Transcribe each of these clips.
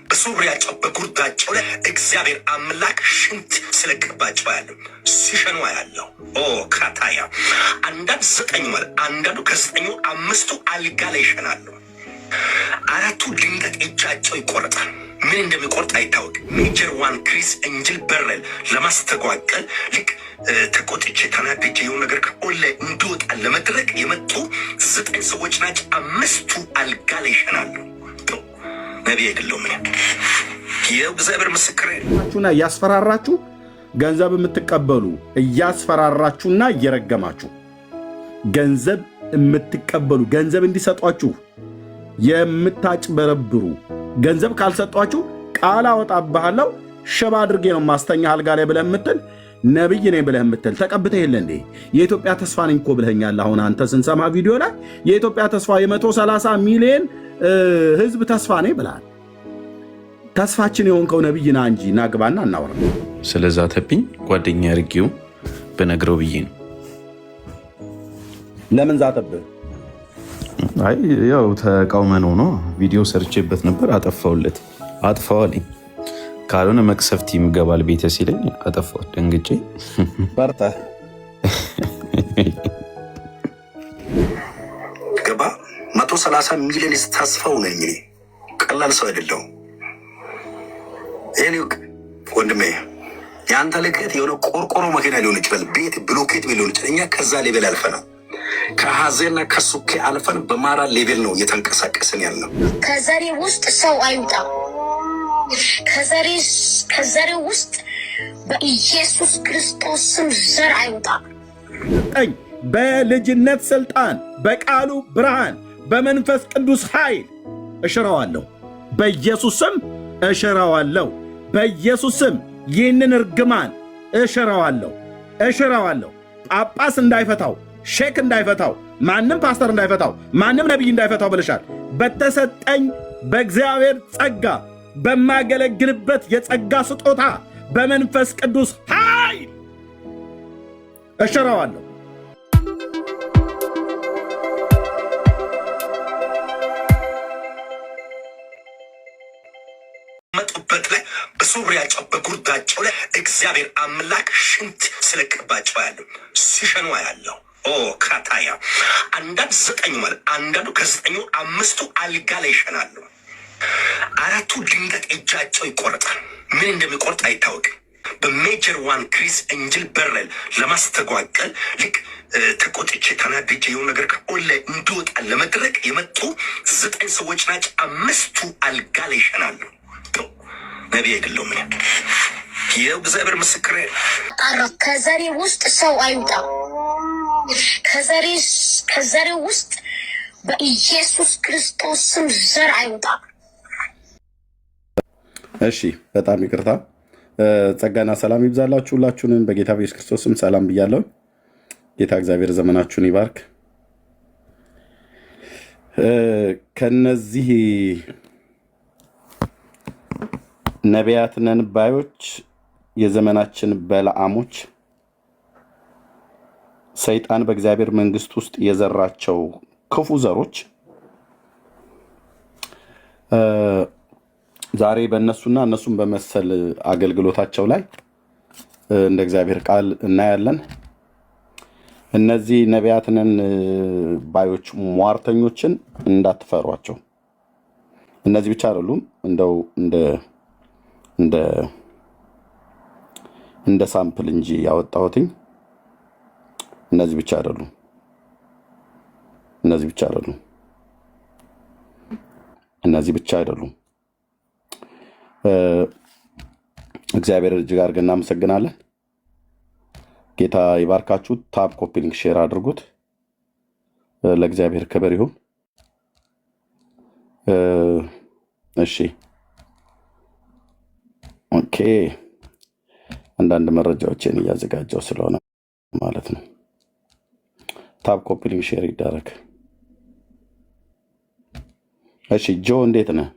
በሱሪያቸው በጉርዳቸው ላይ እግዚአብሔር አምላክ ሽንት ስለቀባቸው ያለው ሲሸኑ ያለው ካታያ አንዳንድ 9 ማለት አንዳንዱ ከ9 5ቱ አልጋ ላይ ይሸናሉ። 4ቱ ድንገት እጃቸው ይቆረጣል። ምን እንደሚቆርጥ አይታወቅም። ሜጀር 1 ክሪስ እንጅል በረል ለማስተጓቀል ልክ ተቆጥቼ ተናድጄ የሆነ ነገር ከኦንላይ እንዲወጣ ለመድረግ የመጡ 9 ሰዎች ናቸው። 5ቱ አልጋ ላይ ይሸናሉ። ነቢይ አይደለሁም እኔ። የእግዚአብሔር ምስክር ናችሁና እያስፈራራችሁ ገንዘብ የምትቀበሉ እያስፈራራችሁና እየረገማችሁ ገንዘብ የምትቀበሉ ገንዘብ እንዲሰጧችሁ የምታጭበረብሩ ገንዘብ ካልሰጧችሁ ቃል አወጣብሃለሁ ሽባ አድርጌ ነው ማስተኛ አልጋ ላይ ብለህ የምትል ነብይ ነኝ ብለህ የምትል ተቀብተህ የለ እንዴ? የኢትዮጵያ ተስፋ ነኝ እኮ ብለኸኛል። አሁን አንተ ስንሰማ ቪዲዮ ላይ የኢትዮጵያ ተስፋ የ130 ሚሊዮን ህዝብ ተስፋ ነኝ ብለሃል። ተስፋችን የሆንከው ነብይ ና እንጂ ናግባና እናወራ። ስለዛተብኝ ጓደኛ አድርጌው በነግረው ብዬ ነው። ለምን ዛተብህ? አይ ያው ተቃውመነው ነው። ቪዲዮ ሰርቼበት ነበር አጠፋውለት። አጥፋው አለኝ። ካልሆነ መቅሰፍት ይምገባል ቤተ ሲለኝ አጠፋው። ደንግጬ በርታ ገባ 130 ሚሊዮን ተስፋው ነኝ እኔ። ቀላል ሰው አይደለሁም። እኔ ወንድሜ ያንተ ልቀት የሆነ ቆርቆሮ መኪና ሊሆን ይችላል፣ ቤት ብሎኬት ሊሆን ይችላል። እኛ ከዛ ሌቨል አልፈናል። ከሀዘንና ከሱኬ አልፈን በማራ ሌቬል ነው እየተንቀሳቀስን ያለው። ከዘሬ ውስጥ ሰው አይውጣ። ከዘሬ ውስጥ በኢየሱስ ክርስቶስ ስም ዘር አይውጣ። በልጅነት ስልጣን፣ በቃሉ ብርሃን፣ በመንፈስ ቅዱስ ኃይል እሽረዋለሁ። በኢየሱስ ስም እሽረዋለሁ። በኢየሱስ ስም ይህንን እርግማን እሽረዋለሁ። ጳጳስ እንዳይፈታው፣ ሼክ እንዳይፈታው፣ ማንም ፓስተር እንዳይፈታው፣ ማንም ነቢይ እንዳይፈታው ብለሻል። በተሰጠኝ በእግዚአብሔር ጸጋ በማገለግልበት የጸጋ ስጦታ በመንፈስ ቅዱስ ኃይል እሽረዋለሁ። መጡበት ላይ በሱሪያቸው በጉርዳቸው ላይ እግዚአብሔር አምላክ ሽንት ስለቀባቸው ያለው ሲሸኑ ያለው ካታያ አንዳንድ 9 ማለት አንዳንዱ ከ9 5ቱ አልጋ ላይ ይሸናሉ። 4ቱ ድንገት እጃቸው ይቆረጣል። ምን እንደሚቆርጥ አይታወቅም። በሜጀር 1 ክሪስ እንጅል በረል ለማስተጓቀል ልክ ተቆጥቼ ተናድጄ የሆነ ነገር ከኦንላይ እንዲወጣ ለመድረግ የመጡ 9 ሰዎች ናቸው። 5ቱ አልጋ ላይ ይሸናሉ። ነቢይ አይደለሁም እኔ። የእግዚአብሔር ምስክር ከዘሬ ውስጥ ሰው አይውጣ። ከዘሬ ውስጥ በኢየሱስ ክርስቶስ ስም ዘር አይውጣ። እሺ፣ በጣም ይቅርታ። ጸጋና ሰላም ይብዛላችሁ ሁላችሁንም በጌታ በኢየሱስ ክርስቶስ ስም ሰላም ብያለሁ። ጌታ እግዚአብሔር ዘመናችሁን ይባርክ። ከነዚህ ነቢያት ነን ባዮች፣ የዘመናችን በለዓሞች፣ ሰይጣን በእግዚአብሔር መንግስት ውስጥ የዘራቸው ክፉ ዘሮች ዛሬ በእነሱና እነሱን በመሰል አገልግሎታቸው ላይ እንደ እግዚአብሔር ቃል እናያለን። እነዚህ ነቢያት ነን ባዮች ሟርተኞችን እንዳትፈሯቸው። እነዚህ ብቻ አይደሉም፣ እንደው እንደ ሳምፕል እንጂ ያወጣሁትኝ እነዚህ ብቻ አይደሉም። እግዚአብሔር እጅግ አድርገን እናመሰግናለን። ጌታ ይባርካችሁ። ታብ ኮፒ ሊንክ ሼር አድርጉት። ለእግዚአብሔር ክብር ይሁን። እሺ ኦኬ። አንዳንድ መረጃዎችን እያዘጋጀው ስለሆነ ማለት ነው። ታብ ኮፒ ሊንክ ሼር ይደረግ። እሺ ጆ እንዴት ነህ?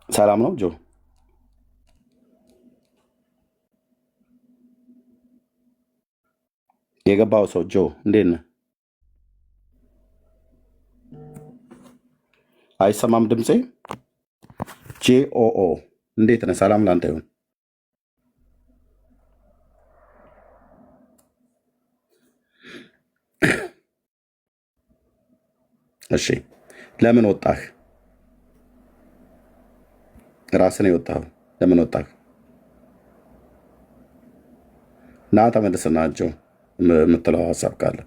ሰላም ነው ጆ? የገባው ሰው ጆ እንዴት ነህ? አይሰማም ድምፄ? ጄኦኦ እንዴት ነህ? ሰላም ላንተ ይሁን። እሺ ለምን ወጣህ? ራስን የወጣህ ለምን ወጣህ? ና ተመልስናቸው የምትለው ሀሳብ ካለ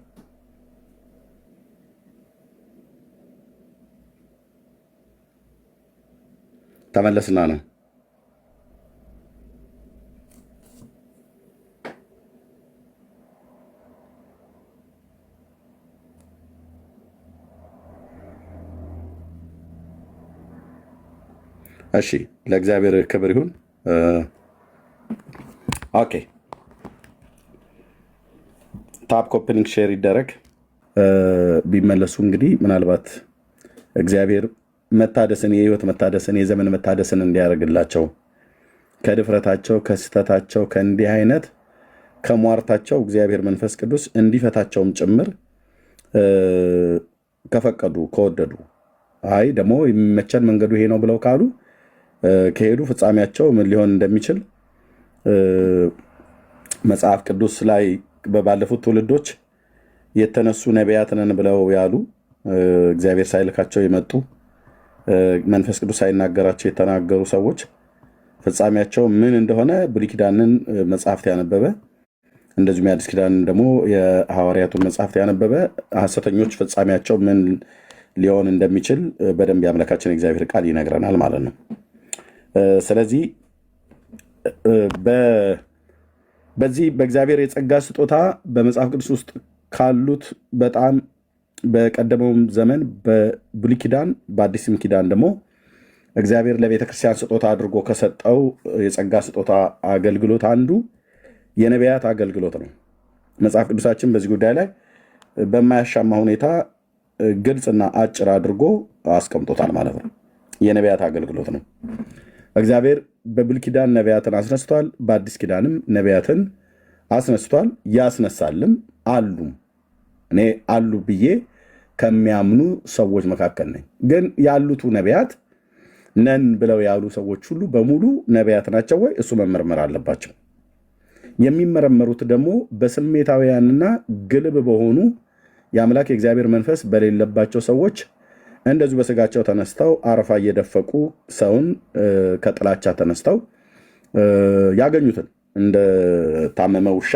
ተመለስና ነው። እሺ ለእግዚአብሔር ክብር ይሁን። ኦኬ ታፕ ኮፕሊንግ ሼር ይደረግ። ቢመለሱ እንግዲህ ምናልባት እግዚአብሔር መታደስን የህይወት መታደስን የዘመን መታደስን እንዲያደርግላቸው ከድፍረታቸው ከስተታቸው ከእንዲህ አይነት ከሟርታቸው እግዚአብሔር መንፈስ ቅዱስ እንዲፈታቸውም ጭምር ከፈቀዱ ከወደዱ አይ ደግሞ የሚመቸን መንገዱ ይሄ ነው ብለው ካሉ ከሄዱ ፍጻሜያቸው ምን ሊሆን እንደሚችል መጽሐፍ ቅዱስ ላይ በባለፉት ትውልዶች የተነሱ ነቢያት ነን ብለው ያሉ እግዚአብሔር ሳይልካቸው የመጡ መንፈስ ቅዱስ ሳይናገራቸው የተናገሩ ሰዎች ፍጻሜያቸው ምን እንደሆነ ብሉይ ኪዳንን መጽሐፍት ያነበበ እንደዚሁም የአዲስ ኪዳንን ደግሞ የሐዋርያቱን መጽሐፍት ያነበበ ሐሰተኞች ፍጻሜያቸው ምን ሊሆን እንደሚችል በደንብ የአምላካችን እግዚአብሔር ቃል ይነግረናል ማለት ነው። ስለዚህ በዚህ በእግዚአብሔር የጸጋ ስጦታ በመጽሐፍ ቅዱስ ውስጥ ካሉት በጣም በቀደመውም ዘመን በብሉይ ኪዳን በአዲስም ኪዳን ደግሞ እግዚአብሔር ለቤተ ክርስቲያን ስጦታ አድርጎ ከሰጠው የጸጋ ስጦታ አገልግሎት አንዱ የነቢያት አገልግሎት ነው። መጽሐፍ ቅዱሳችን በዚህ ጉዳይ ላይ በማያሻማ ሁኔታ ግልጽና አጭር አድርጎ አስቀምጦታል ማለት ነው። የነቢያት አገልግሎት ነው። እግዚአብሔር በብሉይ ኪዳን ነቢያትን አስነስቷል፣ በአዲስ ኪዳንም ነቢያትን አስነስቷል፣ ያስነሳልም አሉም። እኔ አሉ ብዬ ከሚያምኑ ሰዎች መካከል ነኝ። ግን ያሉቱ ነቢያት ነን ብለው ያሉ ሰዎች ሁሉ በሙሉ ነቢያት ናቸው ወይ? እሱ መመርመር አለባቸው። የሚመረመሩት ደግሞ በስሜታውያንና ግልብ በሆኑ የአምላክ የእግዚአብሔር መንፈስ በሌለባቸው ሰዎች እንደዚሁ በስጋቸው ተነስተው አረፋ እየደፈቁ ሰውን ከጥላቻ ተነስተው ያገኙትን እንደ ታመመ ውሻ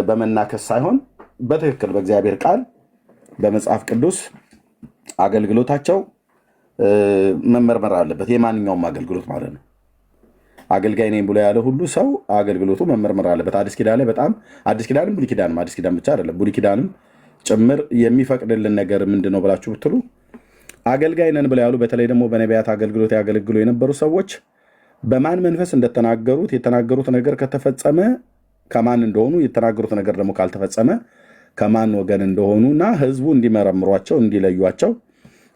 በመናከስ ሳይሆን በትክክል በእግዚአብሔር ቃል በመጽሐፍ ቅዱስ አገልግሎታቸው መመርመር አለበት። የማንኛውም አገልግሎት ማለት ነው። አገልጋይ ነኝ ብሎ ያለ ሁሉ ሰው አገልግሎቱ መመርመር አለበት። አዲስ ኪዳን ላይ በጣም አዲስ ኪዳንም ብሉይ ኪዳንም አዲስ ኪዳን ብቻ አይደለም ብሉይ ኪዳንም ጭምር የሚፈቅድልን ነገር ምንድን ነው ብላችሁ ብትሉ አገልጋይ ነን ብለው ያሉ በተለይ ደግሞ በነቢያት አገልግሎት ያገለግሉ የነበሩ ሰዎች በማን መንፈስ እንደተናገሩት የተናገሩት ነገር ከተፈጸመ ከማን እንደሆኑ የተናገሩት ነገር ደግሞ ካልተፈጸመ ከማን ወገን እንደሆኑና ህዝቡ እንዲመረምሯቸው እንዲለዩቸው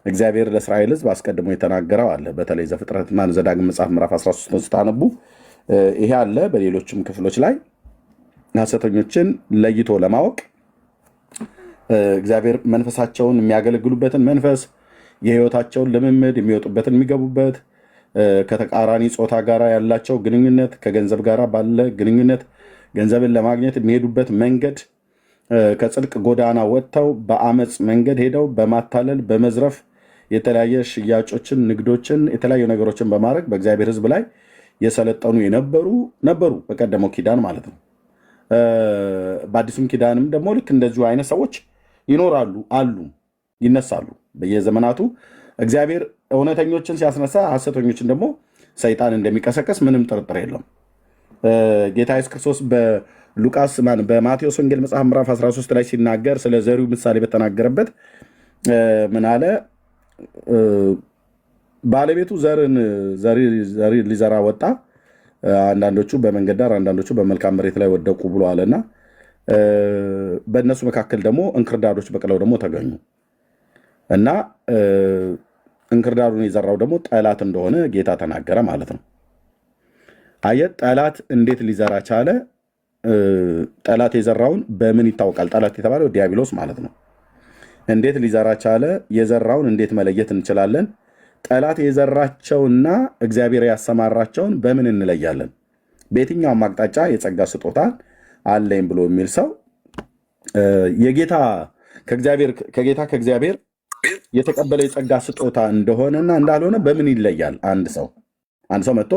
እግዚአብሔር ለእስራኤል ህዝብ አስቀድሞ የተናገረው አለ። በተለይ ዘፍጥረት ዘዳግም መጽሐፍ ምዕራፍ 13 ስታነቡ ይሄ አለ። በሌሎችም ክፍሎች ላይ ሐሰተኞችን ለይቶ ለማወቅ እግዚአብሔር መንፈሳቸውን የሚያገለግሉበትን መንፈስ የህይወታቸውን ልምምድ የሚወጡበትን የሚገቡበት ከተቃራኒ ጾታ ጋር ያላቸው ግንኙነት ከገንዘብ ጋር ባለ ግንኙነት ገንዘብን ለማግኘት የሚሄዱበት መንገድ ከጽድቅ ጎዳና ወጥተው በአመፅ መንገድ ሄደው በማታለል በመዝረፍ የተለያየ ሽያጮችን ንግዶችን የተለያዩ ነገሮችን በማድረግ በእግዚአብሔር ህዝብ ላይ የሰለጠኑ ነበሩ በቀደመው ኪዳን ማለት ነው። በአዲሱም ኪዳንም ደግሞ ልክ እንደዚሁ አይነት ሰዎች ይኖራሉ አሉ ይነሳሉ። በየዘመናቱ እግዚአብሔር እውነተኞችን ሲያስነሳ ሐሰተኞችን ደግሞ ሰይጣን እንደሚቀሰቀስ ምንም ጥርጥር የለውም። ጌታ ኢየሱስ ክርስቶስ በማቴዎስ ወንጌል መጽሐፍ ምዕራፍ 13 ላይ ሲናገር ስለ ዘሪው ምሳሌ በተናገረበት ምን አለ? ባለቤቱ ዘሪ ሊዘራ ወጣ፣ አንዳንዶቹ በመንገድ ዳር አንዳንዶቹ በመልካም መሬት ላይ ወደቁ ብሎ አለና በእነሱ መካከል ደግሞ እንክርዳዶች በቅለው ደግሞ ተገኙ እና እንክርዳዱን የዘራው ደግሞ ጠላት እንደሆነ ጌታ ተናገረ ማለት ነው። አየት ጠላት እንዴት ሊዘራ ቻለ? ጠላት የዘራውን በምን ይታወቃል? ጠላት የተባለው ዲያብሎስ ማለት ነው። እንዴት ሊዘራ ቻለ? የዘራውን እንዴት መለየት እንችላለን? ጠላት የዘራቸውና እግዚአብሔር ያሰማራቸውን በምን እንለያለን? በየትኛውም አቅጣጫ የጸጋ ስጦታ አለኝ ብሎ የሚል ሰው ከጌታ ከእግዚአብሔር የተቀበለ የጸጋ ስጦታ እንደሆነና እንዳልሆነ በምን ይለያል? አንድ ሰው መጥቶ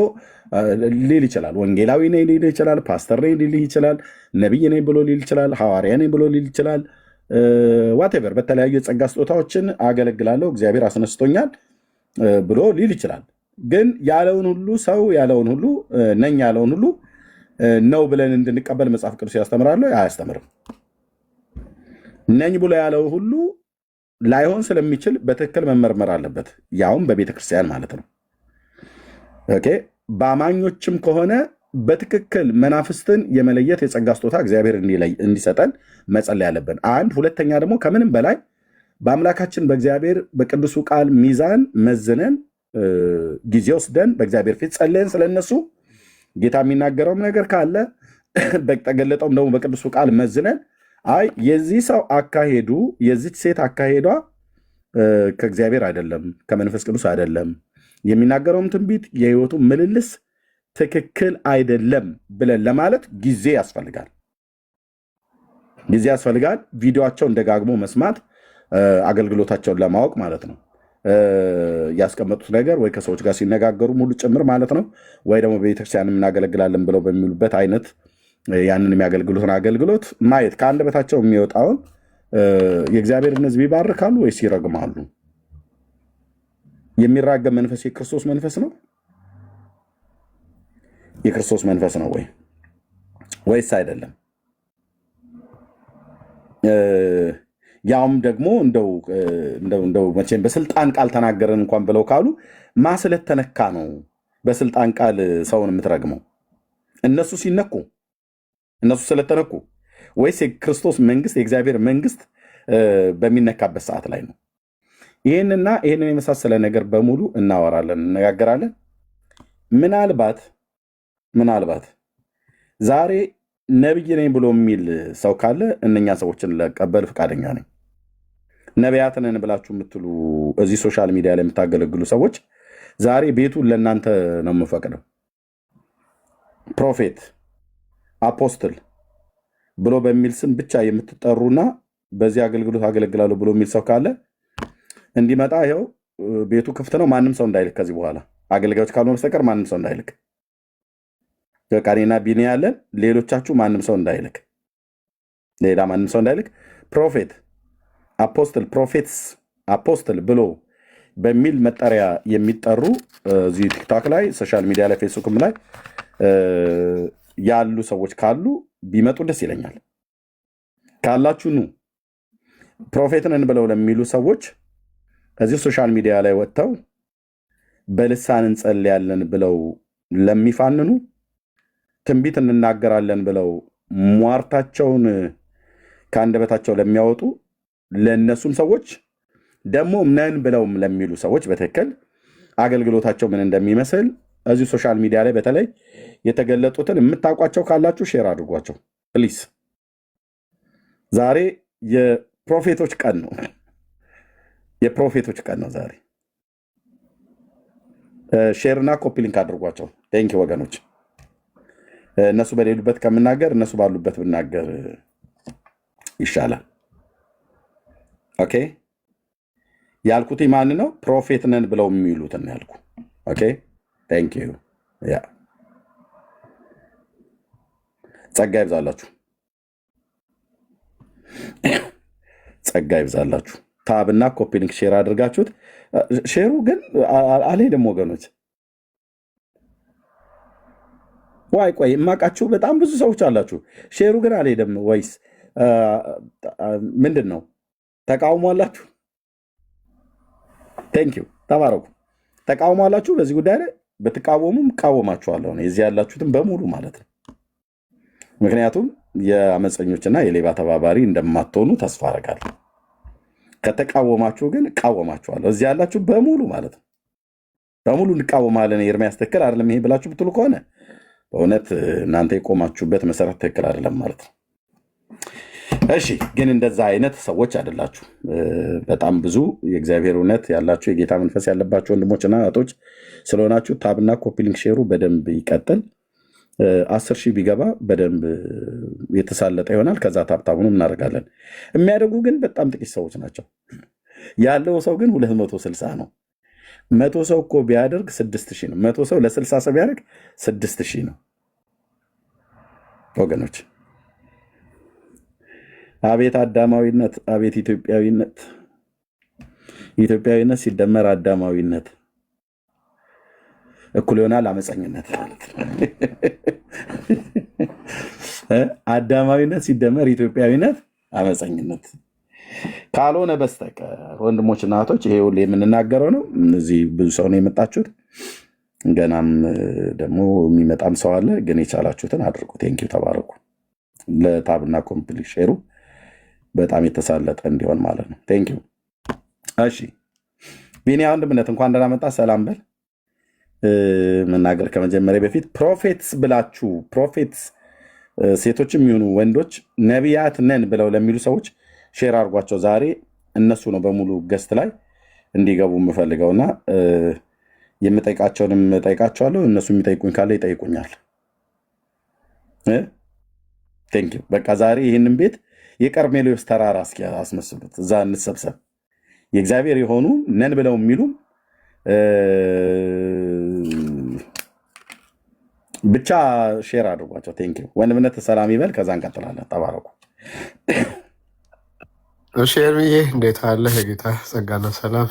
ሊል ይችላል። ወንጌላዊ ነኝ ሊል ይችላል። ፓስተር ነኝ ሊል ይችላል። ነቢይ ነኝ ብሎ ሊል ይችላል። ሐዋርያ ነኝ ብሎ ሊል ይችላል። ዋቴቨር በተለያዩ የጸጋ ስጦታዎችን አገለግላለሁ እግዚአብሔር አስነስቶኛል ብሎ ሊል ይችላል። ግን ያለውን ሁሉ ሰው ያለውን ሁሉ ነኝ ያለውን ሁሉ ነው ብለን እንድንቀበል መጽሐፍ ቅዱስ ያስተምራል? አያስተምርም። ነኝ ብሎ ያለው ሁሉ ላይሆን ስለሚችል በትክክል መመርመር አለበት። ያውም በቤተ ክርስቲያን ማለት ነው። ኦኬ። በአማኞችም ከሆነ በትክክል መናፍስትን የመለየት የጸጋ ስጦታ እግዚአብሔር እንዲሰጠን መጸለይ ያለብን አንድ። ሁለተኛ ደግሞ ከምንም በላይ በአምላካችን በእግዚአብሔር በቅዱሱ ቃል ሚዛን መዝነን ጊዜ ወስደን በእግዚአብሔር ፊት ጸልየን ስለነሱ ጌታ የሚናገረውም ነገር ካለ በተገለጠውም ደግሞ በቅዱሱ ቃል መዝነን አይ የዚህ ሰው አካሄዱ የዚች ሴት አካሄዷ ከእግዚአብሔር አይደለም፣ ከመንፈስ ቅዱስ አይደለም፣ የሚናገረውም ትንቢት የህይወቱ ምልልስ ትክክል አይደለም ብለን ለማለት ጊዜ ያስፈልጋል። ቪዲዮቸውን ደጋግሞ መስማት አገልግሎታቸውን ለማወቅ ማለት ነው። ያስቀመጡት ነገር ወይ ከሰዎች ጋር ሲነጋገሩ ሙሉ ጭምር ማለት ነው፣ ወይ ደግሞ በቤተክርስቲያን እናገለግላለን ብለው በሚሉበት አይነት ያንን የሚያገልግሉትን አገልግሎት ማየት ከአንደበታቸው የሚወጣውን የእግዚአብሔርን ሕዝብ ይባርካሉ ወይስ ይረግማሉ? የሚራገም መንፈስ የክርስቶስ መንፈስ ነው? የክርስቶስ መንፈስ ነው ወይስ አይደለም? ያውም ደግሞ እንደው መቼም በስልጣን ቃል ተናገረን እንኳን ብለው ካሉ ማስለተነካ ነው በስልጣን ቃል ሰውን የምትረግመው? እነሱ ሲነኩ እነሱ ስለተነኩ ወይስ የክርስቶስ መንግስት የእግዚአብሔር መንግስት በሚነካበት ሰዓት ላይ ነው? ይህንን የመሳሰለ ነገር በሙሉ እናወራለን፣ እነጋገራለን። ምናልባት ዛሬ ነብይ ነኝ ብሎ የሚል ሰው ካለ እነኛ ሰዎችን ለቀበል ፈቃደኛ ነኝ። ነቢያት ነን ብላችሁ የምትሉ እዚህ ሶሻል ሚዲያ ላይ የምታገለግሉ ሰዎች ዛሬ ቤቱን ለእናንተ ነው የምፈቅደው። ፕሮፌት አፖስትል ብሎ በሚል ስም ብቻ የምትጠሩና በዚህ አገልግሎት አገለግላለሁ ብሎ የሚል ሰው ካለ እንዲመጣ ይኸው ቤቱ ክፍት ነው። ማንም ሰው እንዳይልክ፣ ከዚህ በኋላ አገልጋዮች ካልሆነ በስተቀር ማንም ሰው እንዳይልክ። ቃኔና ቢኒ ያለን ሌሎቻችሁ ማንም ሰው እንዳይልክ፣ ሌላ ማንም ሰው እንዳይልክ። ፕሮፌት አፖስትል፣ ፕሮፌትስ አፖስትል ብሎ በሚል መጠሪያ የሚጠሩ እዚህ ቲክቶክ ላይ ሶሻል ሚዲያ ላይ ፌስቡክም ላይ ያሉ ሰዎች ካሉ ቢመጡ ደስ ይለኛል። ካላችሁ ኑ። ፕሮፌት ነን ብለው ለሚሉ ሰዎች እዚህ ሶሻል ሚዲያ ላይ ወጥተው በልሳን እንጸልያለን ብለው ለሚፋንኑ፣ ትንቢት እንናገራለን ብለው ሟርታቸውን ከአንደበታቸው ለሚያወጡ ለነሱም ሰዎች ደግሞ ነን ብለውም ለሚሉ ሰዎች በትክክል አገልግሎታቸው ምን እንደሚመስል እዚህ ሶሻል ሚዲያ ላይ በተለይ የተገለጡትን የምታውቋቸው ካላችሁ ሼር አድርጓቸው ፕሊስ። ዛሬ የፕሮፌቶች ቀን ነው። የፕሮፌቶች ቀን ነው ዛሬ። ሼርና ኮፒ ሊንክ አድርጓቸው። ቴንኪ ወገኖች። እነሱ በሌሉበት ከምናገር እነሱ ባሉበት ብናገር ይሻላል። ኦኬ። ያልኩት ማን ነው? ፕሮፌት ነን ብለው የሚሉትን ያልኩ። ኦኬ ቴንክ ዩ። ያ ጸጋ ይብዛላችሁ፣ ጸጋ ይብዛላችሁ። ታብና ኮፒ ሊንክ ሼር አድርጋችሁት። ሼሩ ግን አልሄድም ወገኖች። ቆይ የማውቃችሁ በጣም ብዙ ሰዎች አላችሁ። ሼሩ ግን አልሄድም። ወይስ ምንድን ነው? ተቃውሞ አላችሁ? ቴንክ ዩ። ተባረኩ። ተቃውሞ አላችሁ በዚህ ጉዳይ ላይ? በተቃወሙም እቃወማችኋለሁ እዚህ ያላችሁትም በሙሉ ማለት ነው። ምክንያቱም የአመፀኞችና የሌባ ተባባሪ እንደማትሆኑ ተስፋ አደርጋለሁ። ከተቃወማችሁ ግን እቃወማችኋለሁ እዚህ ያላችሁ በሙሉ ማለት ነው። በሙሉ እንቃወማለን። ኤርሚያስ ትክክል አይደለም ይሄ ብላችሁ ብትሉ ከሆነ በእውነት እናንተ የቆማችሁበት መሰረት ትክክል አይደለም ማለት ነው። እሺ ግን እንደዛ አይነት ሰዎች አይደላችሁ። በጣም ብዙ የእግዚአብሔር እውነት ያላችሁ የጌታ መንፈስ ያለባቸው ወንድሞችና እህቶች ስለሆናችሁ ታብና ኮፒሊንግ ሼሩ በደንብ ይቀጥል። 10 ሺህ ቢገባ በደንብ የተሳለጠ ይሆናል። ከዛ ታብታቡንም እናደርጋለን። የሚያደርጉ ግን በጣም ጥቂት ሰዎች ናቸው። ያለው ሰው ግን 260 ነው። 100 ሰው እኮ ቢያደርግ 6000 ነው። 100 ሰው ለ60 ሰው ቢያደርግ 6000 ነው ወገኖች። አቤት አዳማዊነት፣ አቤት ኢትዮጵያዊነት። ኢትዮጵያዊነት ሲደመር አዳማዊነት እኩል ይሆናል አመፀኝነት ማለት ነው። አዳማዊነት ሲደመር ኢትዮጵያዊነት አመፀኝነት ካልሆነ በስተቀር ወንድሞችና እህቶች ይሄ ሁሌ የምንናገረው ነው። እዚህ ብዙ ሰው ነው የመጣችሁት፣ ገናም ደግሞ የሚመጣም ሰው አለ። ግን የቻላችሁትን አድርጉ። ቴንኪው፣ ተባረኩ። ለታብና ኮምፕሊት ሼሩ በጣም የተሳለጠ እንዲሆን ማለት ነው። ቴንኪው። እሺ ቢኒያ ወንድምነት እንኳን ደህና መጣ። ሰላም በል። መናገር ከመጀመሪያ በፊት ፕሮፌትስ ብላችሁ ፕሮፌትስ ሴቶችም ይሁኑ ወንዶች ነቢያት ነን ብለው ለሚሉ ሰዎች ሼር አድርጓቸው። ዛሬ እነሱ ነው በሙሉ ገስት ላይ እንዲገቡ የምፈልገውና የምጠይቃቸውንም ጠይቃቸዋለሁ። እነሱ የሚጠይቁኝ ካለ ይጠይቁኛል። ቴንኪው። በቃ ዛሬ ይህንን ቤት የቀርሜሎስ ተራራ እስኪ አስመስሉት። እዛ እንሰብሰብ። የእግዚአብሔር የሆኑ ነን ብለው የሚሉም ብቻ ሼር አድርጓቸው። ቴንኪው። ወንድምነት ሰላም ይበል። ከዛ እንቀጥላለን። ተባረኩ። እሺ ኤርሚዬ እንዴት አለህ? የጌታ ጸጋና ሰላም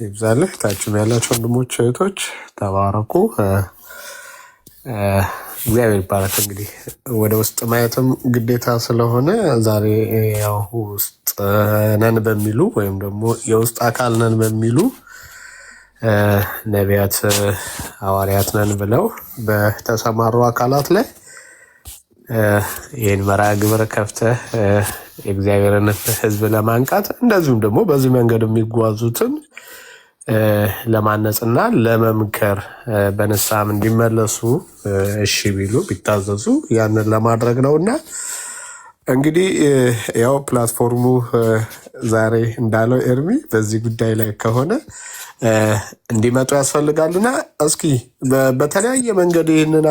ይብዛልህ። ታችሁም ያላችሁ ወንድሞች እህቶች ተባረኩ። እግዚአብሔር ይባረክ። እንግዲህ ወደ ውስጥ ማየትም ግዴታ ስለሆነ ዛሬ ያው ውስጥ ነን በሚሉ ወይም ደግሞ የውስጥ አካል ነን በሚሉ ነቢያት ሐዋርያት ነን ብለው በተሰማሩ አካላት ላይ ይህን መርሃ ግብር ከፍተህ የእግዚአብሔርን ሕዝብ ለማንቃት እንደዚሁም ደግሞ በዚህ መንገድ የሚጓዙትን ለማነጽና ለመምከር በንስሐም እንዲመለሱ እሺ ቢሉ ቢታዘዙ ያንን ለማድረግ ነውና እንግዲህ ያው ፕላትፎርሙ ዛሬ እንዳለው ኤርሚ በዚህ ጉዳይ ላይ ከሆነ እንዲመጡ ያስፈልጋልና እስኪ በተለያየ መንገድ ይህንን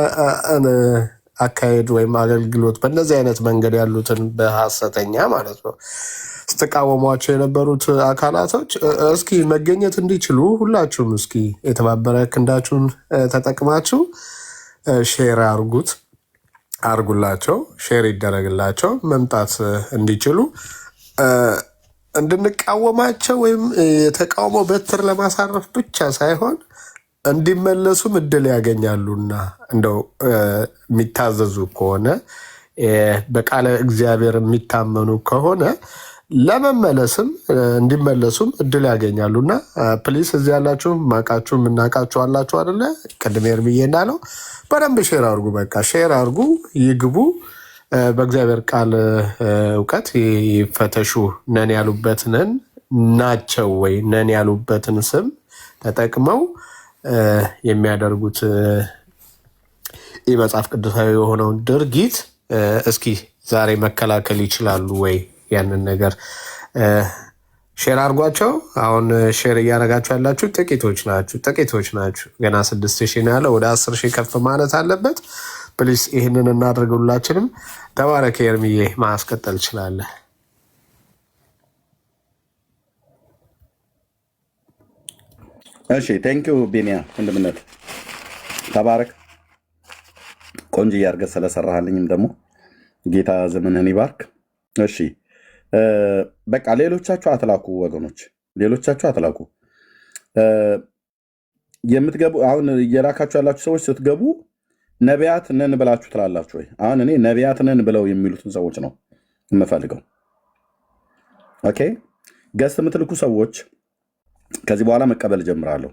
አካሄድ ወይም አገልግሎት በእነዚህ አይነት መንገድ ያሉትን በሐሰተኛ ማለት ነው ስትቃወሟቸው የነበሩት አካላቶች እስኪ መገኘት እንዲችሉ ሁላችሁም እስኪ የተባበረ ክንዳችሁን ተጠቅማችሁ ሼር አርጉላቸው፣ ሼር ይደረግላቸው መምጣት እንዲችሉ እንድንቃወማቸው ወይም የተቃውሞ በትር ለማሳረፍ ብቻ ሳይሆን እንዲመለሱም እድል ያገኛሉና እንደው የሚታዘዙ ከሆነ በቃለ እግዚአብሔር የሚታመኑ ከሆነ ለመመለስም እንዲመለሱም እድል ያገኛሉና ፕሊስ እዚህ ያላችሁ ማቃችሁ የምናቃችሁ አላችሁ አይደለ? ቅድም ኤርሚዬ እንዳለው በደንብ ሼር አርጉ። በቃ ሼር አርጉ፣ ይግቡ። በእግዚአብሔር ቃል እውቀት ይፈተሹ። ነን ያሉበት ነን ናቸው ወይ ነን ያሉበትን ስም ተጠቅመው የሚያደርጉት የመጽሐፍ ቅዱሳዊ የሆነውን ድርጊት እስኪ ዛሬ መከላከል ይችላሉ ወይ? ያንን ነገር ሼር አድርጓቸው። አሁን ሼር እያደረጋችሁ ያላችሁ ጥቂቶች ናችሁ። ገና 6000 ነው ያለው፣ ወደ 10,000 ከፍ ማለት አለበት። ፕሊስ ይህንን እናድርግ ሁላችንም። ተባረክ ኤርሚዬ፣ ማስቀጠል ትችላለህ። እሺ ቴንኪው ቢኒያ ወንድምነት ተባረክ። ቆንጆ እያርገህ ስለሰራህልኝም ደግሞ ጌታ ዘመንህን ይባርክ። እሺ በቃ ሌሎቻችሁ አትላኩ ወገኖች፣ ሌሎቻችሁ አትላኩ። የምትገቡ አሁን እየላካችሁ ያላችሁ ሰዎች ስትገቡ ነቢያት ነን ብላችሁ ትላላችሁ ወይ? አሁን እኔ ነቢያት ነን ብለው የሚሉትን ሰዎች ነው የምፈልገው። ኦኬ ገስት የምትልኩ ሰዎች ከዚህ በኋላ መቀበል ጀምራለሁ።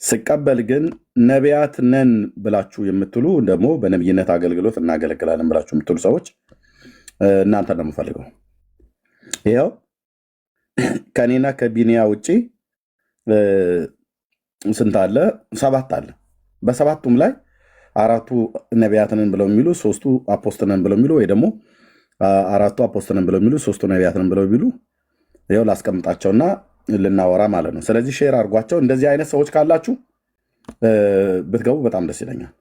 ስቀበል ግን ነቢያት ነን ብላችሁ የምትሉ ደግሞ በነቢይነት አገልግሎት እናገለግላለን ብላችሁ የምትሉ ሰዎች እናንተ ነው የምፈልገው። ይኸው ከኔና ከቢኒያ ውጭ ስንት አለ? 7 አለ። በሰባቱም ላይ 4ቱ ነቢያት ነን ብለው የሚሉ፣ 3ቱ አፖስትል ነን ብለው የሚሉ ወይ ደግሞ 4ቱ አፖስትልን ብለው የሚሉ 3ቱ ነቢያትን ብለው የሚሉ ይኸው ላስቀምጣቸውና ልናወራ ማለት ነው። ስለዚህ ሼር አድርጓቸው። እንደዚህ አይነት ሰዎች ካላችሁ ብትገቡ በጣም ደስ ይለኛል።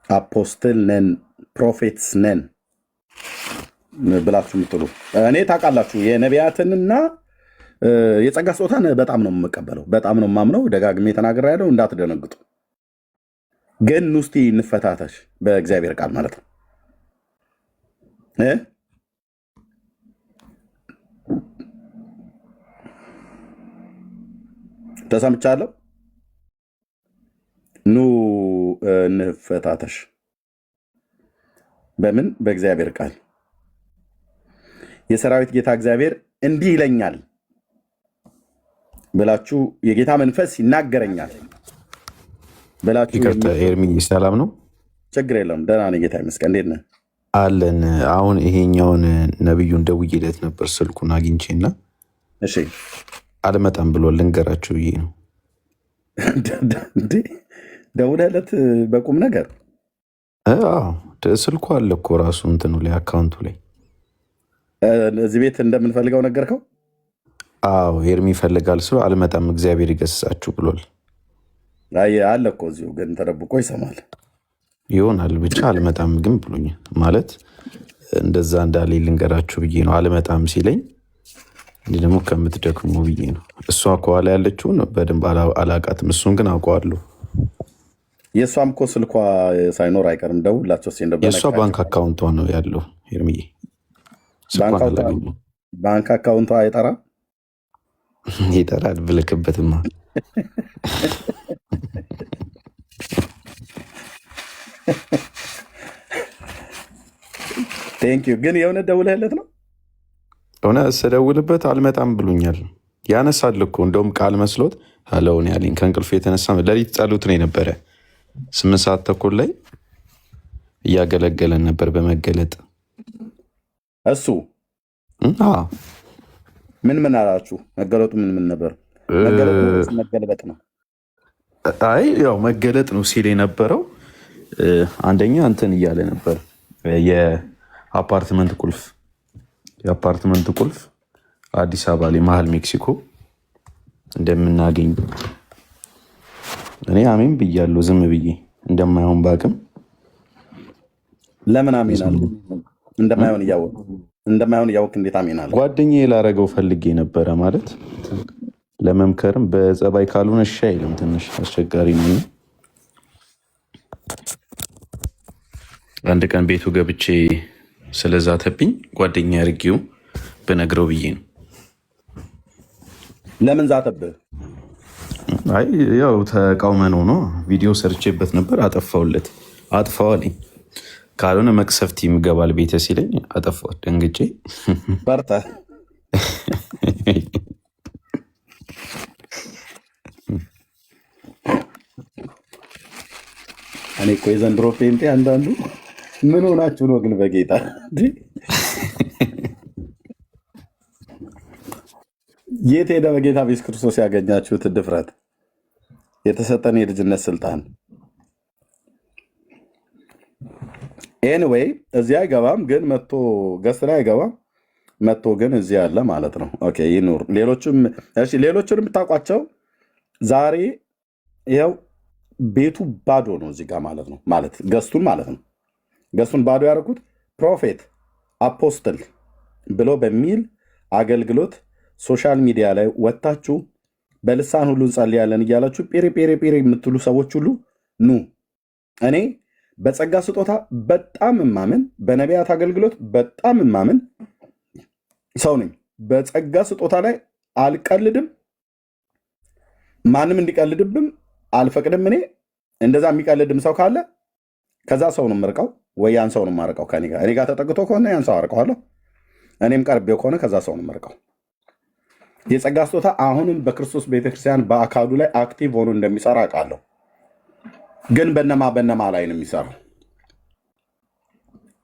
አፖስትል ነን ፕሮፌትስ ነን ብላችሁ የምትሉ እኔ ታውቃላችሁ፣ የነቢያትንና የጸጋ ስጦታን በጣም ነው የምቀበለው፣ በጣም ነው የማምነው። ደጋግሜ ተናግሬያለሁ፣ እንዳትደነግጡ። ግን እስቲ እንፈታተሽ በእግዚአብሔር ቃል ማለት ነው። ተሰምቻለሁ። ኑ እንፈታተሽ። በምን? በእግዚአብሔር ቃል። የሰራዊት ጌታ እግዚአብሔር እንዲህ ይለኛል ብላችሁ የጌታ መንፈስ ይናገረኛል ብላችሁ። ይቅርታ ኤርሚ፣ ሰላም ነው? ችግር የለም፣ ደህና ነኝ፣ ጌታ ይመስገን። እንዴት ነህ? አለን። አሁን ይሄኛውን ነብዩን ደውዬለት ነበር ስልኩን አግኝቼና፣ እሺ አልመጣም ብሎ ልንገራችሁ ብዬ ነው። ደውለለት በቁም ነገር? ስልኩ አለ እኮ ራሱ እንትኑ ላይ አካውንቱ ላይ። እዚህ ቤት እንደምንፈልገው ነገርከው? አዎ ኤርሚ ይፈልጋል ስለ አልመጣም እግዚአብሔር ይገስጻችሁ ብሏል። አለ እኮ እዚሁ፣ ግን ተደብቆ ይሰማል ይሆናል። ብቻ አልመጣም ግን ብሎኛል። ማለት እንደዛ እንዳለ ልንገራችሁ ብዬ ነው። አልመጣም ሲለኝ እንዲህ ደግሞ ከምትደክሙ ብዬ ነው። እሷ ከኋላ ያለችውን በደንብ አላቃትም፣ እሱን ግን አውቀዋለሁ። የእሷም እኮ ስልኳ ሳይኖር አይቀርም። ደውላቸው። የእሷ ባንክ አካውንቷ ነው ያለው ኤርሚዬ። ባንክ አካውንቷ አይጠራም? ይጠራል። ብልክበትማ ቴንኪው። ግን የእውነት ደውለህለት ነው? እውነት ስደውልበት አልመጣም ብሎኛል። ያነሳል እኮ እንደውም ቃል መስሎት ሀለውን ያለኝ ከእንቅልፉ የተነሳ ሌሊት ጸሎት ነው የነበረ 8 ሰዓት ተኩል ላይ እያገለገለን ነበር በመገለጥ እሱ ምን አላችሁ? መገለጡ ምን ነበር? መገልበጥ ነው። አይ ያው መገለጥ ነው ሲል የነበረው። አንደኛ እንትን እያለ ነበር የአፓርትመንት ቁልፍ አዲስ አበባ ላይ መሀል ሜክሲኮ እንደምናገኝ እኔ አሜን ብያለሁ። ዝም ብዬ እንደማይሆን ባቅም ለምን አሜን አለ? እንደማይሆን እያወቅ እንዴት አሜን አለ? ጓደኛዬ ላረገው ፈልጌ ነበረ ማለት ለመምከርም በጸባይ ካልሆነ እሺ አይልም። ትንሽ አስቸጋሪ ነው። አንድ ቀን ቤቱ ገብቼ ስለዛተብኝ ጓደኛ አድርጌው በነግረው ብዬ ነው። ለምን ዛተብህ? አይ ያው ተቃውመነው ነው። ቪዲዮ ሰርቼበት ነበር፣ አጠፋውለት። አጥፋው አለኝ። ካልሆነ መቅሰፍት ይገባል ቤተ ሲለኝ አጠፋው። ደንግጬ በርታ። እኔ እኮ የዘንድሮ ፔንቴ አንዳንዱ ምን ሆናችሁ ነው ግን? በጌታ የት ሄደ? በጌታ በኢየሱስ ክርስቶስ ያገኛችሁት ድፍረት፣ የተሰጠን የልጅነት ስልጣን። ኤኒዌይ እዚህ አይገባም፣ ግን መቶ ገስ ላይ አይገባም፣ መቶ ግን እዚህ አለ ማለት ነው። ኦኬ ይኑር። ሌሎችን የምታውቋቸው ዛሬ ይኸው ቤቱ ባዶ ነው እዚህ ጋር ማለት ነው። ማለት ገስቱን ማለት ነው። ገስቱን ባዶ ያደረኩት ፕሮፌት አፖስትል ብሎ በሚል አገልግሎት ሶሻል ሚዲያ ላይ ወጥታችሁ በልሳን ሁሉ እንጸልያለን እያላችሁ ጴሬ ጴሬ ጴሬ የምትሉ ሰዎች ሁሉ ኑ። እኔ በጸጋ ስጦታ በጣም እማምን፣ በነቢያት አገልግሎት በጣም እማምን ሰው ነኝ። በጸጋ ስጦታ ላይ አልቀልድም፣ ማንም እንዲቀልድብም አልፈቅድም። እኔ እንደዛ የሚቀልድም ሰው ካለ ከዛ ሰው ነው የምርቀው፣ ወይ ያን ሰው ነው የማርቀው። እኔ ጋር ተጠግቶ ከሆነ ያን ሰው አርቀዋለሁ። እኔም ቀርቤው ከሆነ ከዛ ሰው ነው የምርቀው። የጸጋ ስጦታ አሁንም በክርስቶስ ቤተክርስቲያን በአካሉ ላይ አክቲቭ ሆኖ እንደሚሰራ አውቃለሁ። ግን በነማ ላይ ነው የሚሰራው?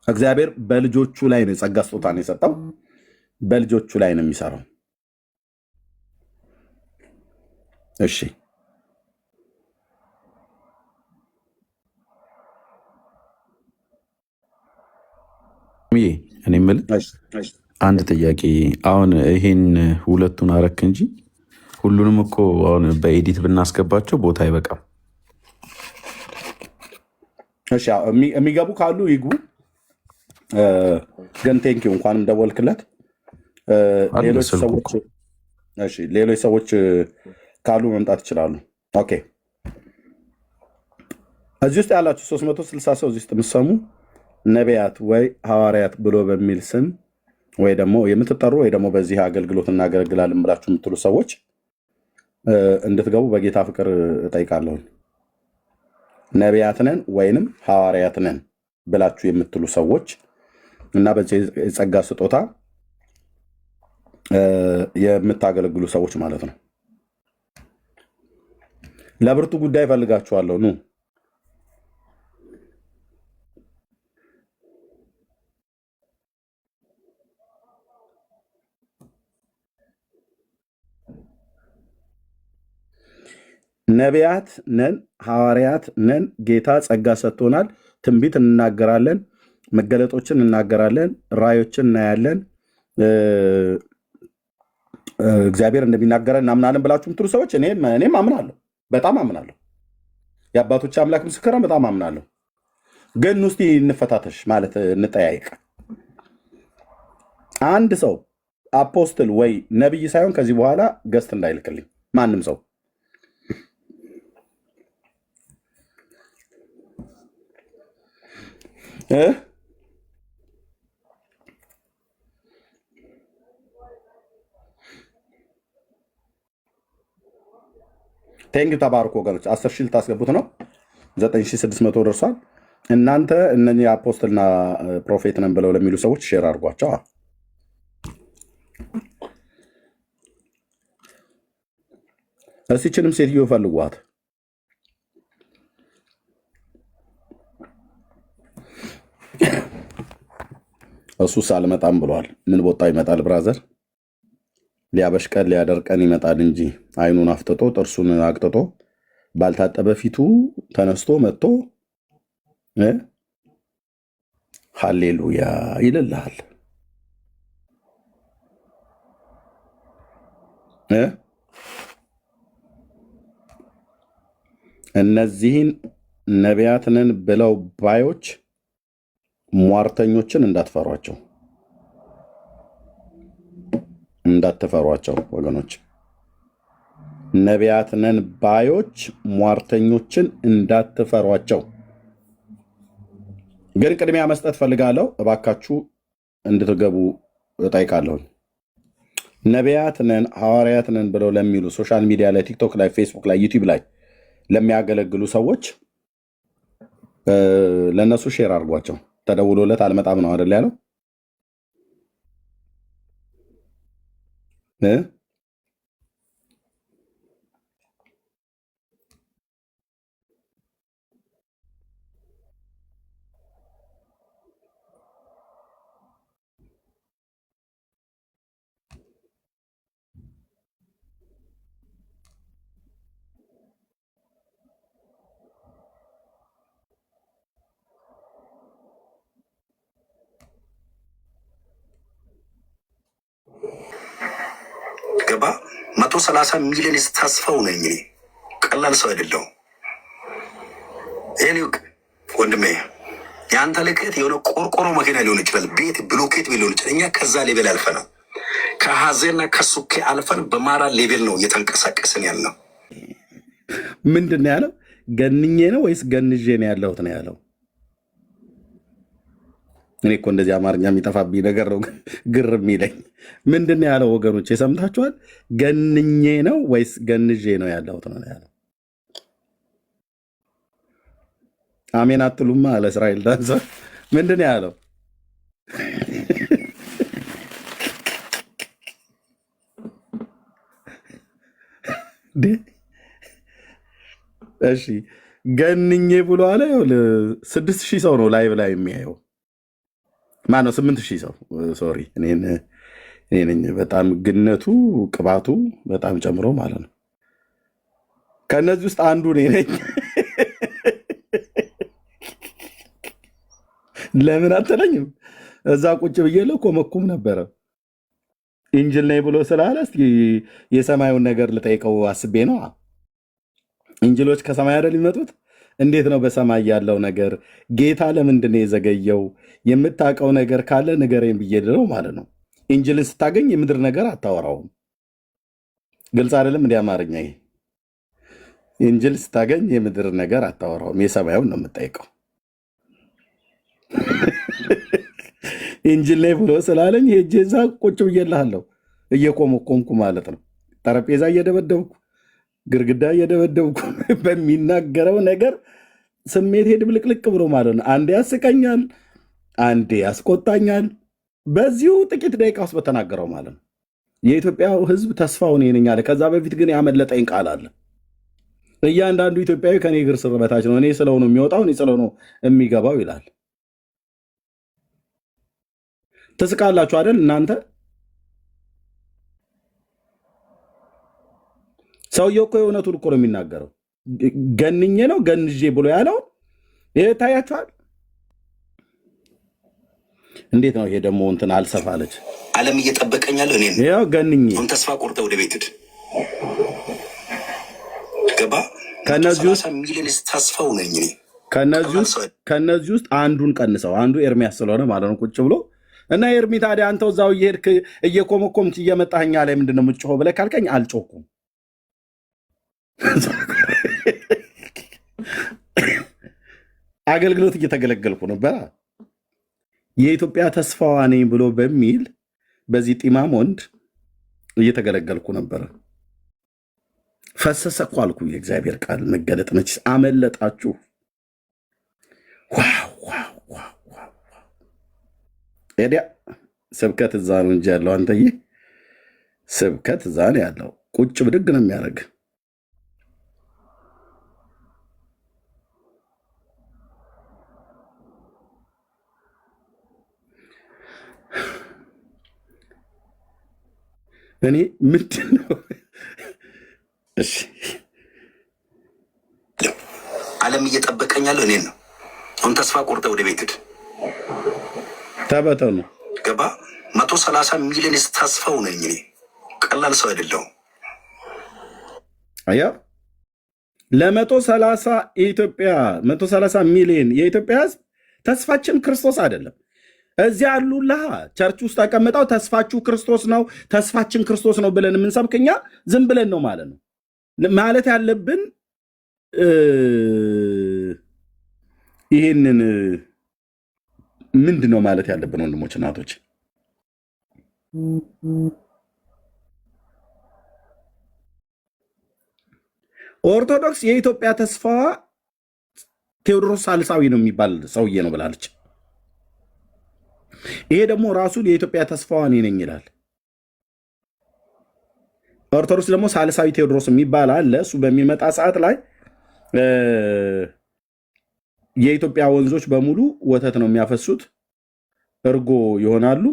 እግዚአብሔር በልጆቹ ላይ ነው የጸጋ ስጦታን የሰጠው፣ በልጆቹ ላይ ነው የሚሰራው። እሺ እኔ የምልህ አንድ ጥያቄ። አሁን ይሄን ሁለቱን አረክ እንጂ ሁሉንም እኮ አሁን በኤዲት ብናስገባቸው ቦታ አይበቃም። የሚገቡ ካሉ ይግቡ። ግን ቴንኪው እንኳንም ደወልክለት። ሌሎች ሰዎች ካሉ መምጣት ይችላሉ። ኦኬ እዚህ ውስጥ ያላችሁ 360 ሰው እዚህ ውስጥ የምትሰሙ ነቢያት ወይ ሐዋርያት ብሎ በሚል ስም ወይ ደግሞ የምትጠሩ ወይ ደግሞ በዚህ አገልግሎት እናገለግላለን ብላችሁ የምትሉ ሰዎች እንድትገቡ በጌታ ፍቅር እጠይቃለሁ። ነቢያት ነን ወይንም ሐዋርያት ነን ብላችሁ የምትሉ ሰዎች እና በዚህ የጸጋ ስጦታ የምታገለግሉ ሰዎች ማለት ነው። ለብርቱ ጉዳይ ፈልጋችኋለሁ። ኑ ነቢያት ነን፣ ሐዋርያት ነን። ጌታ ጸጋ ሰጥቶናል። ትንቢት እንናገራለን፣ መገለጦችን እናገራለን፣ ራእዮችን እናያለን፣ እግዚአብሔር እንደሚናገረን እናምናለን ብላችሁ የምትሉ ሰዎች እኔም አምናለሁ፣ በጣም አምናለሁ። የአባቶች አምላክ ምስክር በጣም አምናለሁ። ግን ውስጥ እንፈታተሽ ማለት እንጠያይቅ። አንድ ሰው አፖስትል ወይ ነቢይ ሳይሆን ከዚህ በኋላ ገስት እንዳይልክልኝ ማንም ሰው ቴንክ ተባርኮ ወገኖች 10 ሺህ ልታስገቡት ነው። 9600 ደርሷል። እናንተ እነኚህ አፖስትልና ፕሮፌት ነን ብለው ለሚሉ ሰዎች ሼር አድርጓቸው። እስኪችንም ሴትዮ ፈልጓት። እሱስ አልመጣም ብሏል። ምን ቦጣ ይመጣል ብራዘር? ሊያበሽቀን ሊያደርቀን ይመጣል እንጂ አይኑን አፍጥጦ ጥርሱን አቅጥጦ ባልታጠበ ፊቱ ተነስቶ መጥቶ ሃሌሉያ ይልልሃል። እነዚህን ነቢያት ነን ብለው ባዮች ሟርተኞችን እንዳትፈሯቸው ወገኖች። ነቢያት ነን ባዮች ሟርተኞችን እንዳትፈሯቸው። ግን ቅድሚያ መስጠት ፈልጋለሁ። እባካችሁ እንድትገቡ እጠይቃለሁ። ነቢያት ነን ሐዋርያት ነን ብለው ለሚሉ ሶሻል ሚዲያ ላይ ቲክቶክ ላይ ፌስቡክ ላይ ዩቲዩብ ላይ ለሚያገለግሉ ሰዎች ለእነሱ ሼር አድርጓቸው። ተደውሎለት አልመጣም ነው አይደል ያለው? ገባ 130 ሚሊዮን ታስፈው ነኝ። ቀላል ሰው አይደለሁም። ይሄን ወንድሜ የአንተ ልክት የሆነ ቆርቆሮ መኪና ሊሆን ይችላል፣ ቤት ብሎኬት ሊሆን ይችላል። እኛ ከዛ ሌቬል አልፈናል። ከሀዜና ከሱኬ አልፈን በማራ ሌቬል ነው እየተንቀሳቀስን ያልነው። ምንድን ነው ያለው? ገንኜ ነው ወይስ ገንዤ ነው ያለሁት ነው ያለው? እኔ እኮ እንደዚህ አማርኛ የሚጠፋብኝ ነገር ነው ግር የሚለኝ። ምንድን ነው ያለው ወገኖች? የሰምታችኋል? ገንኜ ነው ወይስ ገንዤ ነው ያለሁት ነው ያለው? አሜን አትሉማ? አለ እስራኤል ዳንሰ ምንድን ነው ያለው? እሺ ገንኜ ብሎ አለ። 6000 ሰው ነው ላይቭ ላይ የሚያየው። ማነው 8000 ሰው? ሶሪ እኔ ነኝ። በጣም ግነቱ ቅባቱ በጣም ጨምሮ ማለት ነው። ከእነዚህ ውስጥ አንዱ እኔ ነኝ። ለምን አትለኝም? እዛ ቁጭ ብዬ ኮመኩም ነበረ። ኢንጅል ነኝ ብሎ ስላለ እስኪ የሰማዩን ነገር ልጠይቀው አስቤ ነው። ኢንጅሎች ከሰማይ አይደል የሚመጡት? እንዴት ነው በሰማይ ያለው ነገር? ጌታ ለምንድን ነው የዘገየው? የምታውቀው ነገር ካለ ንገረኝ ብዬ ድረው ማለት ነው። ኢንጅልን ስታገኝ የምድር ነገር አታወራውም። ግልጽ አይደለም? እንዲ አማርኛ ይሄ ኢንጅል ስታገኝ የምድር ነገር አታወራውም። የሰማዩን ነው የምጠይቀው። ኢንጅል ላይ ብሎ ስላለኝ ሄጄ እዛ ቁጭ ብዬልሃለሁ እየቆመቆምኩ ማለት ነው። ጠረጴዛ እየደበደብኩ ግርግዳ እየደበደብኩ በሚናገረው ነገር ስሜት ድብልቅልቅ ብሎ ማለት ነው። አንዴ ያስቀኛል፣ አንዴ ያስቆጣኛል። በዚሁ ጥቂት ደቂቃ ውስጥ በተናገረው ማለት ነው። የኢትዮጵያ ሕዝብ ተስፋው እኔ ነኝ አለ። ከዛ በፊት ግን ያመለጠኝ ቃል አለ። እያንዳንዱ ኢትዮጵያዊ ከኔ እግር ስር በታች ነው፣ እኔ ስለው ነው የሚወጣው፣ እኔ ስለው ነው የሚገባው ይላል። ትስቃላችሁ አይደል እናንተ? ሰውየው እኮ የእውነቱን እኮ ነው የሚናገረው። ገንኜ ነው ገንዤ ብሎ ያለውን ይሄ ታያችኋል። እንዴት ነው ይሄ ደግሞ እንትን አልሰፋለች ዓለም እየጠበቀኛለሁ እኔ ያው ገንኜ አሁን ተስፋ ቆርጠ ወደ ቤት ሂድ ገባ። ከነዚህ ውስጥ ሚሊዮን ተስፋው ነኝ እኔ። ከነዚህ ውስጥ አንዱን ቀንሰው፣ አንዱ ኤርሚያስ ስለሆነ ማለት ነው ቁጭ ብሎ እና ኤርሚ ታዲያ አንተው እዛው እየሄድክ እየኮመኮምክ እየመጣኸኛ ላይ ምንድን ነው የምትጮኸው ብለህ ካልከኝ አልጮኩም። አገልግሎት እየተገለገልኩ ነበር። የኢትዮጵያ ተስፋዋ ነኝ ብሎ በሚል በዚህ ጢማም ወንድ እየተገለገልኩ ነበረ። ፈሰሰ እኮ አልኩ። የእግዚአብሔር ቃል መገለጥ ነች። አመለጣችሁ። ዲያ ስብከት እዛ ነው እንጂ ያለው አንተዬ፣ ስብከት እዛ ነው ያለው። ቁጭ ብድግ ነው የሚያደርግ። እኔ ምንድን ነው እሺ፣ ዓለም እየጠበቀኛለሁ እኔን ነው። አሁን ተስፋ ቆርጠ ወደ ቤት ሂድ ተበተኑ ገባ። 130 ሚሊዮን ተስፋው ነኝ እኔ። ቀላል ሰው አይደለሁም። አያ ለ130 ኢትዮጵያ 130 ሚሊዮን የኢትዮጵያ ሕዝብ ተስፋችን ክርስቶስ አይደለም። እዚያ አሉላ ቸርች ውስጥ ተቀምጠው ተስፋችሁ ክርስቶስ ነው፣ ተስፋችን ክርስቶስ ነው ብለን የምንሰብክኛ ዝም ብለን ነው ማለት ነው። ማለት ያለብን ይህንን ምንድን ነው ማለት ያለብን ወንድሞች እናቶች? ኦርቶዶክስ የኢትዮጵያ ተስፋዋ ቴዎድሮስ ሳልሳዊ ነው የሚባል ሰውዬ ነው ብላለች። ይሄ ደግሞ ራሱን የኢትዮጵያ ተስፋዋ እኔ ነኝ ይላል። ኦርቶዶክስ ደግሞ ሳልሳዊ ቴዎድሮስ የሚባል አለ። እሱ በሚመጣ ሰዓት ላይ የኢትዮጵያ ወንዞች በሙሉ ወተት ነው የሚያፈሱት፣ እርጎ ይሆናሉ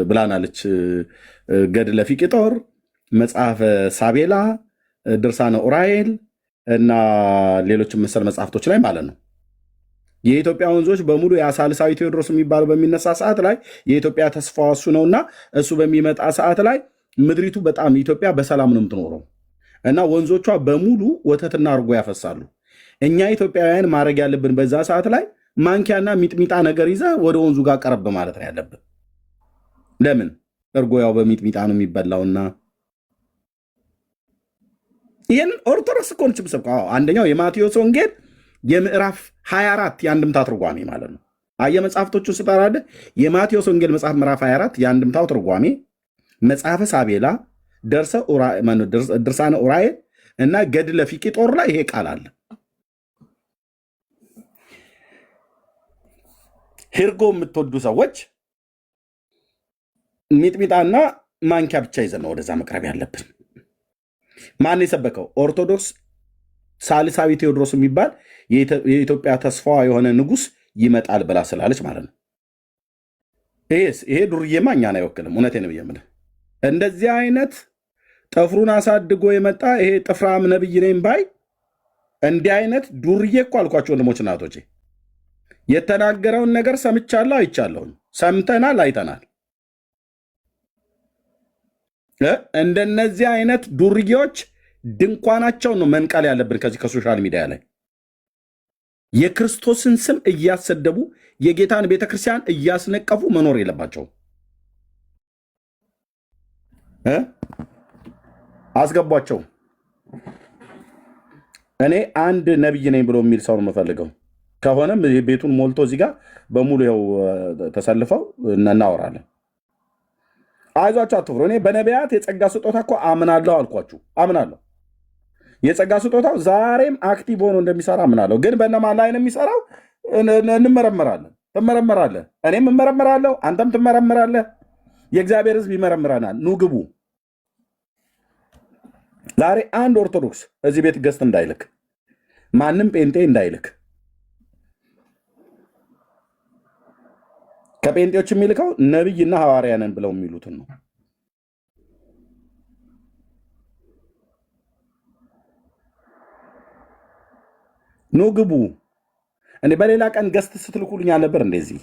ብላናለች። ገድለ ፊቅጦር፣ መጽሐፈ ሳቤላ፣ ድርሳነ ኡራኤል እና ሌሎችም መሰል መጽሐፍቶች ላይ ማለት ነው። የኢትዮጵያ ወንዞች በሙሉ የሳልሳዊ ቴዎድሮስ የሚባለው በሚነሳ ሰዓት ላይ የኢትዮጵያ ተስፋ እሱ ነውና እሱ በሚመጣ ሰዓት ላይ ምድሪቱ በጣም ኢትዮጵያ በሰላም ነው የምትኖረው እና ወንዞቿ በሙሉ ወተትና እርጎ ያፈሳሉ። እኛ ኢትዮጵያውያን ማድረግ ያለብን በዛ ሰዓት ላይ ማንኪያና ሚጥሚጣ ነገር ይዘህ ወደ ወንዙ ጋር ቀረብ ማለት ነው ያለብን። ለምን? እርጎ ያው በሚጥሚጣ ነው የሚበላውና ይህን ኦርቶዶክስ እኮ ነች የምትሰብከው። አንደኛው የማቴዎስ ወንጌል የምዕራፍ 24 የአንድምታ ትርጓሜ ማለት ነው። የመጽሐፍቶቹን ስጠራደ የማቴዎስ ወንጌል መጽሐፍ ምዕራፍ 24 የአንድምታው ትርጓሜ፣ መጽሐፈ ሳቤላ፣ ድርሳነ ኡራኤል እና ገድለ ፊቅጦር ላይ ይሄ ቃል አለ። ሂርጎ የምትወዱ ሰዎች ሚጥሚጣና ማንኪያ ብቻ ይዘን ነው ወደዛ መቅረብ ያለብን። ማን የሰበከው? ኦርቶዶክስ ሳልሳዊ ቴዎድሮስ የሚባል የኢትዮጵያ ተስፋዋ የሆነ ንጉሥ ይመጣል ብላ ስላለች ማለት ነው። ይሄ ዱርዬማ እኛን አይወክልም። እውነቴን ነው የምልህ። እንደዚህ አይነት ጥፍሩን አሳድጎ የመጣ ይሄ ጥፍራም ነብይ ነኝ ባይ እንዲህ አይነት ዱርዬ እኮ አልኳቸው ወንድሞች እናቶቼ። የተናገረውን ነገር ሰምቻለሁ፣ አይቻለሁ። ሰምተናል፣ አይተናል። እንደነዚህ አይነት ዱርዬዎች ድንኳናቸውን ነው መንቀል ያለብን ከዚህ ከሶሻል ሚዲያ ላይ የክርስቶስን ስም እያሰደቡ የጌታን ቤተክርስቲያን እያስነቀፉ መኖር የለባቸውም። አስገቧቸው። እኔ አንድ ነቢይ ነኝ ብሎ የሚል ሰው ነው የምፈልገው። ከሆነም ቤቱን ሞልቶ እዚህ ጋር በሙሉ ው ተሰልፈው እናወራለን። አይዟቸው፣ አትፍሩ። እኔ በነቢያት የጸጋ ስጦታ እኮ አምናለሁ አልኳችሁ፣ አምናለሁ። የጸጋ ስጦታው ዛሬም አክቲቭ ሆኖ እንደሚሰራ አምናለሁ። ግን በእነማን ላይ ነው የሚሰራው? እንመረመራለን። ትመረመራለህ፣ እኔም እመረመራለሁ፣ አንተም ትመረመራለህ። የእግዚአብሔር ሕዝብ ይመረምረናል። ኑ ግቡ። ዛሬ አንድ ኦርቶዶክስ እዚህ ቤት ገስት እንዳይልክ፣ ማንም ጴንጤ እንዳይልክ። ከጴንጤዎች የሚልከው ነቢይና ሐዋርያ ነን ብለው የሚሉትን ነው። ኑ ግቡ። እንዴ በሌላ ቀን ገስት ስትልኩልኝ አልነበር እንደዚህ?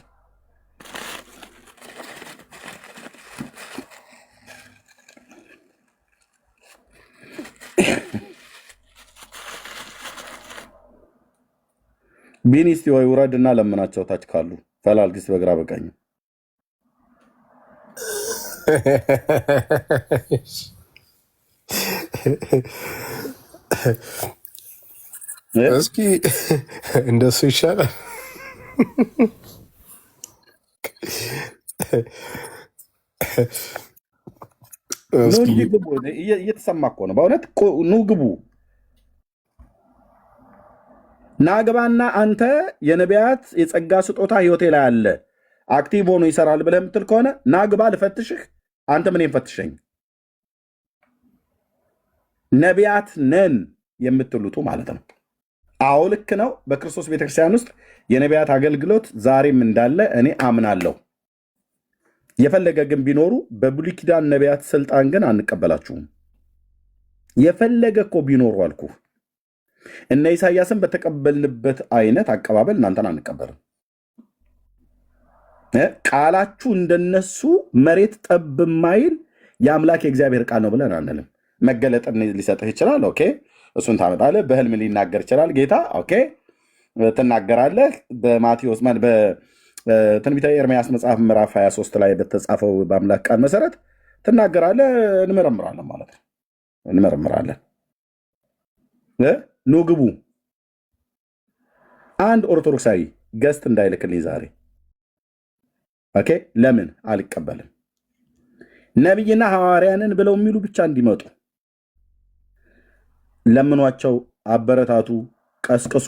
ቢኒስቲ ወይ ውረድና ለምናቸው ታች ካሉ ፈላልግስ በግራ በቀኝ እስኪ እንደሱ ይሻላል። እየተሰማ እኮ ነው በእውነት። ኑ ግቡ። ናግባና አንተ የነቢያት የጸጋ ስጦታ ህይወቴ ላይ አለ አክቲቭ ሆኖ ይሰራል ብለህ የምትል ከሆነ ናግባ ልፈትሽህ። አንተ ምን ፈትሸኝ። ነቢያት ነን የምትሉቱ ማለት ነው። አዎ ልክ ነው። በክርስቶስ ቤተክርስቲያን ውስጥ የነቢያት አገልግሎት ዛሬም እንዳለ እኔ አምናለሁ። የፈለገ ግን ቢኖሩ በብሉይ ኪዳን ነቢያት ስልጣን ግን አንቀበላችሁም። የፈለገ እኮ ቢኖሩ አልኩ። እነ ኢሳያስን በተቀበልንበት አይነት አቀባበል እናንተን አንቀበልም። ቃላችሁ እንደነሱ መሬት ጠብ ማይል የአምላክ የእግዚአብሔር ቃል ነው ብለን አንልም። መገለጥን ሊሰጥህ ይችላል። ኦኬ፣ እሱን ታመጣለህ። በህልም ሊናገር ይችላል ጌታ። ኦኬ፣ ትናገራለህ። በማቴዎስ በትንቢተ ኤርምያስ መጽሐፍ ምዕራፍ 23 ላይ በተጻፈው በአምላክ ቃል መሰረት ትናገራለህ። እንመረምራለን ማለት ነው። እንመረምራለን። ኑ ግቡ። አንድ ኦርቶዶክሳዊ ገስት እንዳይልክልኝ ዛሬ። ኦኬ፣ ለምን አልቀበልም? ነቢይና ሐዋርያንን ብለው የሚሉ ብቻ እንዲመጡ ለምኗቸው፣ አበረታቱ፣ ቀስቅሱ፣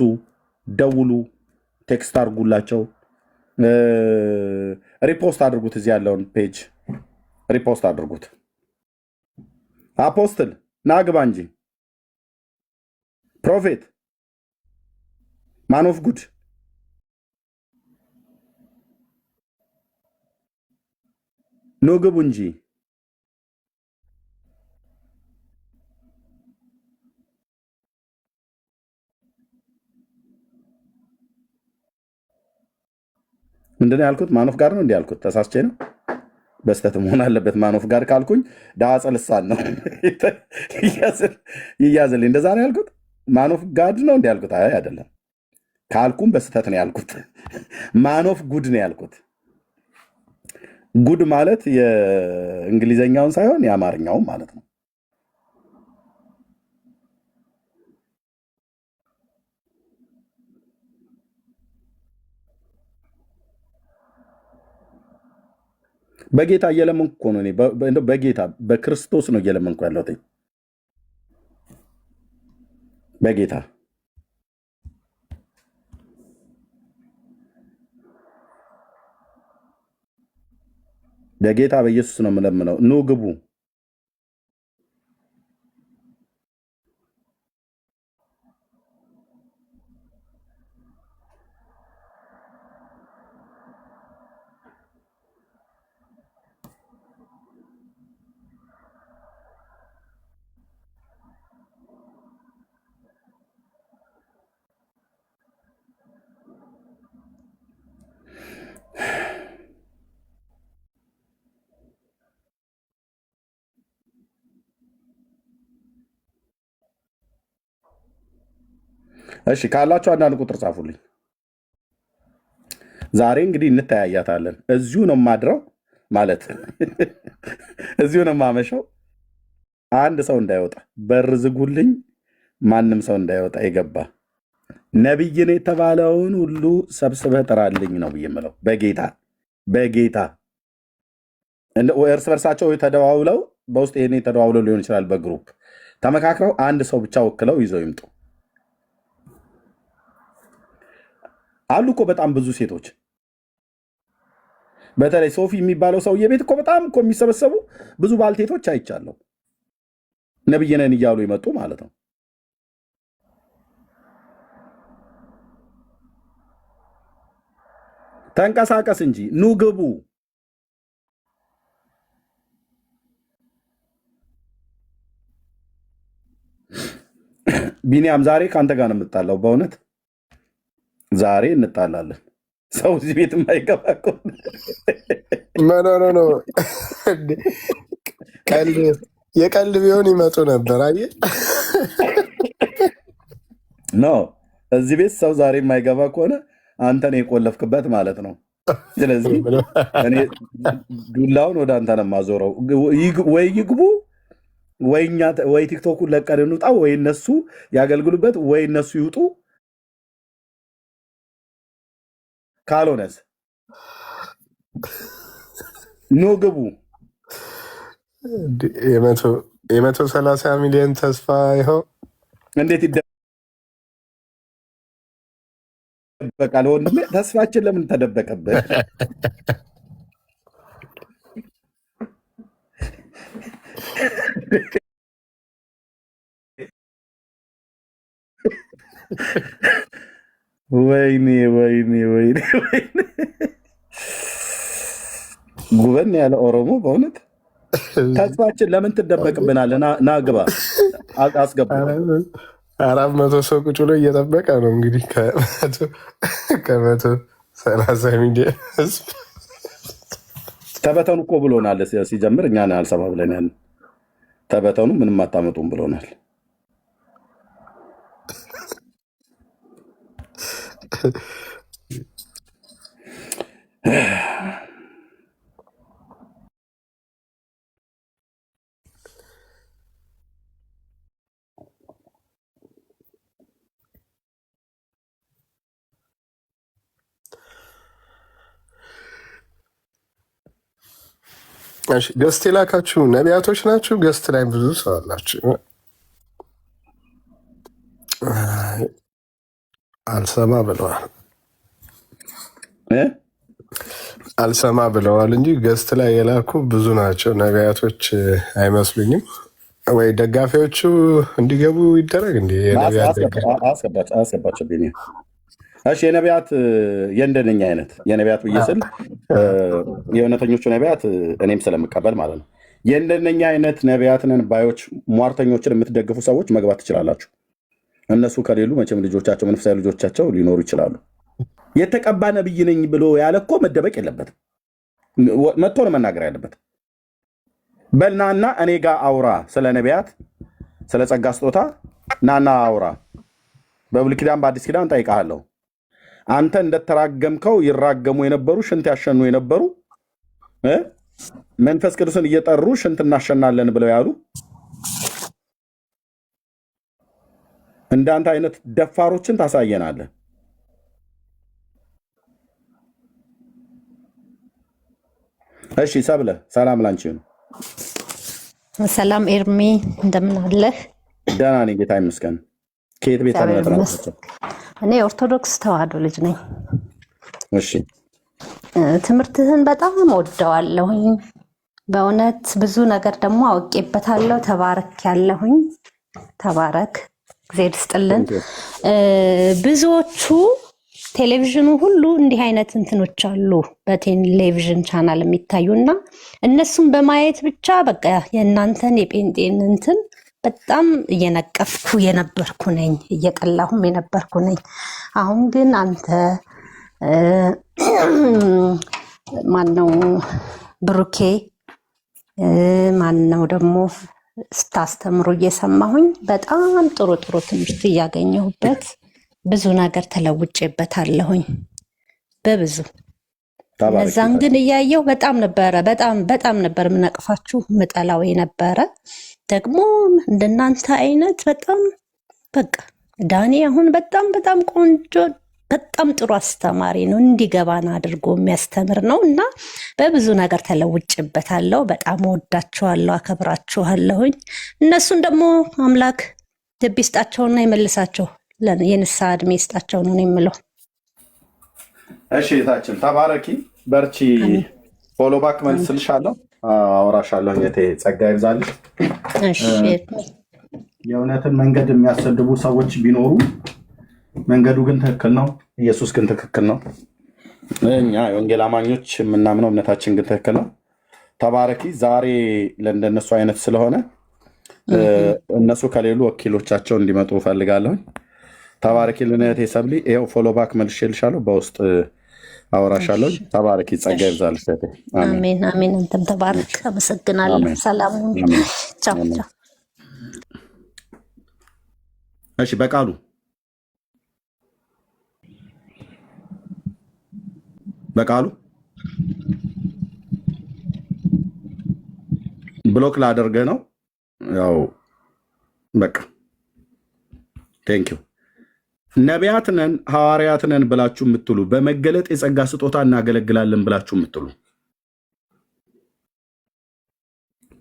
ደውሉ፣ ቴክስት አድርጉላቸው፣ ሪፖስት አድርጉት። እዚህ ያለውን ፔጅ ሪፖስት አድርጉት። አፖስትል ናግባ እንጂ ፕሮፌት ማን ኦፍ ጉድ ኑ ግቡ እንጂ። ምንድን ነው ያልኩት? ማኖፍ ጋር ነው እንዲ ያልኩት? ተሳስቼ ነው? በስተት መሆን አለበት። ማኖፍ ጋር ካልኩኝ ዳዋፀ ልሳን ነው ይያዝልኝ። እንደዛ ነው ያልኩት። ማኖፍ ጋድ ነው እንዲ ያልኩት? አይ አይደለም። ካልኩም በስተት ነው ያልኩት። ማኖፍ ጉድ ነው ያልኩት። ጉድ ማለት የእንግሊዘኛውን ሳይሆን የአማርኛውን ማለት ነው። በጌታ እየለመንኩ እኮ ነው። በጌታ በክርስቶስ ነው እየለመንኩ ያለሁት። በጌታ በጌታ በኢየሱስ ነው የምለምነው። ኑ ግቡ። እሺ ካላችሁ አንዳንድ ቁጥር ጻፉልኝ። ዛሬ እንግዲህ እንተያያታለን። እዚሁ ነው የማድረው ማለት እዚሁ ነው የማመሸው። አንድ ሰው እንዳይወጣ በር ዝጉልኝ። ማንም ሰው እንዳይወጣ የገባ ነቢይን የተባለውን ሁሉ ሰብስበህ ጥራልኝ ነው ብዬ የምለው። በጌታ እርስ በርሳቸው ተደዋውለው በውስጥ ይሄኔ ተደዋውለው ሊሆን ይችላል። በግሩፕ ተመካክረው አንድ ሰው ብቻ ወክለው ይዘው ይምጡ። አሉ እኮ በጣም ብዙ ሴቶች፣ በተለይ ሶፊ የሚባለው ሰውዬ ቤት እኮ በጣም እኮ የሚሰበሰቡ ብዙ ባልቴቶች አይቻለሁ። ነብይ ነን እያሉ ይመጡ ማለት ነው። ተንቀሳቀስ እንጂ ኑ ግቡ። ቢኒያም ዛሬ ከአንተ ጋር ነው የምጣላው። በእውነት ዛሬ እንጣላለን። ሰው እዚህ ቤት የማይገባ ኖ የቀልድ ቢሆን ይመጡ ነበር። አየህ ኖ እዚህ ቤት ሰው ዛሬ የማይገባ ከሆነ አንተን የቆለፍክበት ማለት ነው። ስለዚህ እኔ ዱላውን ወደ አንተ ነው የማዞረው። ወይ ይግቡ ወይ ቲክቶኩን ለቀን እንውጣ፣ ወይ እነሱ ያገልግሉበት፣ ወይ እነሱ ይውጡ። ካልሆነስ ኖ ግቡ። 130 ሚሊዮን ተስፋ ይኸው እንዴት ይደበቃል? ወንድሜ ተስፋችን ለምን ተደበቀብህ? ወይኔ ጉበን ያለ ኦሮሞ በእውነት ተስፋችን ለምን ትደበቅብናለህ? ና ግባ፣ አስገባ። 400 ሰው ቁጭ ብሎ እየጠበቀ ነው እንግዲህ ከ130 ሚሊዮን ህዝብ። ተበተኑ እኮ ብሎናል ሲጀምር፣ እኛን አልሰማ ብለን ያለ ተበተኑ ምንም አታመጡም ብሎናል። ገስት የላካችሁ ነቢያቶች ናችሁ። ገስት ላይ ብዙ ሰው አላችሁ። አልሰማ ብለዋል እንጂ ገስት ላይ የላኩ ብዙ ናቸው። ነቢያቶች አይመስሉኝም። ወይ ደጋፊዎቹ እንዲገቡ ይደረግ እንዲ አስገባቸው። እሺ የነቢያት የእንደነኛ አይነት የነቢያት ብዬ ስል የእውነተኞቹ ነቢያት እኔም ስለምቀበል ማለት ነው። የእንደነኛ አይነት ነቢያትንን ባዮች ሟርተኞችን የምትደግፉ ሰዎች መግባት ትችላላችሁ። እነሱ ከሌሉ መቼም ልጆቻቸው መንፈሳዊ ልጆቻቸው ሊኖሩ ይችላሉ። የተቀባ ነብይ ነኝ ብሎ ያለ እኮ መደበቅ የለበትም፣ መጥቶ ነው መናገር ያለበት። በልናና እኔ ጋር አውራ፣ ስለ ነቢያት ስለ ጸጋ ስጦታ ናና አውራ። በብሉይ ኪዳን በአዲስ ኪዳን ጠይቃለሁ። አንተ እንደተራገምከው ይራገሙ የነበሩ ሽንት ያሸኑ የነበሩ መንፈስ ቅዱስን እየጠሩ ሽንት እናሸናለን ብለው ያሉ እንዳንተ አይነት ደፋሮችን ታሳየናለህ። እሺ ሰብለ ሰላም ላንቺ ነው። ሰላም ኤርሚ እንደምን አለህ? ደህና ነኝ ጌታ ይመስገን። ከየት ቤተ እምነት ነው? እኔ ኦርቶዶክስ ተዋህዶ ልጅ ነኝ። እሺ ትምህርትህን በጣም ወደዋለሁኝ። በእውነት ብዙ ነገር ደግሞ አውቄበታለሁ። ተባረክ ያለሁኝ። ተባረክ፣ እግዚአብሔር ይስጥልን። ብዙዎቹ ቴሌቪዥኑ ሁሉ እንዲህ አይነት እንትኖች አሉ በቴሌቪዥን ቻናል የሚታዩና እነሱም በማየት ብቻ በቃ የእናንተን የጴንጤን እንትን በጣም እየነቀፍኩ የነበርኩ ነኝ፣ እየጠላሁም የነበርኩ ነኝ። አሁን ግን አንተ ማነው ብሩኬ ማነው ደግሞ ስታስተምሩ እየሰማሁኝ በጣም ጥሩ ጥሩ ትምህርት እያገኘሁበት ብዙ ነገር ተለውጬበታለሁኝ በብዙ እነዛን ግን እያየው በጣም ነበር ምነቅፋችሁ ምጠላው የነበረ ደግሞ እንደናንተ አይነት በጣም በቃ ዳኒ አሁን በጣም ቆንጆ በጣም ጥሩ አስተማሪ ነው። እንዲገባን አድርጎ የሚያስተምር ነው እና በብዙ ነገር ተለውጬበታለሁ። በጣም ወዳችኋለሁ፣ አከብራችኋለሁኝ። እነሱን ደግሞ አምላክ ልብ ይስጣቸውና ይመልሳቸው፣ የንስሐ ዕድሜ ይስጣቸው ነው የምለው። እሺ እህታችን ተባረኪ፣ በርቺ። ፎሎ ባክ መልስልሻለሁ፣ አወራሻለሁ። የቴ ጸጋ ይብዛልሽ። እሺ የእውነትን መንገድ የሚያሰድቡ ሰዎች ቢኖሩ መንገዱ ግን ትክክል ነው። ኢየሱስ ግን ትክክል ነው። እኛ የወንጌል አማኞች የምናምነው እምነታችን ግን ትክክል ነው። ተባረኪ። ዛሬ ለእንደነሱ አይነት ስለሆነ እነሱ ከሌሉ ወኪሎቻቸው እንዲመጡ እፈልጋለሁኝ። ተባረኪ ልንእህቴ ሰብሊ። ይኸው ፎሎ ባክ መልሼልሻለሁ፣ በውስጥ አወራሻለሁ። ተባረኪ፣ ጸጋ ይብዛልሽ። አሜን አሜን። አንተም ተባረክ። አመሰግናለሁ። ሰላም ቻው ቻው። እሺ በቃሉ ብሎክ ላደርገህ ነው። ያው በቃ ቴንኪው። ነቢያት ነን ሐዋርያት ነን ብላችሁ የምትሉ በመገለጥ የጸጋ ስጦታ እናገለግላለን ብላችሁ የምትሉ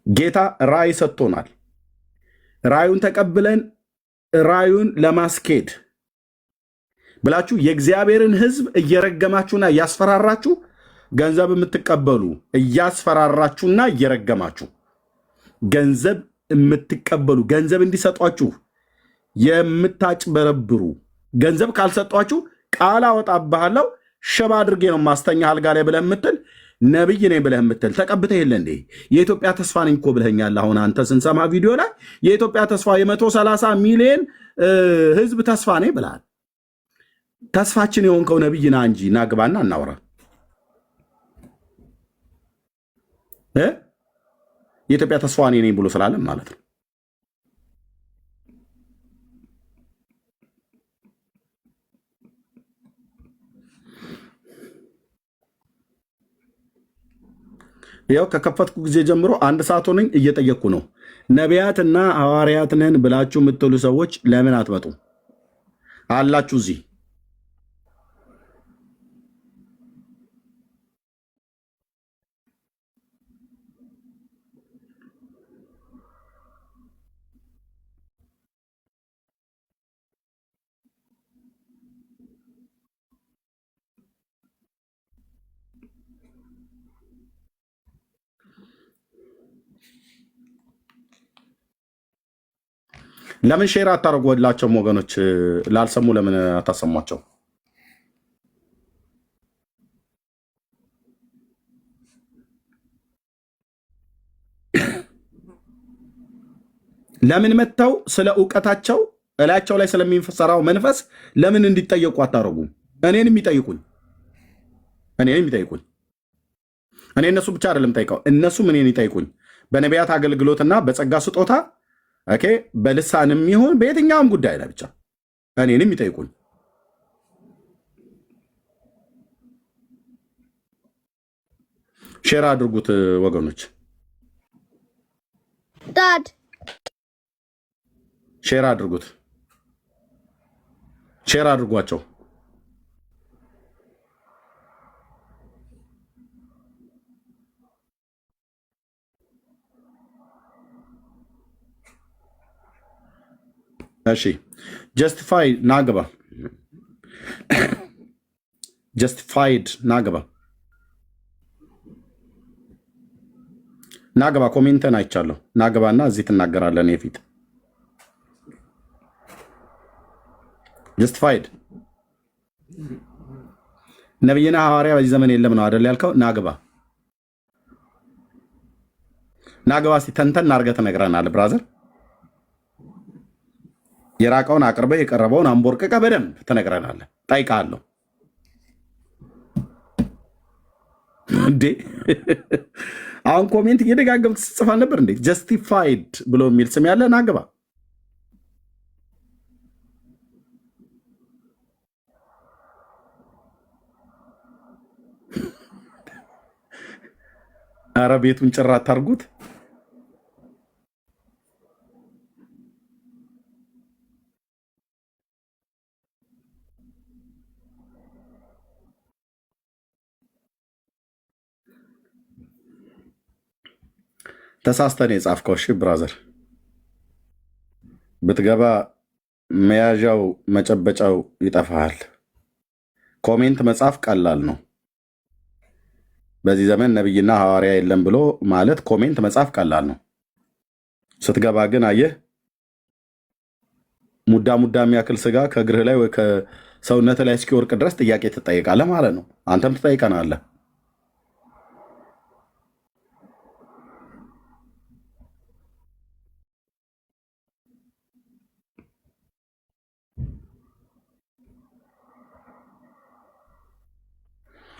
ጌታ ራእይ ሰጥቶናል። ራእዩን ተቀብለን ራእዩን ለማስኬድ ብላችሁ የእግዚአብሔርን ሕዝብ እየረገማችሁና እያስፈራራችሁ ገንዘብ የምትቀበሉ እያስፈራራችሁና እየረገማችሁ ገንዘብ የምትቀበሉ ገንዘብ እንዲሰጧችሁ የምታጭበረብሩ ገንዘብ ካልሰጧችሁ ቃል አወጣብሃለሁ ሽባ አድርጌ ነው ማስተኛህ አልጋ ላይ ብለህ የምትል ነብይ ነኝ ብለህ የምትል ተቀብተህ የለ እንዴ? የኢትዮጵያ ተስፋ ነኝ እኮ ብለኸኛል። አሁን አንተ ስንሰማ ቪዲዮ ላይ የኢትዮጵያ ተስፋ የ130 ሚሊዮን ህዝብ ተስፋ ነኝ ብለሃል። ተስፋችን የሆንከው ነብይ ና እንጂ ናግባና እናውራ። የኢትዮጵያ ተስፋ እኔ ነኝ ብሎ ስላለም ማለት ነው። ያው ከከፈትኩ ጊዜ ጀምሮ 1 ሰዓት ሆነኝ እየጠየቅኩ ነው። ነቢያትና ሐዋርያት ነን ብላችሁ የምትሉ ሰዎች ለምን አትመጡ አላችሁ? እዚህ ለምን ሼር አታደርጉላቸውም? ወገኖች ላልሰሙ ለምን አታሰሟቸው? ለምን መጥተው ስለ እውቀታቸው እላቸው ላይ ስለሚሰራው መንፈስ ለምን እንዲጠየቁ አታደርጉም? እኔንም ይጠይቁኝ። እኔ እነሱ ብቻ አይደለም ጠይቀው፣ እነሱም እኔን ይጠይቁኝ። በነቢያት አገልግሎትና በጸጋ ስጦታ ኦኬ፣ በልሳንም ይሁን በየትኛውም ጉዳይ ላይ ብቻ እኔንም ይጠይቁኝ። ሼር አድርጉት ወገኖች፣ ሼር አድርጉት፣ ሼር አድርጓቸው። እሺ ጀስቲፋይድ ናግባ፣ ጀስቲፋይድ ናግባ፣ ኮሜንተን አይቻለሁ። ናግባና እዚህ ትናገራለን የፊት ጀስቲፋይድ ነቢይና ሐዋርያ በዚህ ዘመን የለም ነው አይደል ያልከው? ናግባ እስኪ ተንተን አድርገህ ትነግረናል ብራዘር። የራቀውን አቅርበህ የቀረበውን አንቦርቅቀህ በደንብ ትነግረናለህ። ጠይቃለሁ እንዴ? አሁን ኮሜንት እየደጋገምክ ትጽፋል ነበር እንዴ? ጀስቲፋይድ ብሎ የሚል ስም ያለ ናግባ አረ ቤቱን ጭራ አታርጉት። ተሳስተን የጻፍከው እሺ ብራዘር፣ ብትገባ መያዣው መጨበጫው ይጠፋሃል። ኮሜንት መጻፍ ቀላል ነው። በዚህ ዘመን ነብይና ሐዋርያ የለም ብሎ ማለት ኮሜንት መጻፍ ቀላል ነው። ስትገባ ግን አየህ ሙዳ ሙዳ የሚያክል ስጋ ከእግርህ ላይ ወይ ከሰውነት ላይ እስኪወርቅ ድረስ ጥያቄ ትጠይቃለህ ማለት ነው። አንተም ትጠይቀናለህ።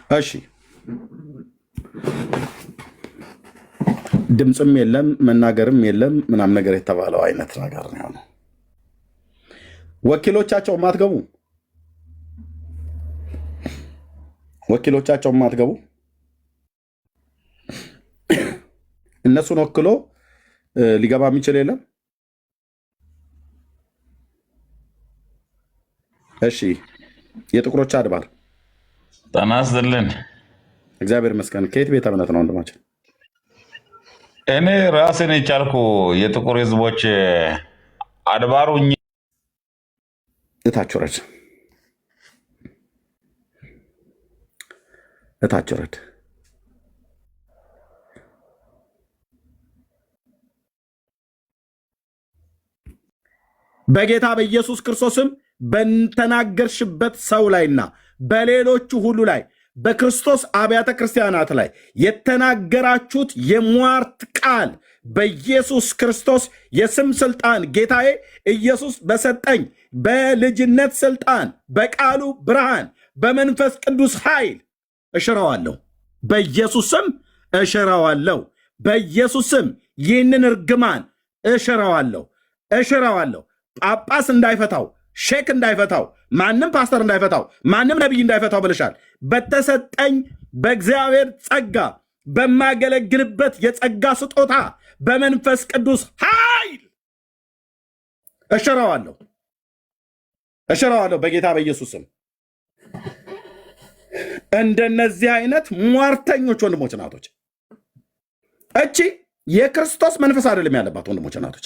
እሺ ድምፅም የለም መናገርም የለም ምናምን ነገር የተባለው አይነት ነገር ነው። ወኪሎቻቸው ማትገቡ እነሱን ወክሎ ሊገባ የሚችል የለም። እሺ የጥቁሮች አድባር ጤና ይስጥልን። እግዚአብሔር ይመስገን። ከየት ቤተ እምነት ነው ወንድማችን? እኔ ራሴን የቻልኩ የጥቁር ህዝቦች አድባሩ እታች ወረድ በጌታ በኢየሱስ ክርስቶስም በተናገርሽበት ሰው ላይና በሌሎቹ ሁሉ ላይ በክርስቶስ አብያተ ክርስቲያናት ላይ የተናገራችሁት የሟርት ቃል በኢየሱስ ክርስቶስ የስም ስልጣን ጌታዬ ኢየሱስ በሰጠኝ በልጅነት ስልጣን በቃሉ ብርሃን በመንፈስ ቅዱስ ኃይል እሽረዋለሁ። በኢየሱስ ስም እሽረዋለሁ። በኢየሱስ ስም ይህንን እርግማን እሽረዋለሁ። ጳጳስ እንዳይፈታው፣ ሼክ እንዳይፈታው፣ ማንም ፓስተር እንዳይፈታው፣ ማንም ነቢይ እንዳይፈታው ብለሻል። በተሰጠኝ በእግዚአብሔር ጸጋ በማገለግልበት የጸጋ ስጦታ በመንፈስ ቅዱስ ኃይል እሽረዋለሁ በጌታ በኢየሱስም። እንደነዚህ አይነት ሟርተኞች ወንድሞች ናቶች፣ እቺ የክርስቶስ መንፈስ አይደለም ያለባት ወንድሞች ናቶች።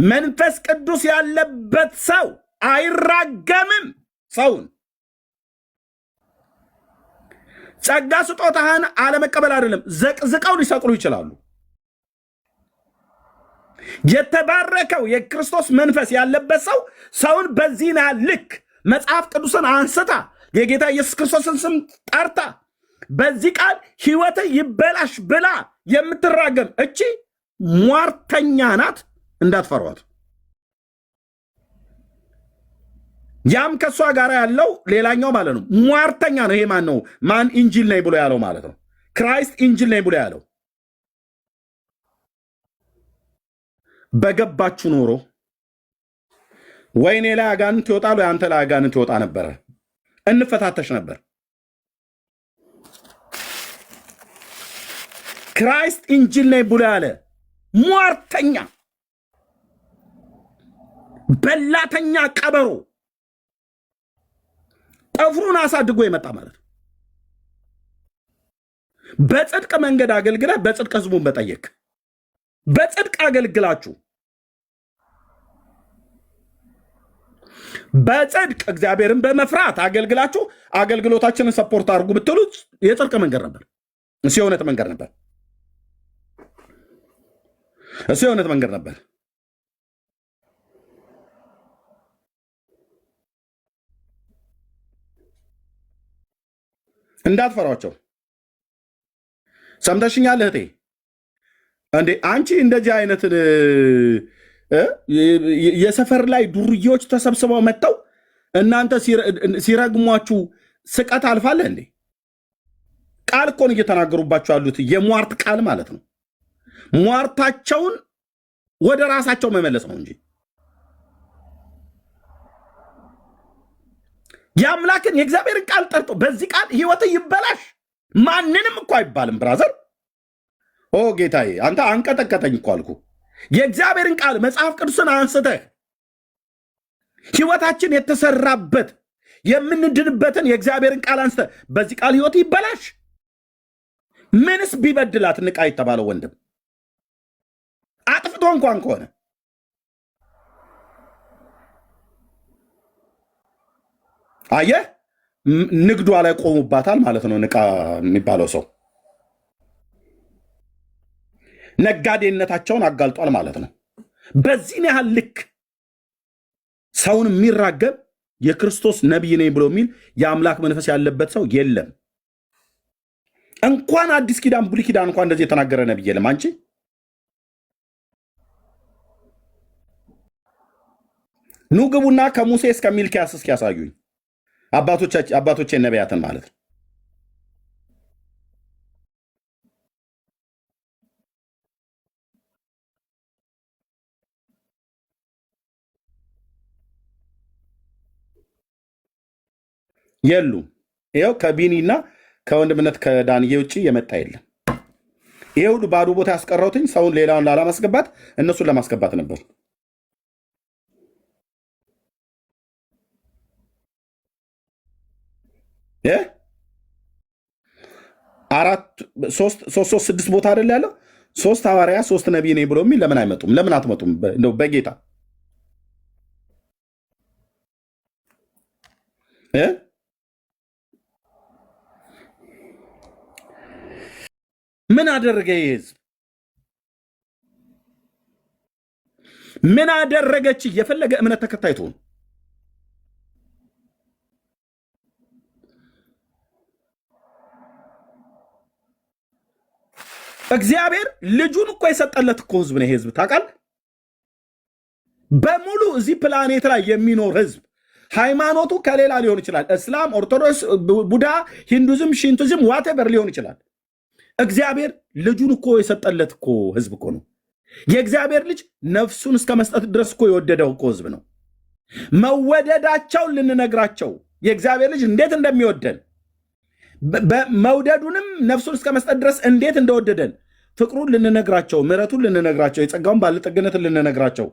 መንፈስ ቅዱስ ያለበት ሰው አይራገምም። ሰውን ጸጋ ስጦታህን አለመቀበል አይደለም፣ ዘቅዝቀው ሊሰቅሉ ይችላሉ። የተባረከው የክርስቶስ መንፈስ ያለበት ሰው ሰውን በዚህ ልክ መጽሐፍ ቅዱስን አንስታ የጌታ ኢየሱስ ክርስቶስን ስም ጠርታ በዚህ ቃል ሕይወት ይበላሽ ብላ የምትራገም እቺ ሟርተኛ ናት። እንዳትፈሯት። ያም ከእሷ ጋር ያለው ሌላኛው ማለት ነው ሟርተኛ ነው። ይሄ ማን ነው? ማን ኢንጂል ነኝ ብሎ ያለው ማለት ነው። ክራይስት ኢንጂል ነኝ ብሎ ያለው በገባችሁ ኖሮ ወይኔ ላይ አጋንንት ይወጣሉ፣ ያንተ ላይ አጋንንት ይወጣ ነበረ፣ እንፈታተሽ ነበር። ክራይስት ኢንጂል ነኝ ብሎ ያለ ሟርተኛ በላተኛ ቀበሮ ጠፍሩን አሳድጎ የመጣ ማለት ነው። በጽድቅ መንገድ አገልግለ በጽድቅ ህዝቡን በጠየቅ በጽድቅ አገልግላችሁ በጽድቅ እግዚአብሔርን በመፍራት አገልግላችሁ አገልግሎታችንን ሰፖርት አድርጉ ብትሉ የጽድቅ መንገድ ነበር። እሱ የእውነት መንገድ ነበር። እንዳትፈሯቸው። ሰምተሽኛል እህቴ? እንዴ አንቺ እንደዚህ አይነትን የሰፈር ላይ ዱርዬዎች ተሰብስበው መጥተው እናንተ ሲረግሟችሁ ስቀት አልፋለ እንዴ? ቃል እኮ ነው እየተናገሩባቸው ያሉት፣ የሟርት ቃል ማለት ነው። ሟርታቸውን ወደ ራሳቸው መመለስ ነው እንጂ የአምላክን የእግዚአብሔርን ቃል ጠርጦ በዚህ ቃል ህይወት ይበላሽ ማንንም እኮ አይባልም ብራዘር። ኦ ጌታዬ አንተ አንቀጠቀጠኝ እኮ አልኩ። የእግዚአብሔርን ቃል መጽሐፍ ቅዱስን አንስተህ ህይወታችን የተሰራበት የምንድንበትን የእግዚአብሔርን ቃል አንስተህ በዚህ ቃል ህይወት ይበላሽ። ምንስ ቢበድላት ንቃ የተባለው ወንድም አጥፍቶ እንኳን ከሆነ አየህ ንግዷ ላይ ቆሙባታል ማለት ነው። ንቃ የሚባለው ሰው ነጋዴነታቸውን አጋልጧል ማለት ነው። በዚህን ያህል ልክ ሰውን የሚራገም የክርስቶስ ነቢይ ነኝ ብሎ የሚል የአምላክ መንፈስ ያለበት ሰው የለም። እንኳን አዲስ ኪዳን ብሉይ ኪዳን እንኳን እንደዚህ የተናገረ ነቢይ የለም። አንቺ ኑ ግቡና ከሙሴ እስከ ሚልክያስ እስኪ ያሳዩኝ አባቶቼ ነቢያትን ማለት ነው። የሉም። ይኸው ከቢኒና ከወንድምነት ከዳንዬ ውጭ የመጣ የለም። ይሄ ሁሉ ባዶ ቦታ ያስቀረውትኝ ሰውን ሌላውን ላለማስገባት እነሱን ለማስገባት ነበር። ሶስት ስድስት ቦታ አይደል ያለው? 3 ሐዋርያ 3 ነቢይ ነኝ ብሎ የሚል ለምን አይመጡም? ለምን አትመጡም? እንደው በጌታ ምን አደረገ? ይህ ህዝብ ምን አደረገች? የፈለገ እምነት ተከታይ ትሆን እግዚአብሔር ልጁን እኮ የሰጠለት እኮ ህዝብ ነው። ይሄ ህዝብ ታውቃለህ፣ በሙሉ እዚህ ፕላኔት ላይ የሚኖር ህዝብ ሃይማኖቱ ከሌላ ሊሆን ይችላል። እስላም፣ ኦርቶዶክስ፣ ቡዳ፣ ሂንዱዝም፣ ሽንቱዝም ዋቴቨር ሊሆን ይችላል። እግዚአብሔር ልጁን እኮ የሰጠለት እኮ ህዝብ እኮ ነው። የእግዚአብሔር ልጅ ነፍሱን እስከ መስጠት ድረስ እኮ የወደደው እኮ ህዝብ ነው። መወደዳቸውን ልንነግራቸው የእግዚአብሔር ልጅ እንዴት እንደሚወደን መውደዱንም ነፍሱን እስከ መስጠት ድረስ እንዴት እንደወደደን ፍቅሩን ልንነግራቸው፣ ምሕረቱን ልንነግራቸው፣ የጸጋውን ባለጠግነትን ልንነግራቸው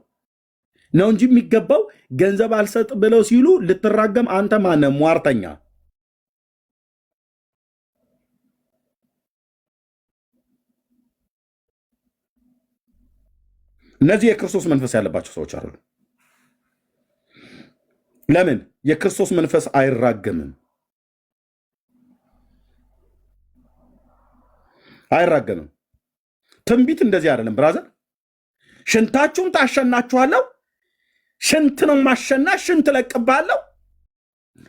ነው እንጂ የሚገባው ገንዘብ አልሰጥ ብለው ሲሉ ልትራገም አንተ ማነህ? ሟርተኛ። እነዚህ የክርስቶስ መንፈስ ያለባቸው ሰዎች አሉ። ለምን? የክርስቶስ መንፈስ አይራገምም። አይራገምም። ትንቢት እንደዚህ አይደለም ብራዘር። ሽንታችሁን ታሸናችኋለሁ፣ ሽንት ነው ማሸና፣ ሽንት ለቅባለሁ፣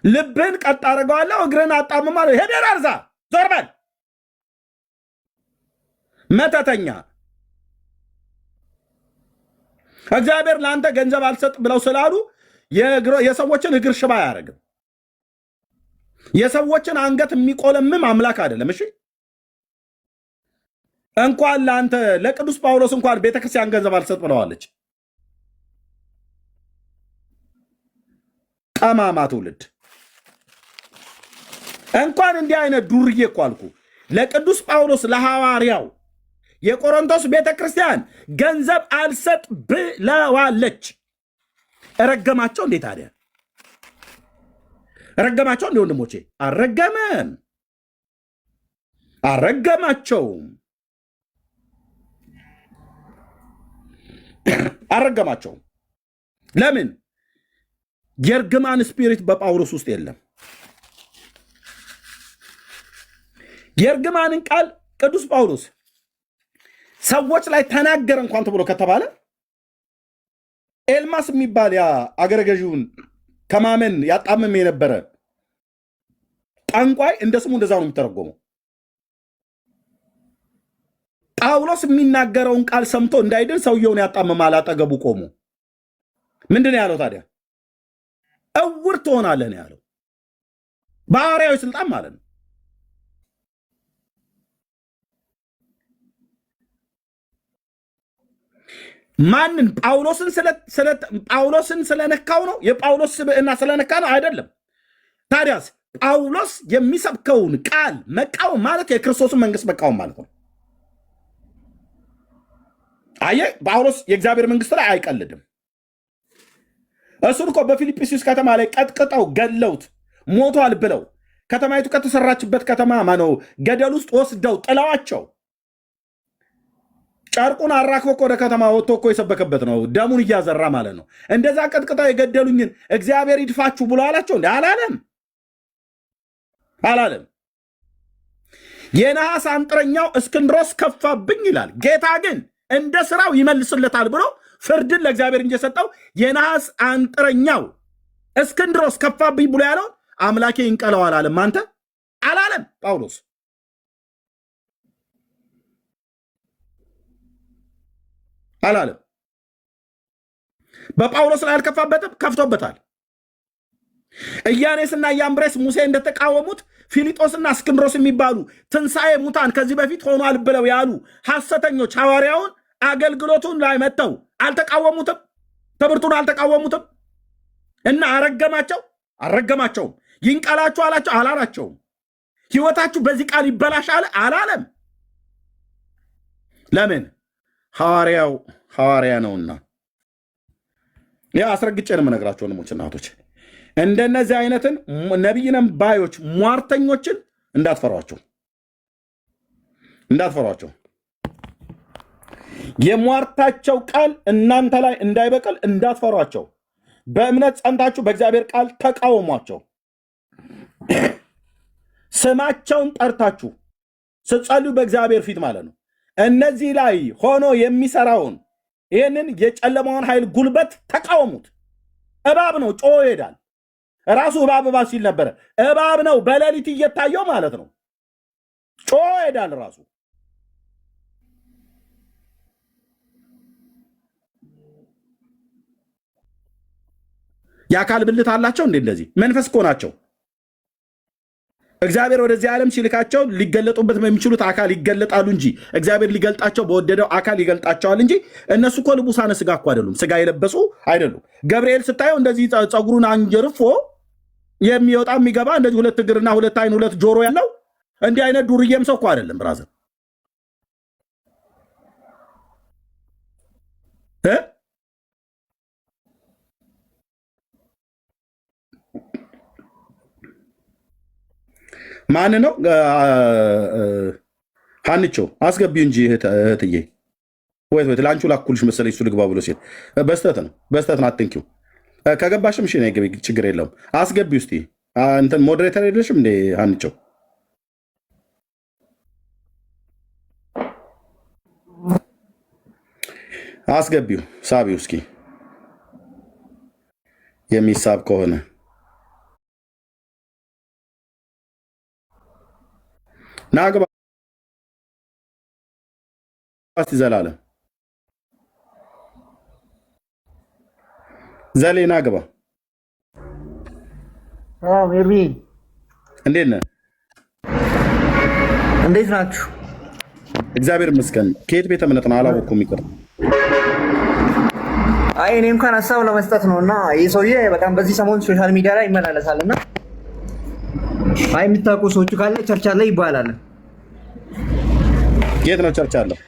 ልብን ቀጥ አደርገዋለሁ፣ እግርን አጣምማለሁ። ሄደር አርዛ ዞር በል መተተኛ። እግዚአብሔር ለአንተ ገንዘብ አልሰጥ ብለው ስላሉ የሰዎችን እግር ሽባ አያደርግም። የሰዎችን አንገት የሚቆለምም አምላክ አይደለም። እሺ እንኳን ለአንተ ለቅዱስ ጳውሎስ እንኳን ቤተክርስቲያን ገንዘብ አልሰጥ ብለዋለች። ጠማማ ትውልድ እንኳን እንዲህ አይነት ዱርዬ እኮ አልኩ። ለቅዱስ ጳውሎስ ለሐዋርያው የቆሮንቶስ ቤተክርስቲያን ገንዘብ አልሰጥ ብለዋለች። ረገማቸው እንዴ ታዲያ? ረገማቸው እንዴ ወንድሞቼ? አልረገመም፣ አልረገማቸውም፣ አልረገማቸውም። ለምን? የእርግማን ስፒሪት በጳውሎስ ውስጥ የለም። የእርግማንን ቃል ቅዱስ ጳውሎስ ሰዎች ላይ ተናገረ እንኳን ተብሎ ከተባለ ኤልማስ የሚባል ያ አገረ ገዢውን ከማመን ያጣመመ የነበረ ጠንቋይ እንደ ስሙ እንደዛ ነው የሚተረጎመው። ጳውሎስ የሚናገረውን ቃል ሰምቶ እንዳይድን ሰውየውን ያጣመማል። አጠገቡ ቆሞ ምንድን ነው ያለው ታዲያ? እውር ትሆናለህ ነው ያለው። በሐዋርያዊ ስልጣን ማለት ነው። ማንን? ጳውሎስን ስለነካው ነው? የጳውሎስ ስብዕና ስለነካ ነው? አይደለም። ታዲያስ ጳውሎስ የሚሰብከውን ቃል መቃወም ማለት የክርስቶስን መንግስት መቃወም ማለት ነው። አየህ ጳውሎስ የእግዚአብሔር መንግስት ላይ አይቀልድም። እሱን እኮ በፊልጵስዩስ ከተማ ላይ ቀጥቅጠው ገለውት ሞቷል ብለው ከተማይቱ ከተሰራችበት ከተማ ማነው ገደል ውስጥ ወስደው ጥለዋቸው ጨርቁን አራክቦ ወደ ከተማ ወጥቶ እኮ የሰበከበት ነው። ደሙን እያዘራ ማለት ነው። እንደዛ ቀጥቅጠው የገደሉኝን እግዚአብሔር ይድፋችሁ ብሎ አላቸው እንዴ? አላለም። የነሐስ አንጥረኛው እስክንድሮስ ከፋብኝ ይላል። ጌታ ግን እንደ ስራው ይመልስለታል ብሎ ፍርድን ለእግዚአብሔር እንጂ የሰጠው የነሐስ አንጥረኛው እስክንድሮስ ከፋብኝ ብሎ ያለው አምላኬ ይንቀለው አላለም። አንተ አላለም ጳውሎስ አላለም። በጳውሎስ ላይ አልከፋበትም፣ ከፍቶበታል። ኢያኔስና ኢያምብሬስ ሙሴ እንደተቃወሙት ፊሊጦስና እስክንድሮስ የሚባሉ ትንሣኤ ሙታን ከዚህ በፊት ሆኗል ብለው ያሉ ሐሰተኞች ሐዋርያውን አገልግሎቱን ላይ መጥተው አልተቃወሙትም፣ ትምህርቱን አልተቃወሙትም እና አረገማቸውም። ይንቀላችሁ አላቸው አላላቸውም። ሕይወታችሁ በዚህ ቃል ይበላሽ አላለም። ለምን? ሐዋርያ ነውና። ያ አስረግጬ ነው የምነግራቸው ወንድሞች እና እህቶች፣ እንደነዚህ አይነትን ነቢይነን ባዮች ሟርተኞችን እንዳትፈሯቸው። የሟርታቸው ቃል እናንተ ላይ እንዳይበቅል እንዳትፈሯቸው። በእምነት ጸንታችሁ በእግዚአብሔር ቃል ተቃወሟቸው። ስማቸውን ጠርታችሁ ስትጸልዩ በእግዚአብሔር ፊት ማለት ነው። እነዚህ ላይ ሆኖ የሚሰራውን ይህንን የጨለማውን ኃይል ጉልበት ተቃወሙት። እባብ ነው፣ ጮሆ ይሄዳል። ራሱ እባብ ሲል ነበረ። እባብ ነው በሌሊት እየታየው ማለት ነው። ጮሆ ይሄዳል ራሱ። የአካል ብልት አላቸው እንዴ? እንደዚህ መንፈስ እኮ ናቸው። እግዚአብሔር ወደዚህ ዓለም ሲልካቸው ሊገለጡበት በሚችሉት አካል ይገለጣሉ እንጂ እግዚአብሔር ሊገልጣቸው በወደደው አካል ይገልጣቸዋል እንጂ እነሱ እኮ ልቡሳነ ስጋ እኮ አይደሉም። ስጋ የለበሱ አይደሉም። ገብርኤል ስታየው እንደዚህ ፀጉሩን አንጀርፎ የሚወጣ የሚገባ እንደዚህ 2 እግርና 2 አይን 2 ጆሮ ያለው እንዲህ አይነት ዱርዬም ሰው እኮ አይደለም። ብራዘር ማን ነው? ሀንቾ አስገቢው እንጂ እህትዬ። ወይት ለአንቺ ላኩልሽ መሰለኝ እሱ ልግባ ብሎ ሲል በስተት ነው። አትንኪው። ከገባሽም እሺ ነው ገቢ፣ ችግር የለውም። አስገቢው እስቲ። እንትን ሞዴሬተር የለሽም እንዴ ሀንቾ? አስገቢው፣ ሳቢው እስኪ የሚሳብ ከሆነ ናግባ እስቲ። ዘላለም ዘሌ ናግባ። ሜርቢ እንዴት ነህ? እንዴት ናችሁ? እግዚአብሔር ይመስገን። ከየት ቤተ እምነት ነው? አላወኩም፣ ይቅር። አይ እኔ እንኳን ሀሳብ ለመስጠት ነው። እና ይህ ሰውዬ በጣም በዚህ ሰሞን ሶሻል ሚዲያ ላይ ይመላለሳል እና አይ የሚታውቁ ሰዎቹ ካለ ቸርች አለ ይባላል። የት ነው ቸርች አለው?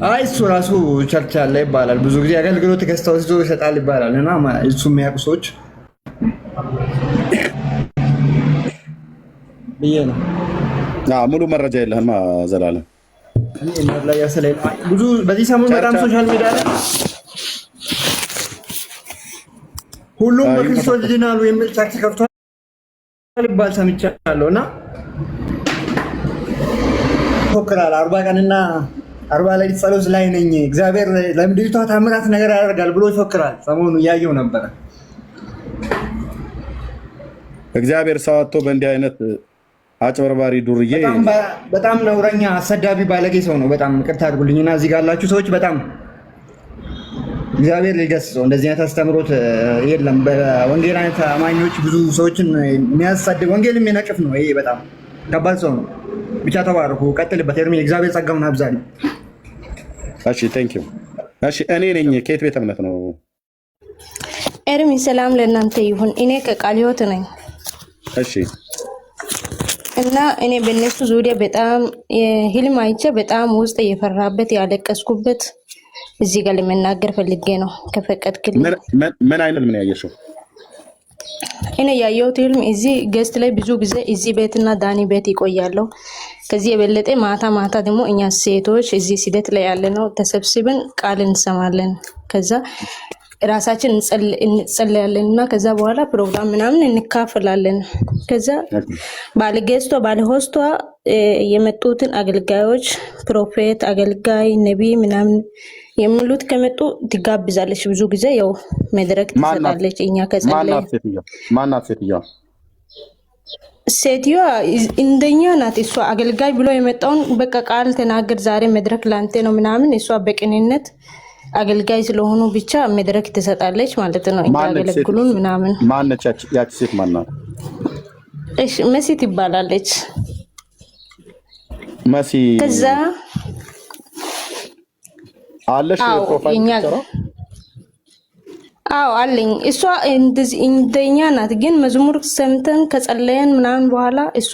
አይ እሱ ራሱ ቸርች አለ ይባላል። ብዙ ጊዜ አገልግሎት ገዝተው ይዞ ይሰጣል ይባላል። እና እሱ የሚያውቁ ሰዎች ብዬ ነው። ሙሉ መረጃ የለህም ዘላለም? ብዙ በዚህ ሰሞን በጣም ሶሻል ሚዲያ ላይ ሁሉም በክርስቶስ ድናሉ የሚል ቸርች ከፍቷል ይባል ሰምቻለሁ። እና ፎክራል 40 ቀንና 40 ሌሊት ጸሎት ላይ ነኝ፣ እግዚአብሔር ለምድሪቷ ታምራት ነገር ያደርጋል ብሎ ይፎክራል። ሰሞኑ እያየው ነበረ። እግዚአብሔር ሰው አጥቶ በእንዲህ አይነት አጭበርባሪ ዱርዬ በጣም ነውረኛ አሰዳቢ ባለጌ ሰው ነው። በጣም ይቅርታ አድርጉልኝና እዚህ ጋር ያላችሁ ሰዎች በጣም እግዚአብሔር ሊገስጸው። እንደዚህ አይነት አስተምሮት የለም። በወንጌል አይነት አማኞች ብዙ ሰዎችን የሚያሳድግ ወንጌል የሚነቅፍ ነው። ይሄ በጣም ከባድ ሰው ነው። ብቻ ተባረኩ፣ ቀጥልበት ኤርሚ። እግዚአብሔር ጸጋውን አብዛል። እሺ ቴንክ ዩ። እሺ እኔ ነኝ። ከየት ቤተ እምነት ነው? ኤርሚ ሰላም ለእናንተ ይሁን። እኔ ከቃለ ሕይወት ነኝ። እሺ እና እኔ በእነሱ ዙሪያ በጣም ህልም አይቼ በጣም ውስጥ የፈራበት ያለቀስኩበት እዚህ ጋር ለመናገር ፈልጌ ነው ከፈቀድክልኝ። ምን አይነት ምን ያየሽው? እኔ ያየሁት ህልም እዚህ ገስት ላይ ብዙ ጊዜ እዚህ ቤትና ዳኒ ቤት ይቆያለሁ። ከዚህ የበለጠ ማታ ማታ ደግሞ እኛ ሴቶች እዚህ ስደት ላይ ያለ ነው ተሰብስበን ቃል እንሰማለን። ከዛ ራሳችን እንጸልያለን እና ከዛ በኋላ ፕሮግራም ምናምን እንካፈላለን። ከዛ ባለጌስቷ ባለሆስቷ የመጡትን አገልጋዮች ፕሮፌት፣ አገልጋይ፣ ነቢይ ምናምን የሚሉት ከመጡ ትጋብዛለች። ብዙ ጊዜ ያው መድረክ ትሰጣለች። እኛ ከጸለይ ማናት ሴትዮዋ? ሴትዮዋ እንደኛ ናት። እሷ አገልጋይ ብሎ የመጣውን በቃ ቃል ተናገር ዛሬ መድረክ ላንተ ነው ምናምን እሷ በቅንነት አገልጋይ ስለሆኑ ብቻ መድረክ ትሰጣለች ማለት ነው። እንዲያገለግሉን ምናምን። ማነች ያቺ ሴት? ማናት? እሺ መሲ ትባላለች። መሲ ከዛ አለሽ ፕሮፋይል ተራ? አዎ አለኝ። እሷ እንደኛ ናት። ግን መዝሙር ሰምተን ከጸለየን ምናምን በኋላ እሷ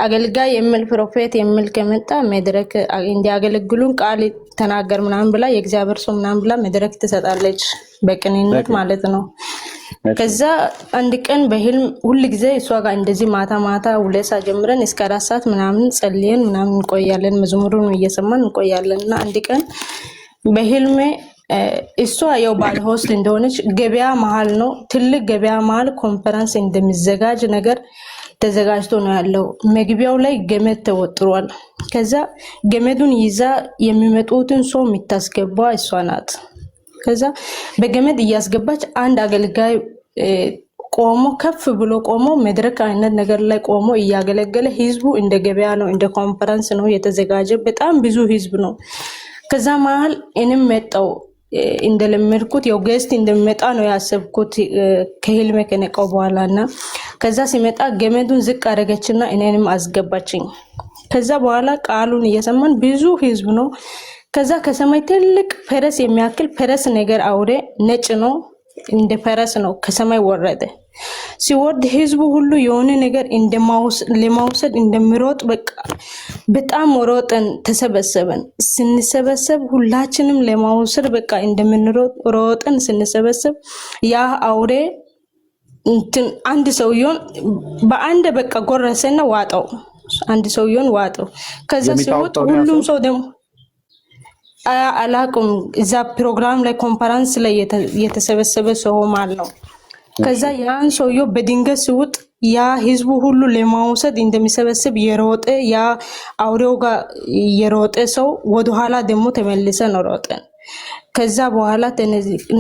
አገልጋይ የሚል ፕሮፌት የሚል ከመጣ መድረክ እንዲያገለግሉን ቃል ተናገር ምናምን ብላ የእግዚአብሔር ሰው ምናምን ብላ መድረክ ትሰጣለች፣ በቅንነት ማለት ነው። ከዛ አንድ ቀን በህልም ሁሉ ጊዜ እሷ ጋር እንደዚህ ማታ ማታ 2 ሰዓት ጀምረን እስከ 4 ሰዓት ምናምን ጸልየን ምናምን እንቆያለን፣ መዝሙሩን እየሰማን እንቆያለን። እና አንድ ቀን በህልሜ እሷ ያው ባለ ሆስት እንደሆነች ገበያ መሃል ነው፣ ትልቅ ገበያ መሃል ኮንፈረንስ እንደሚዘጋጅ ነገር ተዘጋጅቶ ነው ያለው። መግቢያው ላይ ገመድ ተወጥሯል። ከዛ ገመዱን ይዛ የሚመጡትን ሰው የምታስገባ እሷ ናት። ከዛ በገመድ እያስገባች አንድ አገልጋይ ቆሞ ከፍ ብሎ ቆሞ መድረክ አይነት ነገር ላይ ቆሞ እያገለገለ፣ ህዝቡ እንደ ገበያ ነው፣ እንደ ኮንፈረንስ ነው የተዘጋጀ። በጣም ብዙ ህዝብ ነው። ከዛ መሃል እኔም መጣው እንደለመድኩት ያው ገስት እንደሚመጣ ነው ያሰብኩት ከህልሜ ከነቃው በኋላና ከዛ ሲመጣ ገመዱን ዝቅ አደረገችና እኔንም አስገባችኝ። ከዛ በኋላ ቃሉን እየሰማን ብዙ ህዝብ ነው። ከዛ ከሰማይ ትልቅ ፈረስ የሚያክል ፈረስ ነገር አውሬ ነጭ ነው፣ እንደ ፈረስ ነው፣ ከሰማይ ወረደ። ሲወርድ ህዝቡ ሁሉ የሆነ ነገር ለማውሰድ እንደሚሮጥ በቃ በጣም ሮጠን ተሰበሰበን። ስንሰበሰብ ሁላችንም ለማውሰድ በቃ እንደምንሮጥ ሮጠን ስንሰበሰብ ያ አውሬ አንድ ሰውየውን በአንድ በቃ ጎረሰና ዋጠው። አንድ ሰውየውን ዋጠው። ከዛ ሲወጥ ሁሉም ሰው ደግሞ አላቁም እዛ ፕሮግራም ላይ ኮንፈረንስ ላይ የተሰበሰበ ሰው ማለት ነው። ከዛ ያን ሰውየው በድንገት ሲወጥ ያ ህዝቡ ሁሉ ለማውሰድ እንደሚሰበስብ የሮጠ ያ አውሬው ጋር የሮጠ ሰው ወደኋላ ደግሞ ተመልሰን ሮጠን። ከዛ በኋላ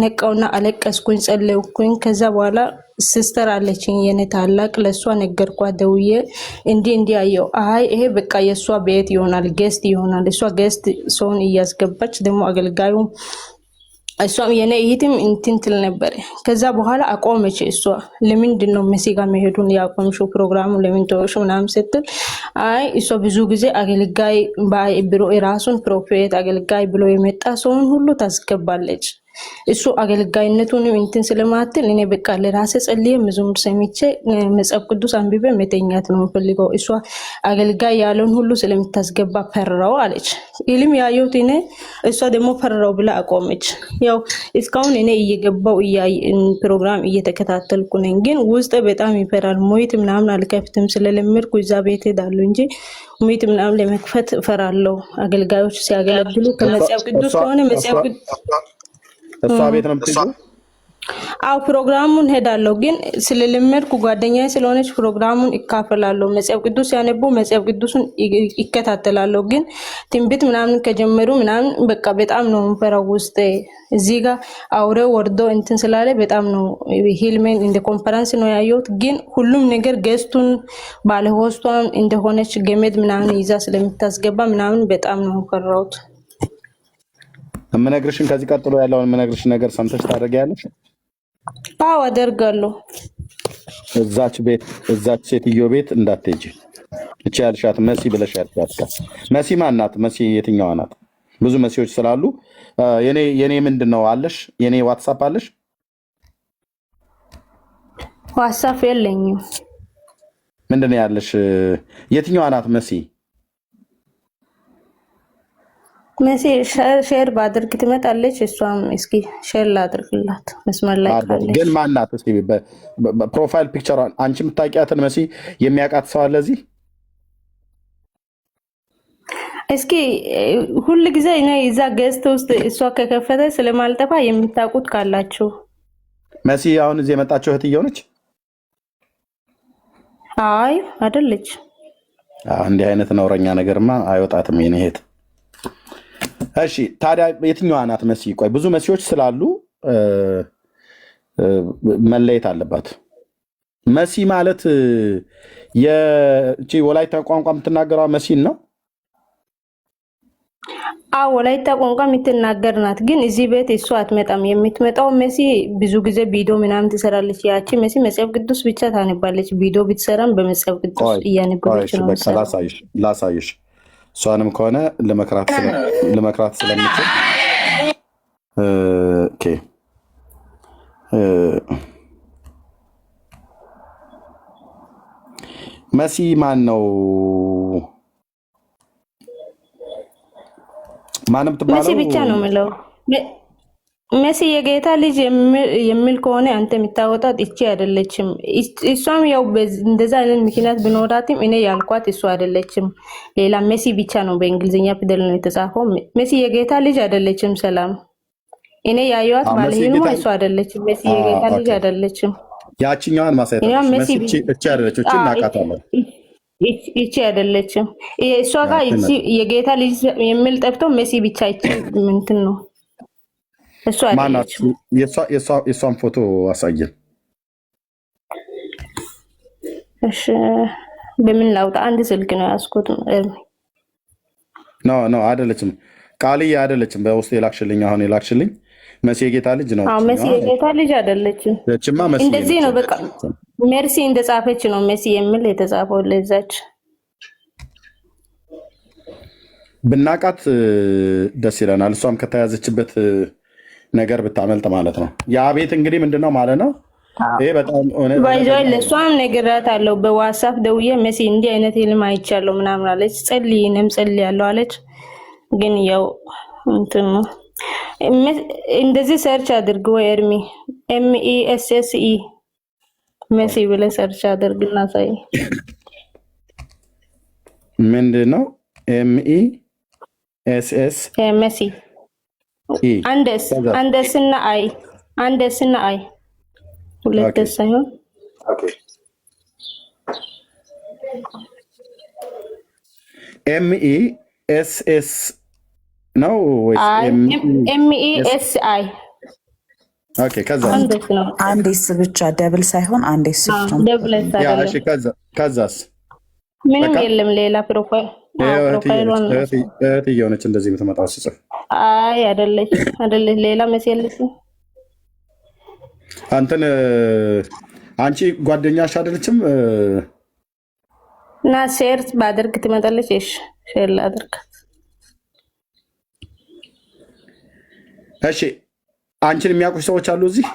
ነቃውና አለቀስኩኝ፣ ጸለይኩኝ። ከዛ በኋላ ሲስተር አለችኝ የኔ ታላቅ፣ ለሷ ነገርኳት ደውዬ እንዲህ አየው። አይ ይሄ በቃ የሷ ቤት ይሆናል፣ ጌስት ይሆናል። እሷ ጌስት ሰውን እያስገባች ደግሞ አገልጋዩ እሷም የኔ እህትም እንትን ትል ነበር። ከዛ በኋላ አቆመች። እሷ ለምንድን ነው መሲ ጋር መሄዱን ያቆምሽው? ፕሮግራሙ ለምን ተወሽ ምናምን ስትል አይ እሷ ብዙ ጊዜ አገልጋይ ብሎ የራሱን ፕሮፌት አገልጋይ ብሎ የመጣ ሰውን ሁሉ ታስገባለች። እሱ አገልጋይነቱን እንትን ስለማትል እኔ በቃ ለራሴ ጸልዬ መዝሙር ሰምቼ መጽሐፍ ቅዱስ አንብቤ መተኛት ነው የምፈልገው። እሷ አገልጋይ ያለውን ሁሉ ስለምታስገባ ፈራው አለች። ኢልም ያየሁት እኔ እሷ ደግሞ ፈራው ብላ አቆመች። ያው እስካሁን እኔ እየገባው ፕሮግራም እየተከታተልኩ ነኝ፣ ግን ውስጥ በጣም ይፈራል። ሞይት ምናምን አልከፍትም ስለለመድኩ እዛ ቤት ሄዳለሁ እንጂ ሞይት ምናምን ለመክፈት እፈራለሁ። አገልጋዮች ሲያገለግሉ ከመጽሐፍ ቅዱስ ከሆነ መጽሐፍ ቅዱስ እሷ ቤት ነው የምትይዘው? አው ፕሮግራሙን ሄዳለሁ፣ ግን ስለለመድኩ ጓደኛዬ ስለሆነች ፕሮግራሙን ይካፈላለሁ። መጽሐፍ ቅዱስ ያነቡ መጽሐፍ ቅዱስን ይከታተላለሁ። ግን ትንቢት ምናምን ከጀመሩ ምናምን በቃ በጣም ነው የምፈራው ውስጥ። እዚህ ጋር አውሬው ወርዶ እንትን ስላለ በጣም ነው ሂልሜን እንደ ኮንፈረንስ ነው ያየሁት። ግን ሁሉም ነገር ገስቱን ባለሆስቷን እንደሆነች ገመድ ምናምን ይዛ ስለምታስገባ ምናምን በጣም ነው ፈራሁት። የምነግርሽን ከዚህ ቀጥሎ ያለውን የምነግርሽን ነገር ሰምተሽ ታደርጊያለሽ? አዎ አደርጋለሁ። እዛች ሴትዮ ቤት እንዳትሄጂ። እቺ ያልሻት መሲ ብለሽ ያልሻት መሲ ማን ናት? መሲ የትኛዋ ናት? ብዙ መሲዎች ስላሉ የኔ ምንድን ነው አለሽ? የኔ ዋትሳፕ አለሽ? ዋትሳፕ የለኝም። ምንድን ነው ያለሽ? የትኛዋ ናት መሲ? መሲ ሼር ባድርግ ትመጣለች። እሷም እስኪ ሼር ላድርግላት መስመር ላይ ካለች። ግን ማናት? እስኪ በፕሮፋይል ፒክቸሯን አንቺ የምታውቂያትን መሲ የሚያውቃት ሰው አለ እዚህ? እስኪ ሁሉ ጊዜ እኔ እዛ ገዝት ውስጥ እሷ ከከፈተ ስለማልጠፋ የምታውቁት ካላችሁ። መሲ አሁን እዚህ የመጣችው እህትየው ነች? አይ አይደለች። እንዲህ አይነት ነውረኛ ነገርማ አይወጣትም የኔ እህት። እሺ ታዲያ የትኛዋ ናት መሲ? ቆይ ብዙ መሲዎች ስላሉ መለየት አለባት። መሲ ማለት የቺ ወላይታ ቋንቋ የምትናገረው መሲን ነው? አዎ ወላይታ ቋንቋ የምትናገር ናት። ግን እዚህ ቤት እሷ አትመጣም። የምትመጣው መሲ ብዙ ጊዜ ቪዲዮ ምናምን ትሰራለች። ያቺ መሲ መጽሐፍ ቅዱስ ብቻ ታነባለች። ቪዲዮ ብትሰራም በመጽሐፍ ቅዱስ እያነበበች ነው። ላሳይሽ። እሷንም ከሆነ ለመክራት ስለምችል መሲ ማን ነው? ማንም ትባለው መሲ ብቻ ነው የምለው። መሲ የጌታ ልጅ የሚል ከሆነ አንተ የምታወጣት እቺ አይደለችም። እሷም ያው እንደዛ አይነት ምክንያት ቢኖራትም እኔ ያልኳት እሷ አይደለችም። ሌላ መሲ ብቻ ነው በእንግሊዝኛ ፊደል ነው የተጻፈው። መሲ የጌታ ልጅ አይደለችም። ሰላም እኔ ያየዋት ማለት ነው። እሷ አይደለችም። መሲ የጌታ ልጅ አይደለችም። ያቺኛዋን ማሳየት መሲ እቺ አይደለች። እቺ እናቃታለን። እቺ አይደለችም። እሷ ጋር እቺ የጌታ ልጅ የሚል ጠፍቶ መሲ ብቻ እቺ ምንትን ነው እሷ አይደለችም። የሷን ፎቶ አሳየን። እሺ በምን ላውጣ? አንድ ስልክ ነው ያስኩት። ኖ አይደለችም። ቃልዬ አይደለችም። በውስጥ የላክሽልኝ አሁን የላክሽልኝ መሲ የጌታ ልጅ ነው። አዎ መሲ የጌታ ልጅ አይደለችም። እንደዚህ ነው በቃ ሜርሲ እንደጻፈች ነው መሲ የሚል የተጻፈው። ለዛች ብናቃት ደስ ይለናል። እሷም ከተያዘችበት ነገር ብታመልጥ ማለት ነው። ያ ቤት እንግዲህ ምንድነው ማለት ነው? ይሄ በጣም ባይዞይ ለሷም ነገራት አለው። በዋትስአፕ ደውዬ መሲ እንዲህ አይነት ህልም አይቻለሁ ምናምን አለች። ጸልይንም ጸልያለሁ አለች። ግን ያው እንትን ነው እንደዚህ ሰርች አድርግ ወይ ኤርሚ MESSE መሲ ብለህ ሰርች አድርግና ሳይ ምንድነው MESS መሲ አንደስና አይ ሁለት ሳይሆን MESS ነው ወይስ MESI? ኦኬ ከዛ አንዴስ ብቻ ደብል ሳይሆን አንዴስ ብቻ ደብል ሳይሆን እሺ ከዛስ ምንም የለም ሌላ ፕሮፋይል እየሆነች እንደዚህ የምትመጣው ሲጽፍ አይ አይደለች ሌላ መሰለሽ አንቺ ጓደኛሽ አይደለችም እና ሼር ባደርግ ትመጣለች እሺ ሼር ላድርግ እሺ አንቺን የሚያውቁሽ ሰዎች አሉ እዚህ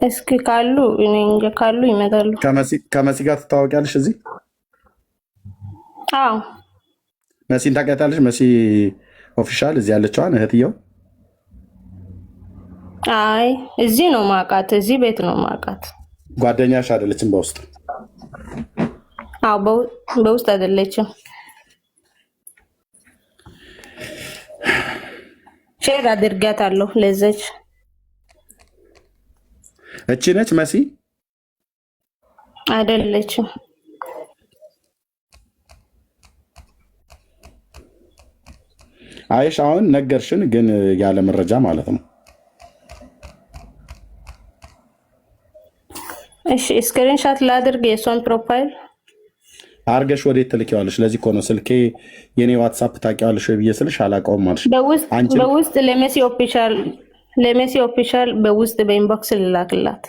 እስኪ ካሉ እኔ እንጃ ካሉ ይመጣሉ ከመሲ ጋር ትታወቂያለሽ እዚህ አዎ መሲን ታውቂያታለሽ መሲ ኦፊሻል እዚህ ያለችዋን እህትየው አይ እዚህ ነው ማውቃት እዚህ ቤት ነው ማውቃት ጓደኛሽ አይደለችም በውስጥ አዎ በውስጥ አይደለችም ሼር አድርጋታለሁ ለዘች እቺ ነች መሲ አይደለችም አይሽ አሁን ነገርሽን ግን ያለ መረጃ ማለት ነው እሺ ስክሪንሾት ላድርግ የሷን ፕሮፋይል አርገሽ ወዴት ትልኪዋለሽ ለዚህ እኮ ነው ስልኬ የኔ ዋትስአፕ ታውቂዋለሽ ወይ ብዬ ስልሽ አላውቀውም ማለት በውስጥ ለሜሲ ኦፊሻል በውስጥ በኢንቦክስ ልላክላት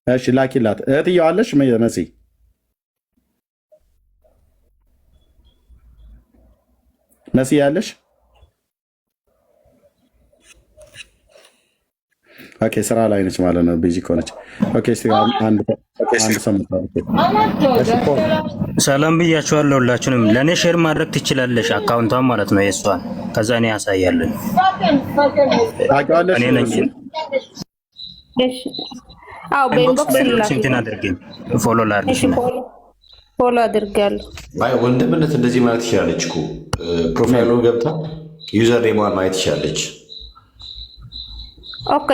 እሺ ላኪላት እህትየው አለሽ መሲ ያለሽ ኦኬ ስራ ላይ ነች ማለት ነው። ቢዚ ከሆነች ኦኬ። እስቲ አንድ ሰላም ብያችኋለሁ ሁላችሁንም። ለእኔ ሼር ማድረግ ትችላለሽ አካውንቷን ማለት ነው የእሷን። ከዛ እኔ ያሳያለን። እኔ ነኝ። አዎ በኢንቦክስ እንትን አድርገኝ ፎሎ ላድርግሽ ነው። ፎሎ አድርጋለሁ። አይ ወንድምነት እንደዚህ ማለት ትችላለች እኮ ፕሮፋይሉ ገብታ ዩዘር ኔሟን ማየት ትችላለች። ኦኬ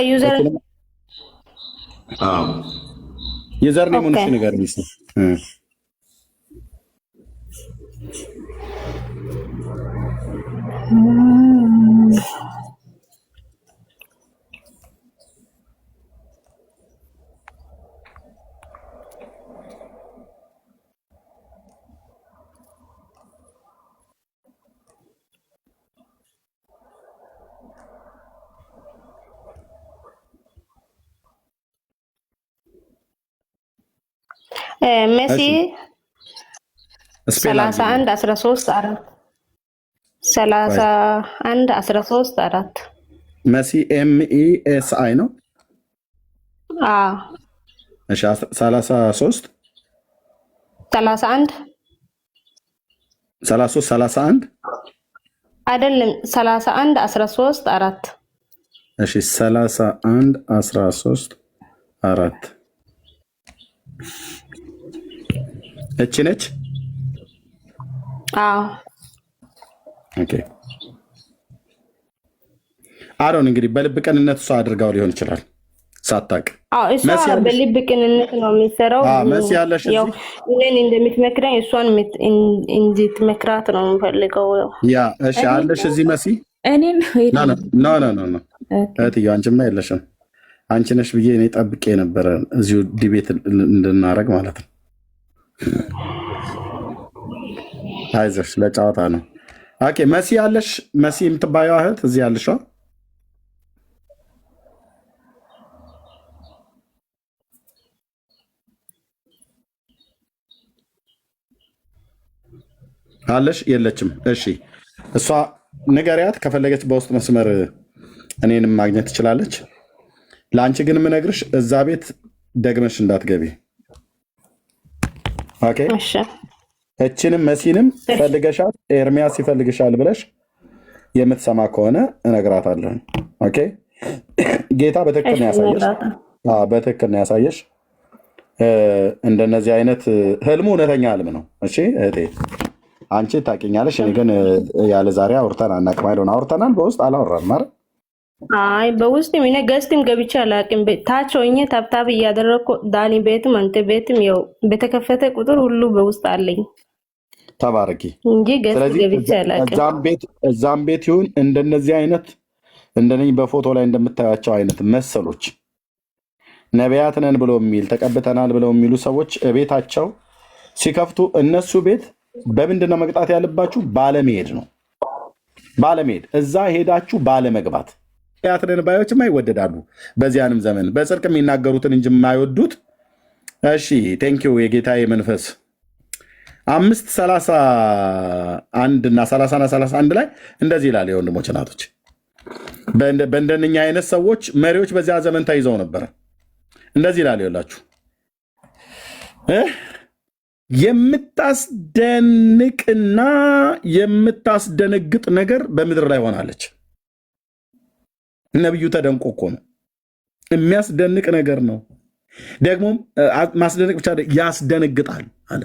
ዩዘር ኔሙን እሺ ንገረኝ እስኪ። መሲ 31 መሲ MESI ነው። እሺ 31 አይደለም 31 13 4 እሺ 31 13 4 እቺ ነች። ኦኬ አሮን እንግዲህ በልብ ቅንነት እሷ አድርጋው ሊሆን ይችላል ሳታቅ። እሷ በልብ ቅንነት ነው የሚሰራው። መሲ ያለሽ እኔን እንደምትመክረኝ እሷን እንድትመክራት ነው የምፈልገው። ያ እሺ አለሽ እዚህ መሲ እኔን ኖ እህትዬው አንቺማ የለሽም። አንቺ ነሽ ብዬ እኔ ጠብቄ ነበረ እዚሁ ዲቤት እንድናረግ ማለት ነው። አይዞሽ ለጨዋታ ነው። ኦኬ መሲ ያለሽ መሲ የምትባየው እህት እዚህ ያለሽው አለሽ የለችም? እሺ እሷ ንገሪያት ከፈለገች በውስጥ መስመር እኔንም ማግኘት ትችላለች። ለአንቺ ግን የምነግርሽ እዛ ቤት ደግመሽ እንዳትገቢ። ኦኬ እችንም መሲንም ፈልገሻት ኤርሚያስ ይፈልግሻል ብለሽ የምትሰማ ከሆነ እነግራታለሁ። ኦኬ ጌታ በትክክል ነው ያሳየሽ። እንደነዚህ አይነት ህልሙ እውነተኛ ህልም ነው። እሺ እህቴ አንቺ ታውቂኛለሽ። እኔ ግን ያለ ዛሬ አውርተን አናውቅም። አይደል አውርተናል፣ በውስጥ አላወራንም አይደል? አይ በውስጥ ምን ገስትም ገብቼ አላውቅም። ታች ሆኜ ታብታብ እያደረኩ ዳኒ ቤትም አንተ ቤትም ያው በተከፈተ ቁጥር ሁሉ በውስጥ አለኝ። ተባረኪ እንጂ ገስት ገብቼ አላውቅም። እዛም ቤት ይሁን እንደነዚህ አይነት እንደነኝ በፎቶ ላይ እንደምታያቸው አይነት መሰሎች ነቢያት ነን ብለው የሚል ተቀብተናል ብለው የሚሉ ሰዎች ቤታቸው ሲከፍቱ እነሱ ቤት በምንድን ነው መቅጣት ያለባችሁ? ባለመሄድ ነው። ባለመሄድ እዛ ሄዳችሁ ባለመግባት። ነቢያት ነን ባዮችማ ይወደዳሉ። በዚያንም ዘመን በጽድቅ የሚናገሩትን እንጂ የማይወዱት። እሺ ቴንኪው የጌታዬ መንፈስ 5:31 እና 30:31 ላይ እንደዚህ ይላል። የወንድሞች እናቶች በእንደነኛ አይነት ሰዎች መሪዎች በዚያ ዘመን ተይዘው ነበረ። እንደዚህ ይላል ይላችሁ የምታስደንቅና የምታስደነግጥ ነገር በምድር ላይ ሆናለች። ነቢዩ ተደንቆ እኮ ነው። የሚያስደንቅ ነገር ነው። ደግሞም ማስደነቅ ብቻ ያስደነግጣል አለ።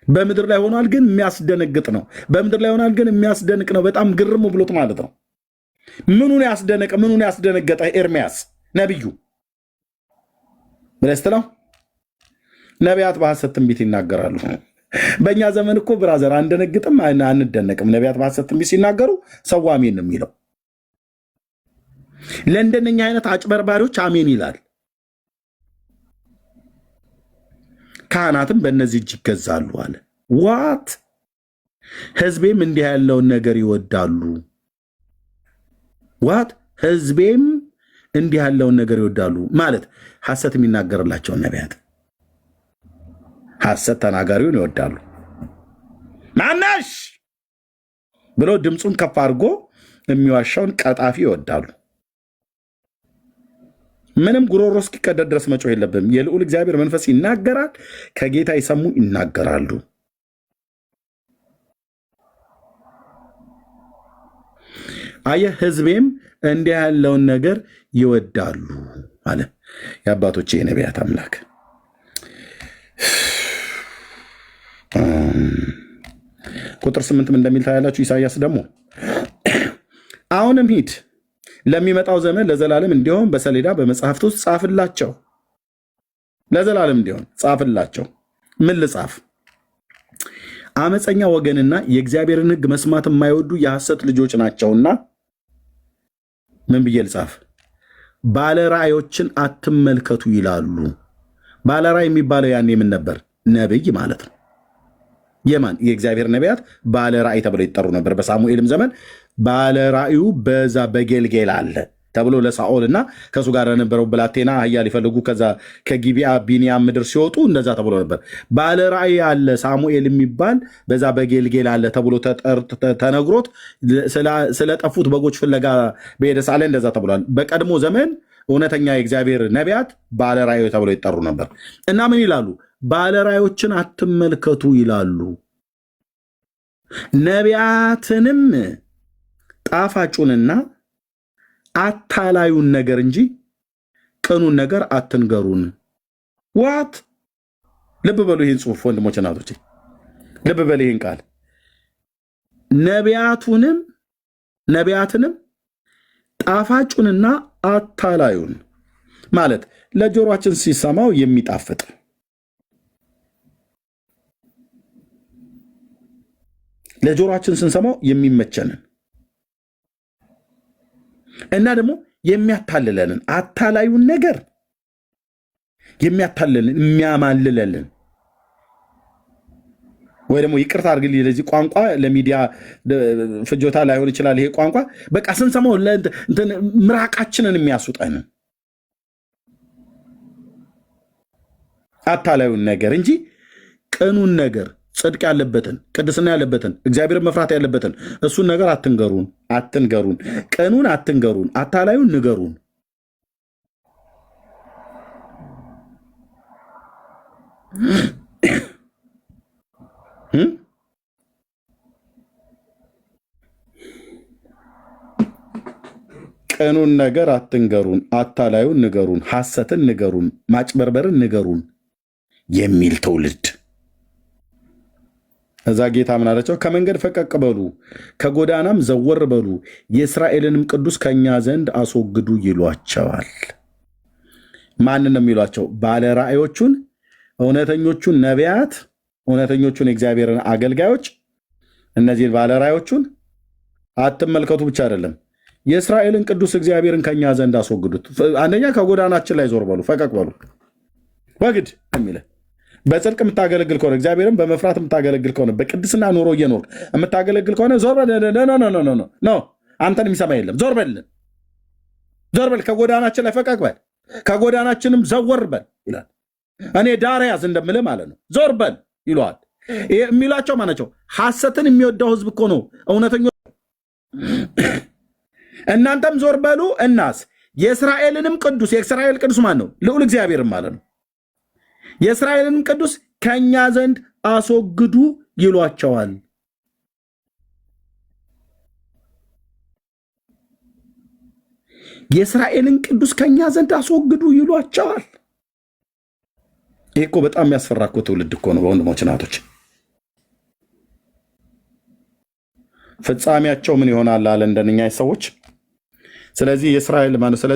በምድር ላይ ሆኗል፣ ግን የሚያስደነግጥ ነው። በምድር ላይ ሆኗል፣ ግን የሚያስደንቅ ነው። በጣም ግርም ብሎት ማለት ነው። ምኑን ያስደነቀ ምኑን ያስደነገጠ ኤርሚያስ ነቢዩ ብለስት ነው። ነቢያት በሐሰት ትንቢት ይናገራሉ። በእኛ ዘመን እኮ ብራዘር አንደነግጥም፣ አንደነቅም። ነቢያት በሐሰት ትንቢት ሲናገሩ ሰው አሜን ነው የሚለው። ለእንደነኛ አይነት አጭበርባሪዎች አሜን ይላል። ካህናትም በእነዚህ እጅ ይገዛሉ አለ። ዋት ህዝቤም እንዲህ ያለውን ነገር ይወዳሉ። ዋት ህዝቤም እንዲህ ያለውን ነገር ይወዳሉ ማለት ሐሰት የሚናገርላቸውን ነቢያት ሐሰት ተናጋሪውን ይወዳሉ። ማናሽ ብሎ ድምፁን ከፍ አድርጎ የሚዋሻውን ቀጣፊ ይወዳሉ። ምንም ጉሮሮ እስኪቀደድ ድረስ መጮህ የለብም። የልዑል እግዚአብሔር መንፈስ ይናገራል፣ ከጌታ የሰሙ ይናገራሉ። አየህ፣ ሕዝቤም እንዲህ ያለውን ነገር ይወዳሉ አለ የአባቶቼ የነቢያት አምላክ። ቁጥር 8 እንደሚል ታያላችሁ። ኢሳይያስ ደግሞ አሁንም ሂድ ለሚመጣው ዘመን ለዘላለም እንዲሆን በሰሌዳ በመጽሐፍት ውስጥ ጻፍላቸው። ለዘላለም እንዲሆን ጻፍላቸው። ምን ልጻፍ? አመፀኛ ወገንና የእግዚአብሔርን ሕግ መስማት የማይወዱ የሐሰት ልጆች ናቸውና ምን ብዬ ልጻፍ? ባለ ራእዮችን አትመልከቱ ይላሉ። ባለ ራእይ የሚባለው ያኔ ምን ነበር? ነብይ ማለት ነው። የማን? የእግዚአብሔር ነቢያት ባለ ራእይ ተብለው ይጠሩ ነበር። በሳሙኤልም ዘመን ባለ ራእዩ በዛ በጌልጌል አለ ተብሎ ለሳኦል እና ከእሱ ጋር የነበረው ብላቴና አህያ ሊፈልጉ ከዛ ከጊቢያ ቢንያም ምድር ሲወጡ እንደዛ ተብሎ ነበር። ባለ ራእይ አለ ሳሙኤል የሚባል በዛ በጌልጌል አለ ተብሎ ተነግሮት ስለጠፉት በጎች ፍለጋ በሄደ ሳለ እንደዛ ተብሏል። በቀድሞ ዘመን እውነተኛ የእግዚአብሔር ነቢያት ባለ ራእዩ ተብሎ ይጠሩ ነበር እና ምን ይላሉ? ባለ ራእዮችን አትመልከቱ ይላሉ። ነቢያትንም ጣፋጩንና አታላዩን ነገር እንጂ ቅኑን ነገር አትንገሩን። ዋት? ልብ በሉ ይህን ጽሑፍ ወንድሞች፣ እናቶቼ ልብ በሉ ይህን ቃል። ነቢያትንም ጣፋጩንና አታላዩን ማለት ለጆሮአችን ሲሰማው የሚጣፍጥ ለጆሮአችን ስንሰማው የሚመቸንን እና ደግሞ የሚያታልለንን አታላዩን ነገር የሚያታልለንን የሚያማልለልን ወይ ደግሞ ይቅርታ አድርግልኝ ለዚህ ቋንቋ ለሚዲያ ፍጆታ ላይሆን ይችላል። ይሄ ቋንቋ በቃ ስንሰማው ምራቃችንን የሚያስውጠንን አታላዩን ነገር እንጂ ቅኑን ነገር ጽድቅ ያለበትን ቅድስና ያለበትን እግዚአብሔርን መፍራት ያለበትን እሱን ነገር አትንገሩን። ቅኑን አትንገሩን፣ አታላዩን ንገሩን። ቅኑን ነገር አትንገሩን፣ አታላዩን ንገሩን፣ ሐሰትን ንገሩን፣ ማጭበርበርን ንገሩን የሚል ትውልድ። እዛ ጌታ ምን አላቸው? ከመንገድ ፈቀቅ በሉ፣ ከጎዳናም ዘወር በሉ፣ የእስራኤልንም ቅዱስ ከእኛ ዘንድ አስወግዱ ይሏቸዋል። ማንን ነው የሚሏቸው? ባለ ራእዮቹን፣ እውነተኞቹን ነቢያት፣ እውነተኞቹን የእግዚአብሔርን አገልጋዮች። እነዚህን ባለ ራእዮቹን አትመልከቱ ብቻ አይደለም፣ የእስራኤልን ቅዱስ እግዚአብሔርን ከእኛ ዘንድ አስወግዱት። አንደኛ ከጎዳናችን ላይ ዞር በሉ፣ ፈቀቅ በሉ። ወግድ የሚለ በጽድቅ የምታገለግል ከሆነ እግዚአብሔርን በመፍራት የምታገለግል ከሆነ በቅድስና ኑሮ እየኖር የምታገለግል ከሆነ ዞር በል። ኖ አንተን የሚሰማ የለም። ዞር በል፣ ከጎዳናችን ላይ ፈቀቅ በል፣ ከጎዳናችንም ዘወር በል ይላል። እኔ ዳር ያዝ እንደምልህ ማለት ነው። ዞር በል ይለዋል። የሚሏቸው ማናቸው? ሐሰትን የሚወዳው ህዝብ እኮ ነው እውነተኞች። እናንተም ዞር በሉ። እናስ የእስራኤልንም ቅዱስ፣ የእስራኤል ቅዱስ ማን ነው? ልዑል እግዚአብሔርም ማለት ነው። የእስራኤልን ቅዱስ ከእኛ ዘንድ አስወግዱ ይሏቸዋል። የእስራኤልን ቅዱስ ከእኛ ዘንድ አስወግዱ ይሏቸዋል። ይህ እኮ በጣም የሚያስፈራ እኮ ትውልድ እኮ ነው በወንድሞች ናቶች። ፍጻሜያቸው ምን ይሆናል አለ እንደነኛ ሰዎች። ስለዚህ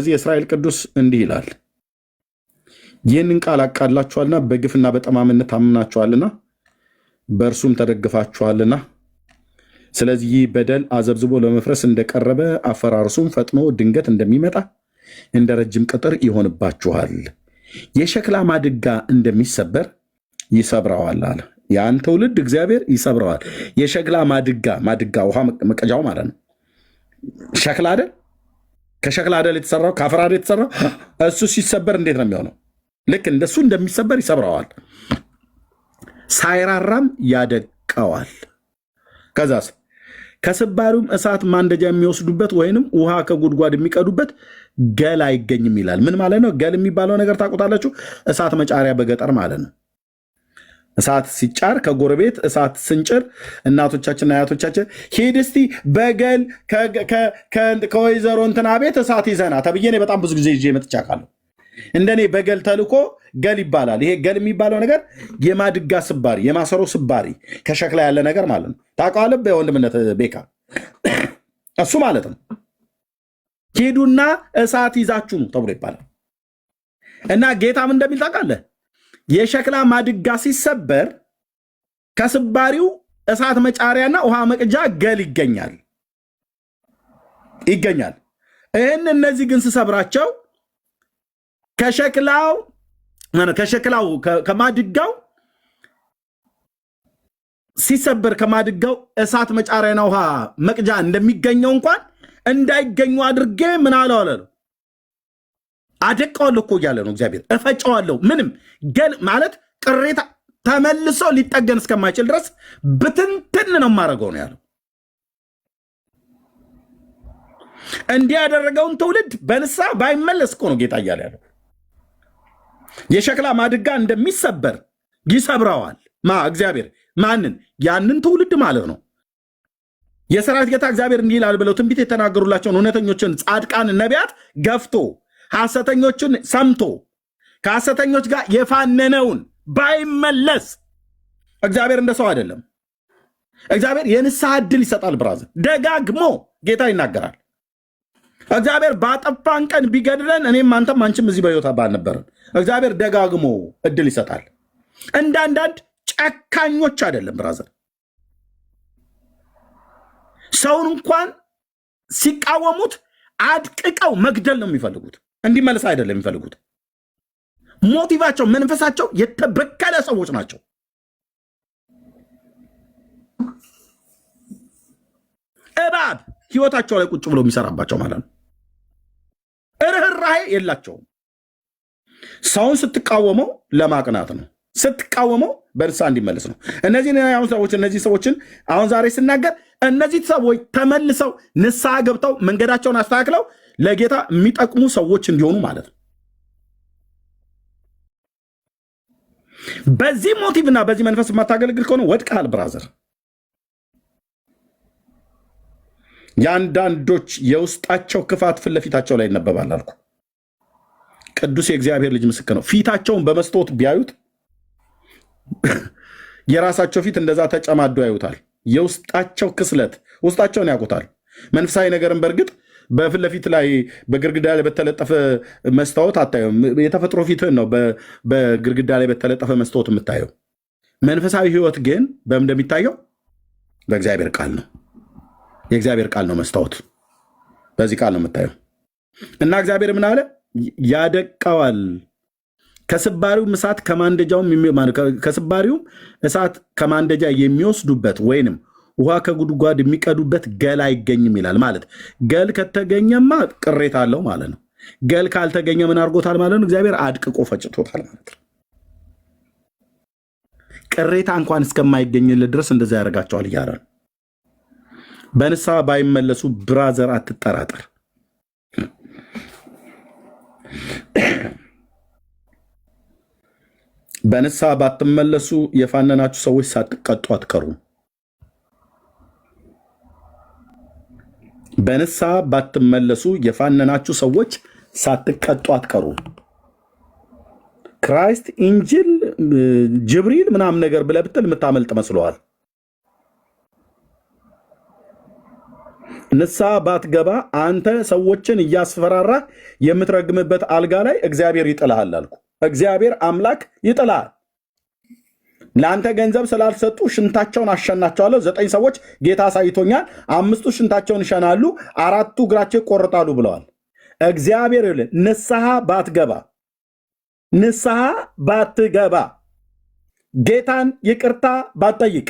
የእስራኤል ቅዱስ እንዲህ ይላል፣ ይህንን ቃል አቃላችኋልና በግፍና በጠማምነት አምናችኋልና በእርሱም ተደግፋችኋልና፣ ስለዚህ ይህ በደል አዘብዝቦ ለመፍረስ እንደቀረበ አፈራርሱም ፈጥኖ ድንገት እንደሚመጣ እንደ ረጅም ቅጥር ይሆንባችኋል። የሸክላ ማድጋ እንደሚሰበር ይሰብረዋል አለ። ያን ትውልድ እግዚአብሔር ይሰብረዋል። የሸክላ ማድጋ ውሃ መቀጃው ማለት ነው። ሸክላ አይደል? ከሸክላ አይደል የተሰራው? ከአፈር አይደል የተሰራው? እሱ ሲሰበር እንዴት ነው የሚሆነው? ልክ እንደሱ እንደሚሰበር ይሰብረዋል፣ ሳይራራም ያደቀዋል። ከዛስ ከስባሪውም እሳት ማንደጃ የሚወስዱበት ወይንም ውሃ ከጉድጓድ የሚቀዱበት ገል አይገኝም ይላል። ምን ማለት ነው? ገል የሚባለው ነገር ታውቁታላችሁ? እሳት መጫሪያ በገጠር ማለት ነው። እሳት ሲጫር ከጎረቤት እሳት ስንጭር እናቶቻችንና አያቶቻችን ሂድ እስቲ በገል ከወይዘሮ እንትና ቤት እሳት ይዘና ተብዬ እኔ በጣም ብዙ ጊዜ ይዤ መጥቼ አውቃለሁ። እንደኔ በገል ተልኮ ገል ይባላል። ይሄ ገል የሚባለው ነገር የማድጋ ስባሪ፣ የማሰሮ ስባሪ ከሸክላ ያለ ነገር ማለት ነው። ታውቀዋለህ በወንድምነት ቤካ እሱ ማለት ነው። ሂዱና እሳት ይዛችሁ ነው ተብሎ ይባላል። እና ጌታም እንደሚል ታውቃለህ፣ የሸክላ ማድጋ ሲሰበር ከስባሪው እሳት መጫሪያና ውሃ መቅጃ ገል ይገኛል። እነዚህ ግን ስሰብራቸው ከሸክላው ከማድጋው ሲሰበር ከማድጋው እሳት መጫሪያና ውሃ መቅጃ እንደሚገኘው እንኳን እንዳይገኙ አድርጌ ምን አለው አለ አደቀዋለሁ እኮ እያለ ነው እግዚአብሔር። እፈጨዋለሁ። ምንም ገል ማለት ቅሬታ ተመልሶ ሊጠገን እስከማይችል ድረስ ብትንትን ነው የማደርገው ነው ያለው። እንዲህ ያደረገውን ትውልድ በንስሐ ባይመለስ እኮ ነው ጌታ እያለ ያለው። የሸክላ ማድጋ እንደሚሰበር ይሰብረዋል እግዚአብሔር። ማንን? ያንን ትውልድ ማለት ነው። የሰራዊት ጌታ እግዚአብሔር እንዲህ ይላል ብለው ትንቢት የተናገሩላቸውን እውነተኞችን ጻድቃን ነቢያት ገፍቶ ሐሰተኞችን ሰምቶ ከሐሰተኞች ጋር የፋነነውን ባይመለስ እግዚአብሔር እንደሰው አይደለም። እግዚአብሔር የንስሐ ዕድል ይሰጣል። ብራዘር ደጋግሞ ጌታ ይናገራል። እግዚአብሔር ባጠፋን ቀን ቢገድለን እኔም አንተም አንቺም እዚህ በሕይወት ባልነበረን እግዚአብሔር ደጋግሞ ዕድል ይሰጣል። እንዳንዳንድ ጨካኞች አይደለም ብራዘር። ሰውን እንኳን ሲቃወሙት አድቅቀው መግደል ነው የሚፈልጉት፣ እንዲመለስ አይደለም የሚፈልጉት። ሞቲቫቸው መንፈሳቸው የተበከለ ሰዎች ናቸው። እባብ ህይወታቸው ላይ ቁጭ ብሎ የሚሰራባቸው ማለት ነው። ርኅራኄ የላቸውም። ሰውን ስትቃወመው ለማቅናት ነው፣ ስትቃወመው በንስሐ እንዲመለስ ነው። እነዚህ ሰዎችን አሁን ዛሬ ስናገር እነዚህ ሰዎች ተመልሰው ንስሐ ገብተው መንገዳቸውን አስተካክለው ለጌታ የሚጠቅሙ ሰዎች እንዲሆኑ ማለት ነው። በዚህ ሞቲቭና በዚህ መንፈስ የማታገለግል ከሆነ ወድቀሃል ብራዘር። የአንዳንዶች የውስጣቸው ክፋት ፊት ለፊታቸው ላይ ይነበባል አልኩ። ቅዱስ የእግዚአብሔር ልጅ ምስክር ነው። ፊታቸውን በመስታወት ቢያዩት የራሳቸው ፊት እንደዛ ተጨማዶ ያዩታል። የውስጣቸው ክስለት ውስጣቸውን ያውቁታል። መንፈሳዊ ነገርን በእርግጥ በፊት ለፊት ላይ በግርግዳ ላይ በተለጠፈ መስታወት አታየው። የተፈጥሮ ፊትህን ነው በግርግዳ ላይ በተለጠፈ መስታወት የምታየው። መንፈሳዊ ህይወት ግን በምን እንደሚታየው በእግዚአብሔር ቃል ነው። የእግዚአብሔር ቃል ነው መስታወት። በዚህ ቃል ነው የምታየው። እና እግዚአብሔር ምን አለ? ያደቀዋል። ከስባሪውም እሳት ከማንደጃ የሚወስዱበት ወይንም ውሃ ከጉድጓድ የሚቀዱበት ገል አይገኝም ይላል። ማለት ገል ከተገኘማ ቅሬታ አለው ማለት ነው። ገል ካልተገኘ ምን አድርጎታል ማለት ነው? እግዚአብሔር አድቅቆ ፈጭቶታል ማለት ነው። ቅሬታ እንኳን እስከማይገኝለት ድረስ እንደዛ ያደርጋቸዋል እያለ ነው። በንስሐ ባይመለሱ ብራዘር አትጠራጠር። በንስሐ ባትመለሱ የፋነናችሁ ሰዎች ሳትቀጡ አትቀሩም። በንስሐ ባትመለሱ የፋነናችሁ ሰዎች ሳትቀጡ አትቀሩም። ክራይስት ኢንጂል ጅብሪል ምናምን ነገር ብለህ ብትል የምታመልጥ መስለዋል። ንስሐ ባትገባ አንተ ሰዎችን እያስፈራራ የምትረግምበት አልጋ ላይ እግዚአብሔር ይጥልሃል አልኩ። እግዚአብሔር አምላክ ይጥልሃል። ለአንተ ገንዘብ ስላልሰጡ ሽንታቸውን አሸናቸዋለሁ። 9 ሰዎች ጌታ አሳይቶኛል። 5ቱ ሽንታቸውን ይሸናሉ፣ 4ቱ እግራቸው ይቆርጣሉ ብለዋል። እግዚአብሔር ይልን ንስሐ ባትገባ ጌታን ይቅርታ ባትጠይቅ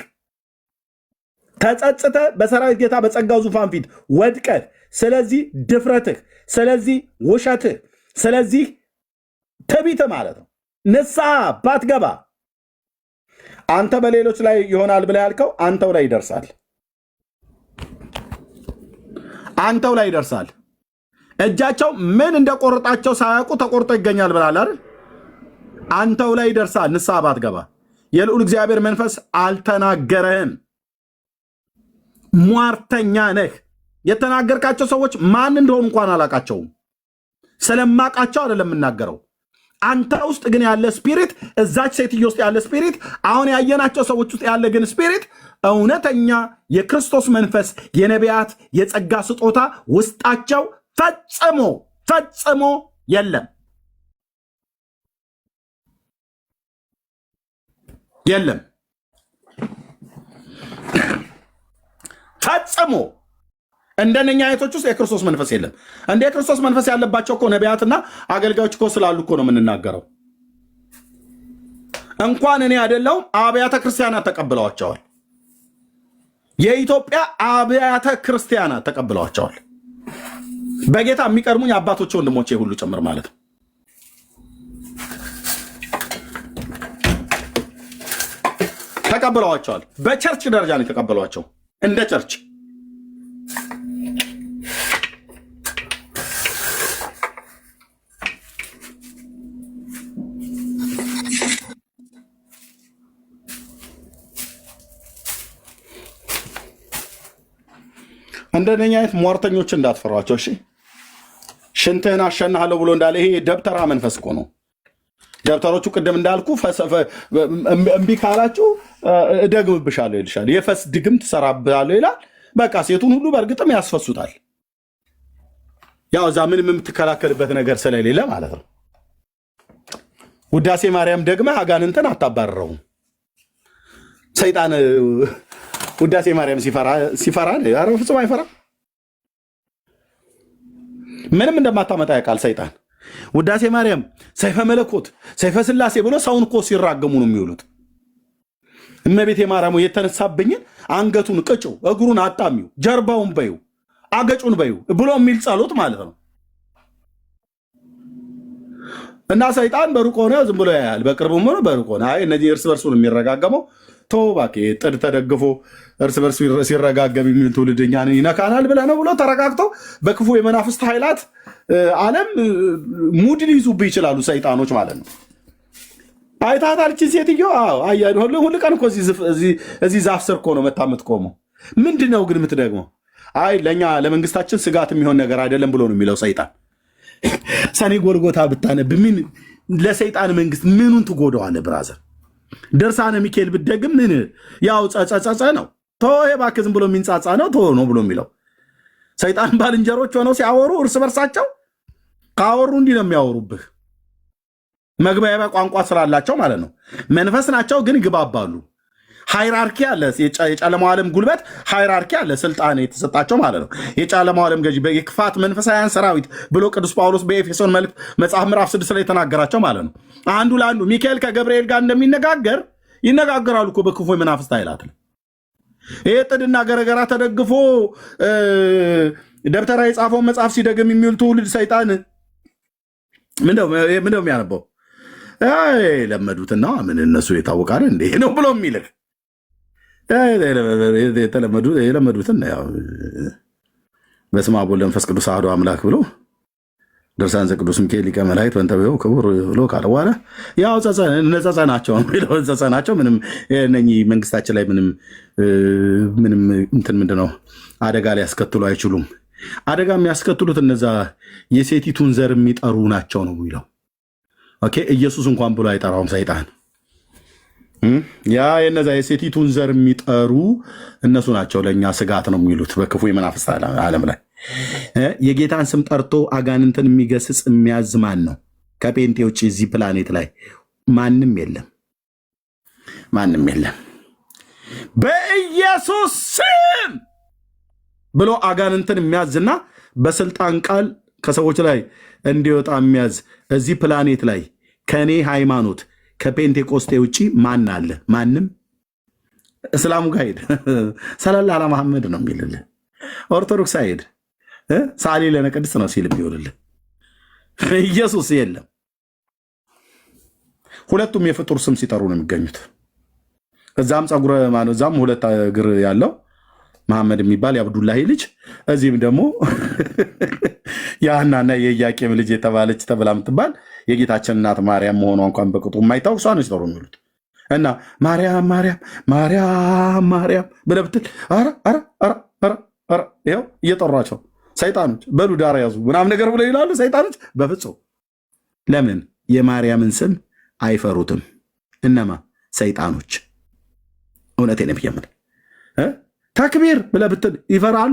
ተጸጽተ በሰራዊት ጌታ በጸጋው ዙፋን ፊት ወድቀህ ስለዚህ ድፍረትህ፣ ስለዚህ ውሸትህ፣ ስለዚህ ትዕቢትህ ማለት ነው ንስሐ ባትገባ አንተ በሌሎች ላይ ይሆናል ብለህ ያልከው አንተው ላይ ይደርሳል። አንተው ላይ ይደርሳል። እጃቸው ምን እንደቆረጣቸው ሳያውቁ ተቆርጦ ይገኛል ብላል አይደል? አንተው ላይ ይደርሳል። ንስሐ ባትገባ የልዑል እግዚአብሔር መንፈስ አልተናገረህም። ሟርተኛ ነህ። የተናገርካቸው ሰዎች ማን እንደሆኑ እንኳን አላቃቸውም። ስለማቃቸው አይደለም የምናገረው። አንተ ውስጥ ግን ያለ ስፒሪት፣ እዛች ሴትዮ ውስጥ ያለ ስፒሪት፣ አሁን ያየናቸው ሰዎች ውስጥ ያለ ግን ስፒሪት እውነተኛ የክርስቶስ መንፈስ፣ የነቢያት የጸጋ ስጦታ ውስጣቸው ፈጽሞ የለም የለም ፈጽሞ። እንደነኛ አይነቶች ውስጥ የክርስቶስ መንፈስ የለም። እንደ የክርስቶስ መንፈስ ያለባቸው እኮ ነቢያትና አገልጋዮች እኮ ስላሉ እኮ ነው የምንናገረው። እንኳን እኔ አይደለሁም አብያተ ክርስቲያናት ተቀብለዋቸዋል። የኢትዮጵያ አብያተ ክርስቲያናት ተቀብለዋቸዋል። በጌታ የሚቀድሙኝ አባቶች ወንድሞቼ ሁሉ ጭምር ማለት ነው። ተቀብለዋቸዋል። በቸርች ደረጃ ነው የተቀበሏቸው። እንደ ቸርች እንደነኛ አይነት ሟርተኞች እንዳትፈሯቸው እሺ። ሽንትህን አሸናሃለሁ ብሎ እንዳለ ይሄ ደብተራ መንፈስ እኮ ነው። ደብተሮቹ ቅድም እንዳልኩ እምቢ ካላችሁ እደግምብሻለሁ ይልሻል። የፈስ ድግም ትሰራብሃለሁ ይላል። በቃ ሴቱን ሁሉ በእርግጥም ያስፈሱታል። ያው እዛ ምንም የምትከላከልበት ነገር ስለሌለ ማለት ነው። ውዳሴ ማርያም ደግመህ አጋንንትን አታባረረውም። ሰይጣን ውዳሴ ማርያም ሲፈራ ኧረ ፍጹም አይፈራ። ምንም እንደማታመጣ ያውቃል ሰይጣን። ውዳሴ ማርያም፣ ሰይፈ መለኮት፣ ሰይፈ ስላሴ ብሎ ሰውን እኮ ሲራገሙ ነው የሚውሉት። እመቤቴ ማርያም የተነሳብኝን አንገቱን ቅጭው፣ እግሩን አጣሚው፣ ጀርባውን በዩ፣ አገጩን በዩ ብሎ የሚል ጸሎት ማለት ነው። እና ሰይጣን በሩቅ ሆነ ዝም ብሎ ያያል፣ በቅርብም ሆነ በሩቅ ሆነ። አይ እነዚህ እርስ በርሱን የሚረጋገመው እባክህ ጥድ ተደግፎ እርስ በርሱ ሲረጋገም የሚል ትውልድ እኛን ይነካናል ብለህ ነው ብሎ ተረጋግተው በክፉ የመናፍስት ኃይላት ዓለም ሙድ ሊይዙብህ ይችላሉ ሰይጣኖች ማለት ነው። አይታታል እቺ ሴትዮ? ሁሉ ቀን እኮ እዚህ ዛፍ ስር እኮ ነው መታ የምትቆመው። ምንድን ነው ግን የምትደግመው? አይ ለእኛ ለመንግስታችን ስጋት የሚሆን ነገር አይደለም ብሎ ነው የሚለው ሰይጣን። ሰኔ ጎልጎታ ብታነብ ምን ለሰይጣን መንግስት ምኑን ትጎደዋለህ ብራዘር? ድርሳነ ሚካኤል ብትደግም ምን ያው ጸጸጸ ነው። ተወው እባክህ ዝም ብሎ የሚንጻጻ ነው ተወው ነው ብሎ የሚለው ሰይጣን። ባልንጀሮች ሆነው ሲያወሩ እርስ በርሳቸው ካወሩ እንዲህ ነው የሚያወሩብህ። መግባቢያ ቋንቋ ስላላቸው ማለት ነው። መንፈስ ናቸው ግን ይግባባሉ። ሃይራርኪ አለ። የጨለማው ዓለም ጉልበት ሃይራርኪ አለ፣ ስልጣን የተሰጣቸው ማለት ነው። የጨለማው ዓለም ገዢ የክፋት መንፈሳውያን ሰራዊት ብሎ ቅዱስ ጳውሎስ በኤፌሶን መልእክት መጽሐፍ ምዕራፍ 6 ላይ የተናገራቸው ማለት ነው። አንዱ ለአንዱ ሚካኤል ከገብርኤል ጋር እንደሚነጋገር ይነጋገራሉ እኮ በክፉ የመናፍስት ኃይላት ነው። ይሄ ጥድና ገረገራ ተደግፎ ደብተራ የጻፈውን መጽሐፍ ሲደግም የሚውል ትውልድ ሰይጣን ምንድነው የሚያነበው? ለመዱትና ምን እነሱ የታወቃል እንዴ ነው ብሎ የሚልህ የለመዱትን በስመ አብ ወወልድ ወመንፈስ ቅዱስ አሐዱ አምላክ ብሎ ድርሳን ዘቅዱስ ሚካኤል ሊቀ መላእክት በእንተብዮ ክቡር ብሎ ካለ በኋላ ያው ጸጸ ናቸው የሚለው ጸጸ ናቸው። ምንም እነኚህ መንግስታችን ላይ ምንም እንትን ምንድነው አደጋ ሊያስከትሉ አይችሉም። አደጋ የሚያስከትሉት እነዛ የሴቲቱን ዘር የሚጠሩ ናቸው ነው የሚለው። ኦኬ ኢየሱስ እንኳን ብሎ አይጠራውም ሰይጣን። ያ የነዛ የሴቲቱን ዘር የሚጠሩ እነሱ ናቸው ለእኛ ስጋት ነው የሚሉት በክፉ የመናፍስት ዓለም ላይ። የጌታን ስም ጠርቶ አጋንንትን የሚገስጽ የሚያዝ ማን ነው? ከጴንጤ ውጭ እዚህ ፕላኔት ላይ ማንም የለም፣ ማንም የለም። በኢየሱስ ስም ብሎ አጋንንትን የሚያዝና በስልጣን ቃል ከሰዎች ላይ እንዲወጣ የሚያዝ እዚህ ፕላኔት ላይ ከእኔ ሃይማኖት ከፔንቴኮስቴ ውጭ ማን አለ? ማንም። እስላሙ ጋር ሄድ ሰለላሁ ዐላ መሐመድ ነው የሚልልህ። ኦርቶዶክስ ሄድ ሳሊ ለነ ቅድስት ነው ሲል የሚውልልህ። ኢየሱስ የለም። ሁለቱም የፍጡር ስም ሲጠሩ ነው የሚገኙት። እዛም ፀጉረ ማነው፣ እዛም ሁለት እግር ያለው መሐመድ የሚባል የአብዱላሂ ልጅ፣ እዚህም ደግሞ የሐናና የኢያቄም ልጅ የተባለች ተብላ የምትባል የጌታችን እናት ማርያም መሆኗ እንኳን በቅጡ የማይታወቅ እሷ ነች ተብሎ የሚሉት እና ማርያም ማርያም ማርያም ማርያም ብለህ ብትል ይኸው እየጠሯቸው ሰይጣኖች በሉ ዳር ያዙ ምናምን ነገር ብለው ይላሉ ሰይጣኖች። በፍጹም ለምን የማርያምን ስም አይፈሩትም? እነማ ሰይጣኖች። እውነቴን ነው የምልህ። ተክቢር ብለህ ብትል ይፈራሉ?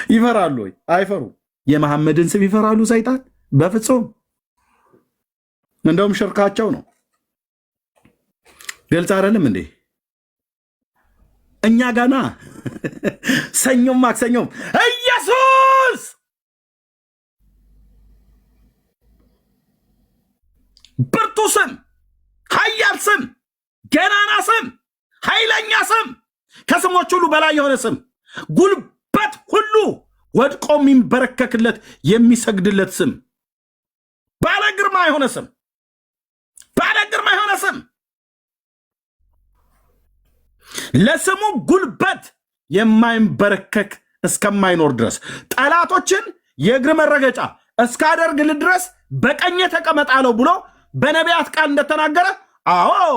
ይፈራሉ ወይ? አይፈሩም። የመሐመድን ስም ይፈራሉ ሰይጣን? በፍጹም። እንደውም ሽርካቸው ነው። ግልጽ አይደለም እንዴ? እኛ ጋና ሰኞም ማክሰኞም ኢየሱስ ብርቱ ስም፣ ኃያል ስም፣ ገናና ስም፣ ኃይለኛ ስም፣ ከስሞች ሁሉ በላይ የሆነ ስም፣ ጉልበት ሁሉ ወድቆ የሚንበረከክለት የሚሰግድለት ስም፣ ባለ ግርማ የሆነ ስም፣ ባለ ግርማ የሆነ ስም፣ ለስሙ ጉልበት የማይንበረከክ እስከማይኖር ድረስ ጠላቶችን የእግር መረገጫ እስካደርግል ድረስ በቀኜ ተቀመጣለሁ ብሎ በነቢያት ቃል እንደተናገረ፣ አዎ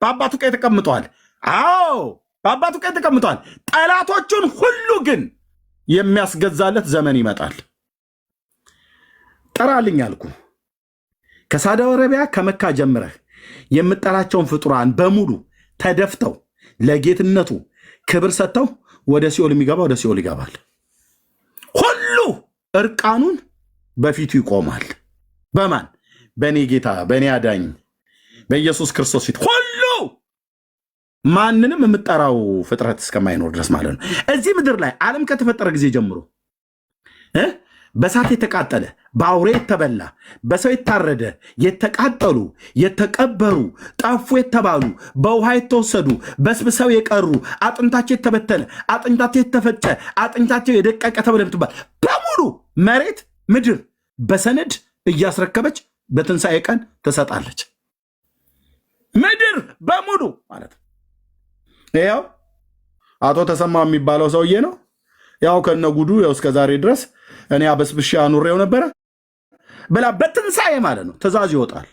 በአባቱ ቀኝ ተቀምጧል። አዎ በአባቱ ቀኝ ተቀምጧል። ጠላቶቹን ሁሉ ግን የሚያስገዛለት ዘመን ይመጣል። ጠራልኝ አልኩ። ከሳውዲ አረቢያ ከመካ ጀምረህ የምጠራቸውን ፍጡራን በሙሉ ተደፍተው ለጌትነቱ ክብር ሰጥተው ወደ ሲኦል የሚገባ ወደ ሲኦል ይገባል። ሁሉ እርቃኑን በፊቱ ይቆማል። በማን? በእኔ ጌታ በእኔ አዳኝ በኢየሱስ ክርስቶስ ፊት ሁሉ ማንንም የምጠራው ፍጥረት እስከማይኖር ድረስ ማለት ነው። እዚህ ምድር ላይ ዓለም ከተፈጠረ ጊዜ ጀምሮ በእሳት የተቃጠለ በአውሬ የተበላ በሰው የታረደ የተቃጠሉ የተቀበሩ ጠፉ የተባሉ በውሃ የተወሰዱ በስብሰው የቀሩ አጥንታቸው የተበተነ አጥንታቸው የተፈጨ አጥንታቸው የደቀቀ ተብለ ምትባል በሙሉ መሬት ምድር በሰነድ እያስረከበች በትንሣኤ ቀን ትሰጣለች። ምድር በሙሉ ማለት ነው። ያው አቶ ተሰማ የሚባለው ሰውዬ ነው። ያው ከነጉዱ ያው እስከዛሬ ድረስ እኔ አበስብሻ አኑሬው ነበረ ብላ በትንሣኤ ማለት ነው ትእዛዝ ይወጣል።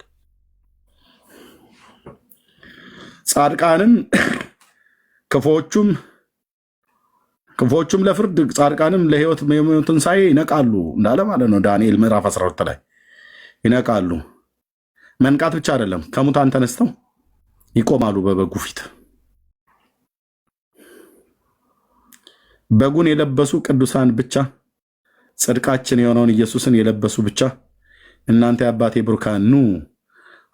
ጻድቃንም ክፎቹም ለፍርድ ጻድቃንም ለሕይወት ትንሣኤ ይነቃሉ እንዳለ ማለት ነው። ዳንኤል ምዕራፍ 12 ላይ ይነቃሉ። መንቃት ብቻ አይደለም፣ ከሙታን ተነስተው ይቆማሉ በበጉ ፊት። በጉን የለበሱ ቅዱሳን ብቻ፣ ጽድቃችን የሆነውን ኢየሱስን የለበሱ ብቻ እናንተ የአባቴ ብሩካን ኑ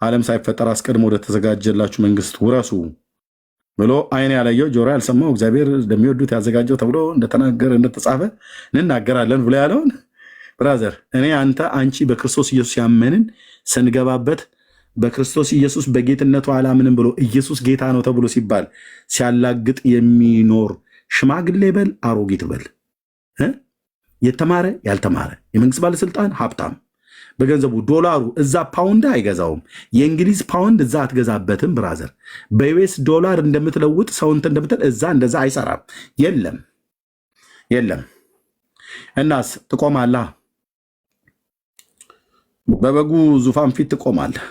ዓለም ሳይፈጠር አስቀድሞ ወደ ተዘጋጀላችሁ መንግስት ውረሱ ብሎ ዓይን ያላየው ጆሮ ያልሰማው እግዚአብሔር እንደሚወዱት ያዘጋጀው ተብሎ እንደተናገረ እንደተጻፈ እንናገራለን ብሎ ያለውን ብራዘር፣ እኔ አንተ አንቺ በክርስቶስ ኢየሱስ ያመንን ስንገባበት በክርስቶስ ኢየሱስ በጌትነቱ አላምንም ብሎ ኢየሱስ ጌታ ነው ተብሎ ሲባል ሲያላግጥ የሚኖር ሽማግሌ በል አሮጊት በል የተማረ ያልተማረ የመንግስት ባለስልጣን ሀብታም በገንዘቡ ዶላሩ እዛ ፓውንድ አይገዛውም። የእንግሊዝ ፓውንድ እዛ አትገዛበትም ብራዘር። በዩኤስ ዶላር እንደምትለውጥ ሰውንት እንደምትል እዛ እንደዛ አይሰራም። የለም። እናስ ትቆማለህ፣ በበጉ ዙፋን ፊት ትቆማለህ።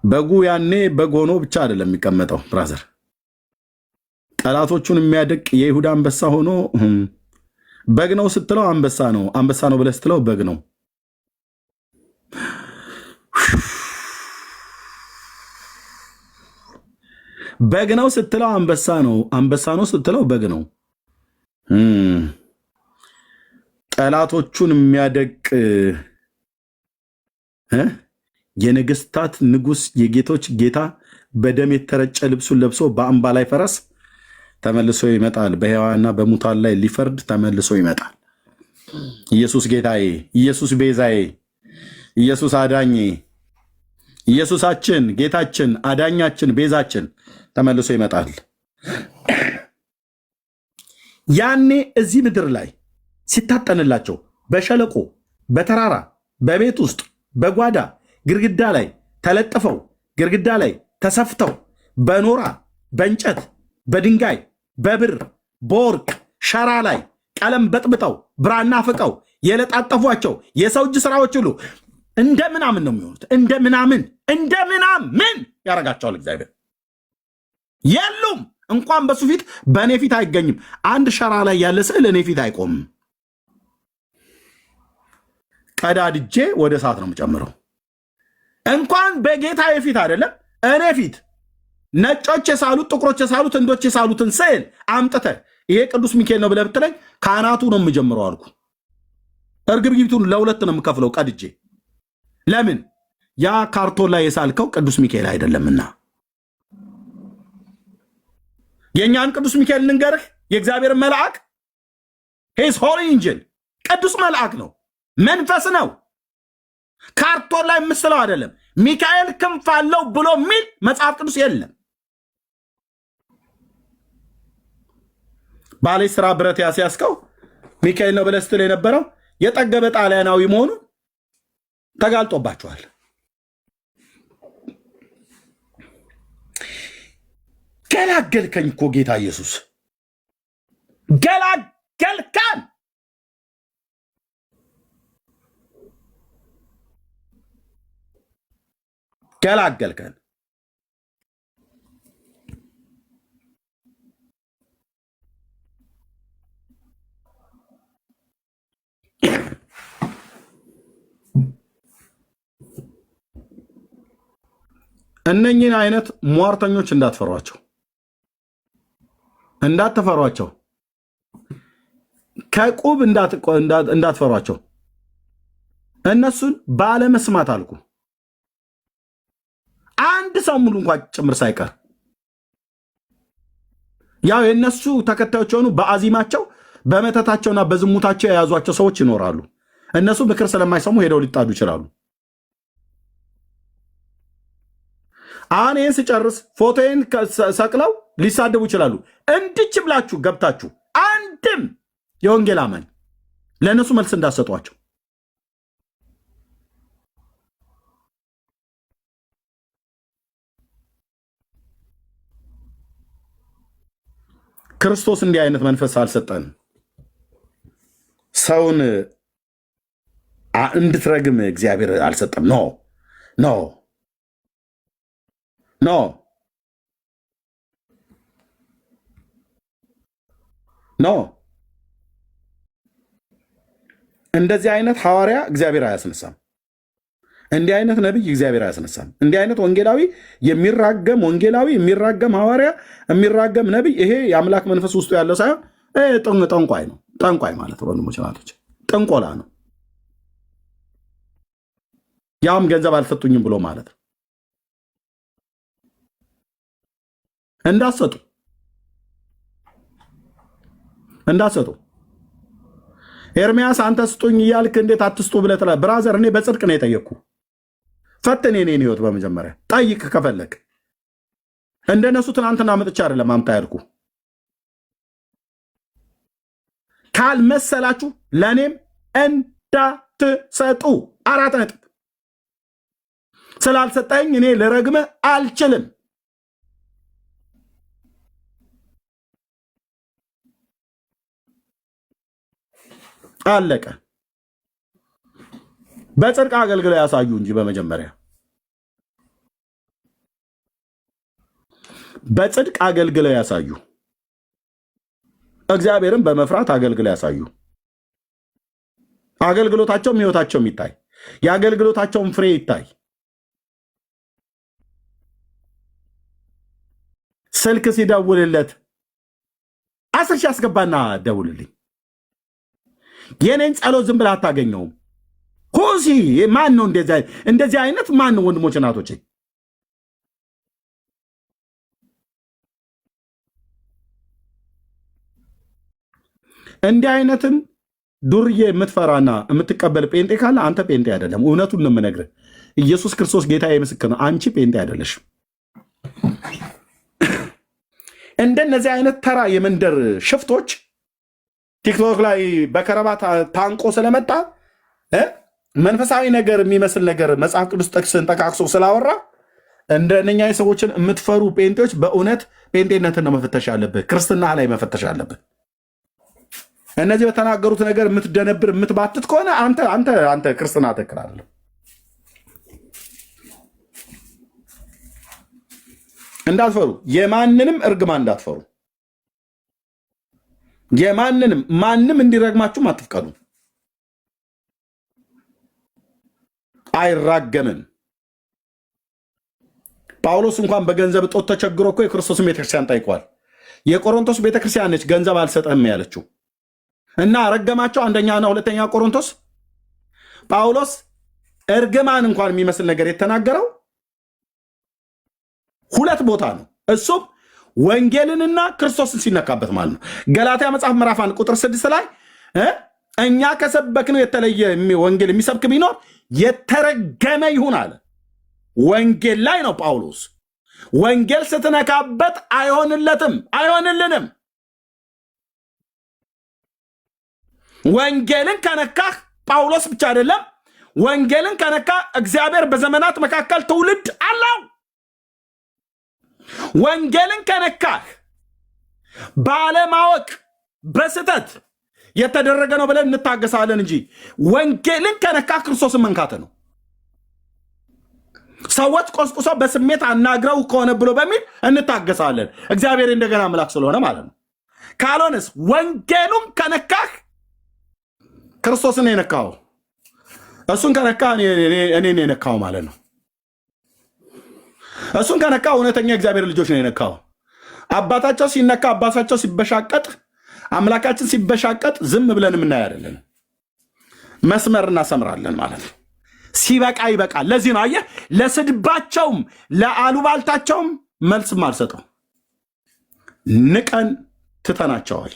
በጉ ያኔ በግ ሆኖ ብቻ አይደለም የሚቀመጠው ብራዘር። ጠላቶቹን የሚያደቅ የይሁዳ አንበሳ ሆኖ በግ ነው ስትለው አንበሳ ነው፣ አንበሳ ነው ብለህ ስትለው በግ ነው። በግ ነው ስትለው አንበሳ ነው፣ አንበሳ ነው ስትለው በግ ነው። ጠላቶቹን የሚያደቅ የነገስታት ንጉስ የጌቶች ጌታ በደም የተረጨ ልብሱን ለብሶ በአምባ ላይ ፈረስ ተመልሶ ይመጣል። በሕያዋንና በሙታን ላይ ሊፈርድ ተመልሶ ይመጣል። ኢየሱስ ጌታዬ፣ ኢየሱስ ቤዛዬ፣ ኢየሱስ አዳኜ፣ ኢየሱሳችን፣ ጌታችን፣ አዳኛችን፣ ቤዛችን ተመልሶ ይመጣል። ያኔ እዚህ ምድር ላይ ሲታጠንላቸው በሸለቆ በተራራ በቤት ውስጥ በጓዳ ግድግዳ ላይ ተለጥፈው ግድግዳ ላይ ተሰፍተው በኖራ በእንጨት በድንጋይ በብር በወርቅ ሸራ ላይ ቀለም በጥብጠው ብራና ፍቀው የለጣጠፏቸው የሰው እጅ ስራዎች ሁሉ እንደ ምናምን ነው የሚሆኑት። እንደ ምናምን ያረጋቸዋል እግዚአብሔር። የሉም እንኳን በሱ ፊት በእኔ ፊት አይገኝም። አንድ ሸራ ላይ ያለ ስዕል እኔ ፊት አይቆምም። ቀዳድጄ ወደ እሳት ነው የምጨምረው። እንኳን በጌታ ፊት አይደለም እኔ ፊት ነጮች የሳሉት ጥቁሮች የሳሉት ህንዶች የሳሉትን ስዕል አምጥተህ ይሄ ቅዱስ ሚካኤል ነው ብለህ ብትለኝ ከአናቱ ነው የምጀምረው አልኩ። እርግብግቢቱን ለሁለት ነው የምከፍለው ቀድጄ። ለምን? ያ ካርቶን ላይ የሳልከው ቅዱስ ሚካኤል አይደለምና። የእኛን ቅዱስ ሚካኤል ልንገርህ፣ የእግዚአብሔር መልአክ ሂዝ ሆሊ ኢንጅል ቅዱስ መልአክ ነው፣ መንፈስ ነው። ካርቶን ላይ የምስለው አይደለም። ሚካኤል ክንፍ አለው ብሎ የሚል መጽሐፍ ቅዱስ የለም። ባለ ስራ ብረት ያስያዝከው ሚካኤል ነው ብለህ ስትል የነበረው የጠገበ ጣሊያናዊ መሆኑን ተጋልጦባቸዋል። ገላገልከኝ እኮ ጌታ ኢየሱስ ገላገልከን። ገላገልከን። እነኚህን አይነት ሟርተኞች እንዳትፈሯቸው፣ ከቁብ እንዳትፈሯቸው። እነሱን ባለመስማት አልኩ። አንድ ሰው ሙሉ እንኳን ጭምር ሳይቀር ያው የነሱ ተከታዮች ሆኑ በአዚማቸው በመተታቸውና በዝሙታቸው የያዟቸው ሰዎች ይኖራሉ። እነሱ ምክር ስለማይሰሙ ሄደው ሊጣዱ ይችላሉ። አሁን ይህን ስጨርስ ፎቶዬን ሰቅለው ሊሳደቡ ይችላሉ። እንድች ብላችሁ ገብታችሁ አንድም የወንጌል አማኝ ለእነሱ መልስ እንዳሰጧቸው። ክርስቶስ እንዲህ አይነት መንፈስ አልሰጠንም። ሰውን እንድትረግም እግዚአብሔር አልሰጠም። ኖ ኖ ኖ ኖ። እንደዚህ አይነት ሐዋርያ እግዚአብሔር አያስነሳም። እንዲህ አይነት ነቢይ እግዚአብሔር አያስነሳም። እንዲህ አይነት ወንጌላዊ የሚራገም ሐዋርያ የሚራገም ነቢይ፣ ይሄ የአምላክ መንፈስ ውስጡ ያለው ሳይሆን ጠንቋይ ነው። ጠንቋይ ማለት ወንድሞች ናቶች ጥንቆላ ነው። ያውም ገንዘብ አልሰጡኝም ብሎ ማለት ነው። እንዳሰጡ ኤርሚያስ አንተ ስጡኝ እያልክ እንዴት አትስጡ ብለህ ትላለህ? ብራዘር እኔ በጽድቅ ነው የጠየቅኩ። ፈትን የኔን ህይወት በመጀመሪያ ጠይቅ ከፈለግ። እንደነሱ ትናንትና መጥቻ አይደለም አምጣ ያልኩ። ካልመሰላችሁ ለእኔም እንዳትሰጡ። 4 ነጥብ። ስላልሰጠኝ እኔ ልረግምህ አልችልም። አለቀ። በጽድቅ አገልግለው ያሳዩ እንጂ በመጀመሪያ በጽድቅ አገልግለው ያሳዩ። እግዚአብሔርን በመፍራት አገልግለው ያሳዩ። አገልግሎታቸውም ህይወታቸውም ይታይ። የአገልግሎታቸውን ፍሬ ይታይ። ስልክ ሲደውልለት 10 ሺህ አስገባና ደውልልኝ። የኔን ጸሎት ዝም ብለህ አታገኘውም። ሁሲ ማን ነው እንደዚህ አይነት ማን ነው? ወንድሞች እናቶች፣ እንዲህ አይነትን ዱርዬ የምትፈራና የምትቀበል ጴንጤ ካለ አንተ ጴንጤ አይደለም። እውነቱን ነው የምነግርህ። ኢየሱስ ክርስቶስ ጌታዬ ምስክር ነው። አንቺ ጴንጤ አይደለሽም። እንደነዚህ አይነት ተራ የመንደር ሽፍቶች ቲክቶክ ላይ በከረባት ታንቆ ስለመጣ መንፈሳዊ ነገር የሚመስል ነገር መጽሐፍ ቅዱስ ጥቅስን ጠቃቅሶ ስላወራ እንደነኛ ሰዎችን የምትፈሩ ጴንጤዎች በእውነት ጴንጤነትን ነው መፈተሽ ያለብህ። ክርስትና ላይ መፈተሽ ያለብህ። እነዚህ በተናገሩት ነገር የምትደነብር የምትባትት ከሆነ አንተ ክርስትና ትክክል አይደለም። እንዳትፈሩ፣ የማንንም እርግማን እንዳትፈሩ። ማንም እንዲረግማችሁም አትፍቀዱ። አይራገምም። ጳውሎስ እንኳን በገንዘብ እጦት ተቸግሮ እኮ የክርስቶስን ቤተክርስቲያን ጠይቋል። የቆሮንቶስ ቤተክርስቲያን ነች ገንዘብ አልሰጠም ያለችው እና ረገማቸው። አንደኛና ሁለተኛ ቆሮንቶስ ጳውሎስ እርግማን እንኳን የሚመስል ነገር የተናገረው ሁለት ቦታ ነው። እሱም ወንጌልንና ክርስቶስን ሲነካበት ማለት ነው። ገላትያ መጽሐፍ ምዕራፍ 1 ቁጥር 6 ላይ እኛ ከሰበክነው የተለየ ወንጌል የሚሰብክ ቢኖር የተረገመ ይሁን አለ። ወንጌል ላይ ነው ጳውሎስ። ወንጌል ስትነካበት አይሆንለትም፣ አይሆንልንም። ወንጌልን ከነካህ ጳውሎስ ብቻ አይደለም፣ ወንጌልን ከነካ እግዚአብሔር በዘመናት መካከል ትውልድ አለው። ወንጌልን ከነካህ ባለማወቅ በስተት የተደረገ ነው ብለን እንታገሳለን እንጂ ወንጌልን ከነካህ ክርስቶስን መንካት ነው። ሰዎች ቆስቁሰው በስሜት አናግረው ከሆነ ብሎ በሚል እንታገሳለን። እግዚአብሔር እንደገና አምላክ ስለሆነ ማለት ነው። ካልሆነስ ወንጌሉን ከነካህ ክርስቶስን የነካው እሱን ከነካ እኔን የነካው ማለት ነው። እሱን ከነካ እውነተኛ እግዚአብሔር ልጆች ነው የነካው። አባታቸው ሲነካ፣ አባታቸው ሲበሻቀጥ፣ አምላካችን ሲበሻቀጥ ዝም ብለን የምናይ አይደለን። መስመር እናሰምራለን ማለት ነው። ሲበቃ ይበቃል። ለዚህ ነው አየህ፣ ለስድባቸውም ለአሉባልታቸውም መልስም አልሰጠው። ንቀን ትተናቸዋል።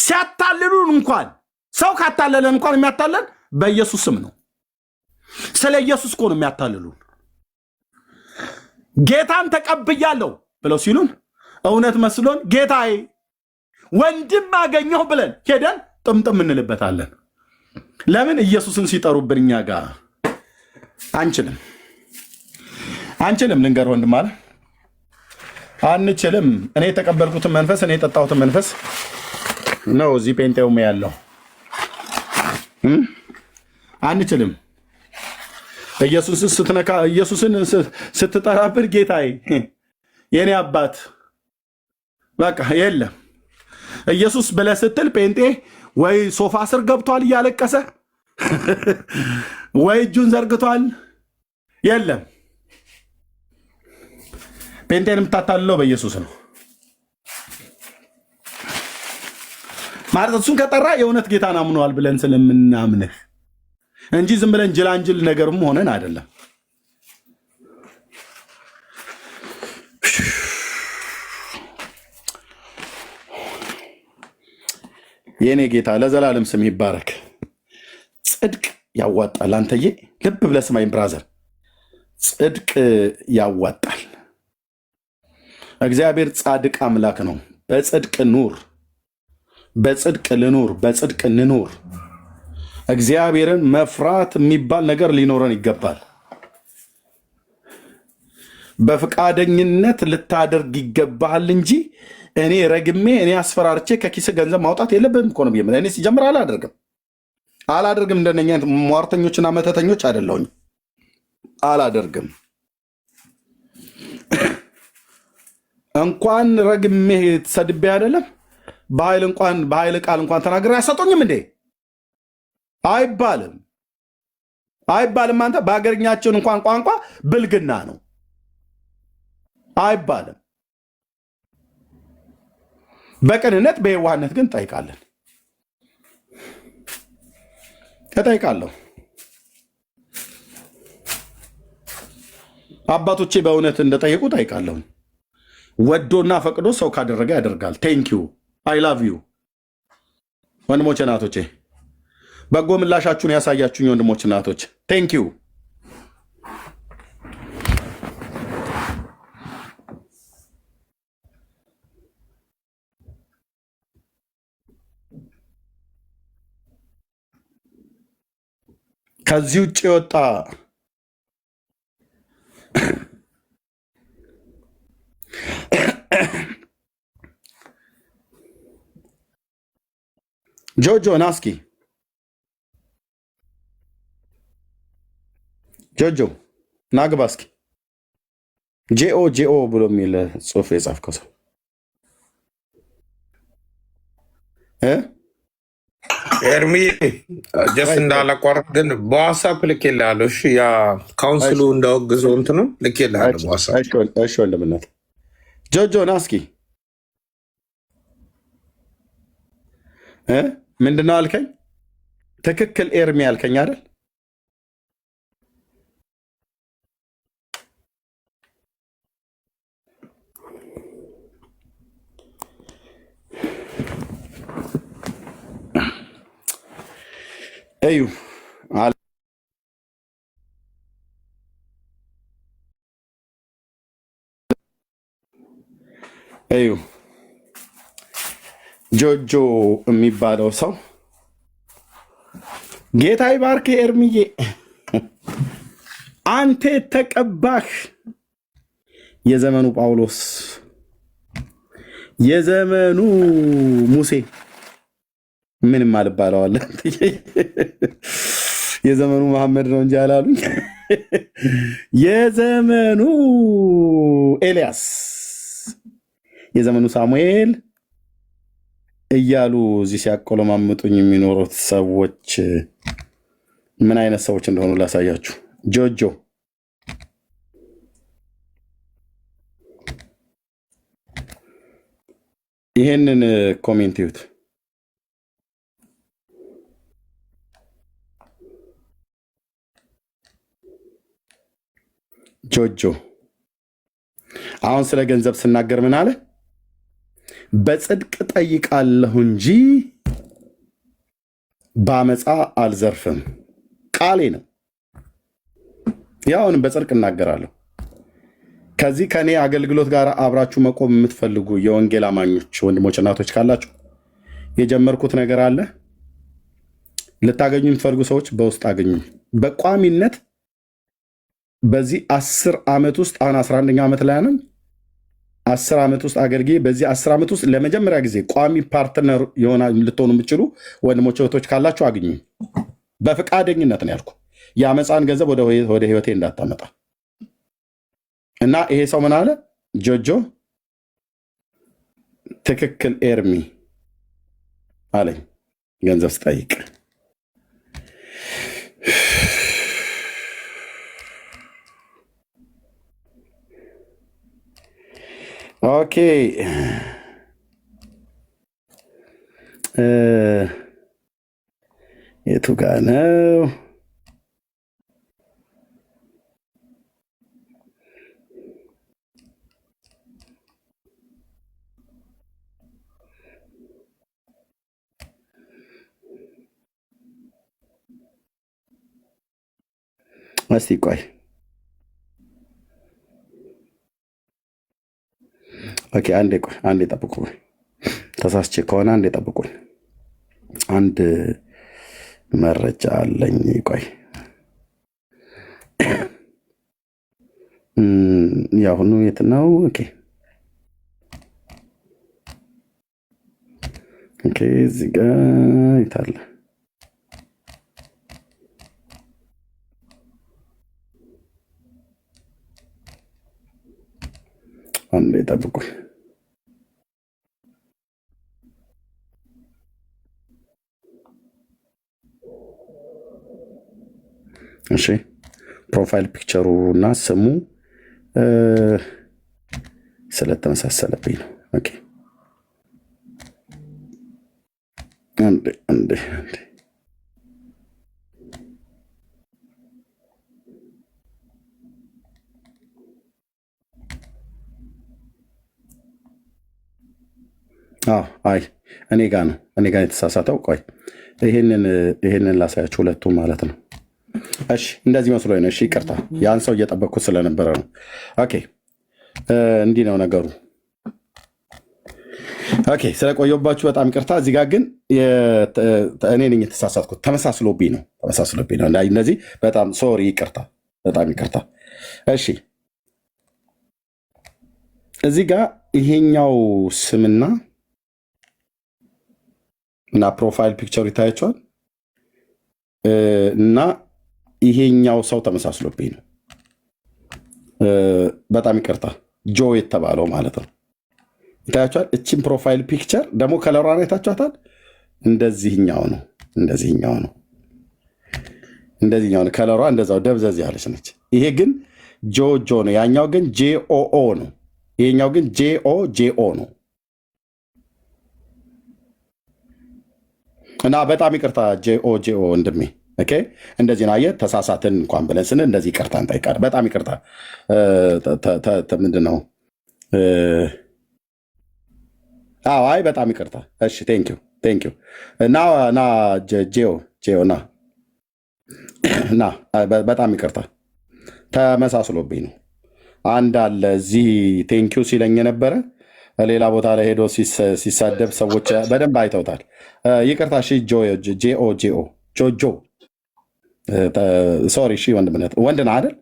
ሲያታልሉን እንኳን ሰው ካታለለን እንኳን የሚያታለን በኢየሱስ ስም ነው። ስለ ኢየሱስ እኮ ነው የሚያታልሉን። ጌታን ተቀብያለሁ ብለው ሲሉን እውነት መስሎን ጌታዬ ወንድም አገኘሁ ብለን ሄደን ጥምጥም እንልበታለን። ለምን? ኢየሱስን ሲጠሩብን እኛ ጋር አንችልም። ልንገር ወንድም አለ አንችልም። እኔ የተቀበልኩትን መንፈስ እኔ የጠጣሁትን መንፈስ ነው እዚህ ጴንጤውም ያለው። አንችልም። ኢየሱስን ስትነካ፣ ኢየሱስን ስትጠራብን ጌታዬ የኔ አባት በቃ የለም። ኢየሱስ ብለህ ስትል ጴንጤ ወይ ሶፋ ስር ገብቷል እያለቀሰ ወይ እጁን ዘርግቷል። የለም። ጴንጤን የምታታልለው በኢየሱስ ነው ማለት እሱን ከጠራ የእውነት ጌታን አምነዋል ብለን ስለምናምንህ እንጂ ዝም ብለን ጅላንጅል ነገርም ሆነን አይደለም። የኔ ጌታ ለዘላለም ስም ይባረክ። ጽድቅ ያዋጣል። አንተዬ ልብ ብለህ ስማኝ ብራዘር፣ ጽድቅ ያዋጣል። እግዚአብሔር ጻድቅ አምላክ ነው። በጽድቅ ኑር፣ በጽድቅ ልኑር፣ በጽድቅ እንኑር። እግዚአብሔርን መፍራት የሚባል ነገር ሊኖረን ይገባል። በፈቃደኝነት ልታደርግ ይገባሃል እንጂ እኔ ረግሜ እኔ አስፈራርቼ ከኪስ ገንዘብ ማውጣት የለብህም እኮ ነው። እኔ ሲጀምር አላደርግም። እንደነኛ ሟርተኞችና መተተኞች አይደለሁኝ። አላደርግም። እንኳን ረግሜ ሰድቤ አይደለም በኃይል ቃል እንኳን ተናግሬ አያሰጡኝም እንዴ? አይባልም። አንተ በሀገርኛችን እንኳን ቋንቋ ብልግና ነው አይባልም። በቅንነት በየዋህነት ግን እጠይቃለሁ። አባቶቼ በእውነት እንደጠየቁ እጠይቃለሁ። ወዶና ፈቅዶ ሰው ካደረገ ያደርጋል። ቴንኪዩ አይ ላቭ ዩ ወንድሞቼ እናቶቼ፣ በጎ ምላሻችሁን ያሳያችሁኝ ወንድሞች እናቶች ቴንኪዩ። ከዚህ ውጭ የወጣ ጆጆ ና እስኪ ጆጆ ናግባ እስኪ ጄኦ ብሎ የሚል ጽሁፍ የጻፍከው ሰው ኤርሚ ጀስት እንዳላቋረጥ ግን በዋትሳፕ ልኬልሃለሁ። እሺ ያ ካውንስሉ እንዳወግዘው እንትኑ ልኬልሃለሁ በዋትሳፕ። እሺ ወንድምነት ጆጆ ና እስኪ ምንድነው አልከኝ? ትክክል ኤርሚ አልከኝ አይደል? እዩ እዩ ጆጆ የሚባለው ሰው ጌታ ይባርክ ኤርሚዬ፣ አንተ የተቀባህ የዘመኑ ጳውሎስ የዘመኑ ሙሴ ምንም አልባለዋለን። የዘመኑ መሐመድ ነው እንጂ አላሉኝ። የዘመኑ ኤልያስ፣ የዘመኑ ሳሙኤል እያሉ እዚህ ሲያቆለማምጡኝ የሚኖሩት ሰዎች ምን አይነት ሰዎች እንደሆኑ ላሳያችሁ። ጆጆ ይሄንን ኮሜንት ይዩት። ጆጆ አሁን ስለ ገንዘብ ስናገር ምን አለ? በጽድቅ ጠይቃለሁ እንጂ በአመፃ አልዘርፍም። ቃሌ ነው። ያውንም በጽድቅ እናገራለሁ። ከዚህ ከኔ አገልግሎት ጋር አብራችሁ መቆም የምትፈልጉ የወንጌል አማኞች ወንድሞች፣ እናቶች ካላችሁ የጀመርኩት ነገር አለ። ልታገኙ የምትፈልጉ ሰዎች በውስጥ አገኙ። በቋሚነት በዚህ 10 ዓመት ውስጥ አሁን 11ኛ ዓመት ላይ ነኝ። 10 ዓመት ውስጥ አገልግዬ በዚህ 10 ዓመት ውስጥ ለመጀመሪያ ጊዜ ቋሚ ፓርትነር ልትሆኑ የምችሉ ወንድሞች እህቶች ካላችሁ አግኙ። በፈቃደኝነት ነው ያልኩ። የአመፃን ገንዘብ ወደ ህይወቴ እንዳታመጣ እና ይሄ ሰው ምን አለ? ጆጆ ትክክል ኤርሚ አለኝ ገንዘብ ስጠይቅ። ኦኬ የቱ ጋ ነው? እስቲ ቆይ ኦኬ፣ አንዴ ጠብቁ። ተሳስቼ ከሆነ አንዴ ጠብቁኝ። አንድ መረጃ አለኝ። ቆይ ያሁኑ የት ነው? ኦኬ እዚህ ጋ ይታለ። አንዴ ጠብቁኝ። እሺ ፕሮፋይል ፒክቸሩ እና ስሙ ስለተመሳሰለብኝ ነው። ኦኬ አንዴ አይ እኔ ጋ ነው የተሳሳተው። ቆይ ይሄንን ላሳያችሁ፣ ሁለቱ ማለት ነው። እሺ እንደዚህ መስሎኝ ነው። እሺ ይቅርታ፣ ያን ሰው እየጠበቅኩት ስለነበረ ነው። ኦኬ እንዲህ ነው ነገሩ። ኦኬ ስለቆየባችሁ በጣም ይቅርታ። እዚህ ጋር ግን እኔ ነኝ የተሳሳትኩት፣ ተመሳስሎብኝ ነው። እነዚህ በጣም ሶሪ፣ ይቅርታ፣ በጣም ይቅርታ። እሺ እዚህ ጋር ይሄኛው ስምና እና ፕሮፋይል ፒክቸሩ ይታያቸዋል እና ይሄኛው ሰው ተመሳስሎብኝ ነው። በጣም ይቅርታ ጆ የተባለው ማለት ነው። ይታያቸዋል። እችን ፕሮፋይል ፒክቸር ደግሞ ከለሯን አይታችኋታል። እንደዚህኛው ነው። ከለሯ እንደዛው ደብዘዝ ያለች ነች። ይሄ ግን ጆ ነው። ያኛው ግን ጄኦኦ ነው። ይሄኛው ግን ጄኦ ነው። እና በጣም ይቅርታ ጄኦ ወንድሜ። ኦኬ እንደዚህ ነው። አየህ ተሳሳትን እንኳን ብለን ስንል እንደዚህ ይቅርታ እንጠይቃለን። በጣም ይቅርታ። ምንድን ነው? አይ በጣም ይቅርታ። እሺ ቴንክ ዩ እና ጄኦ ና በጣም ይቅርታ ተመሳስሎብኝ ነው። አንድ አለ እዚህ ቴንኪው ሲለኝ የነበረ ሌላ ቦታ ላይ ሄዶ ሲሳደብ ሰዎች በደንብ አይተውታል። ይቅርታ ጆ ሶሪ። እሺ ወንድምነት ወንድ ነህ አይደል?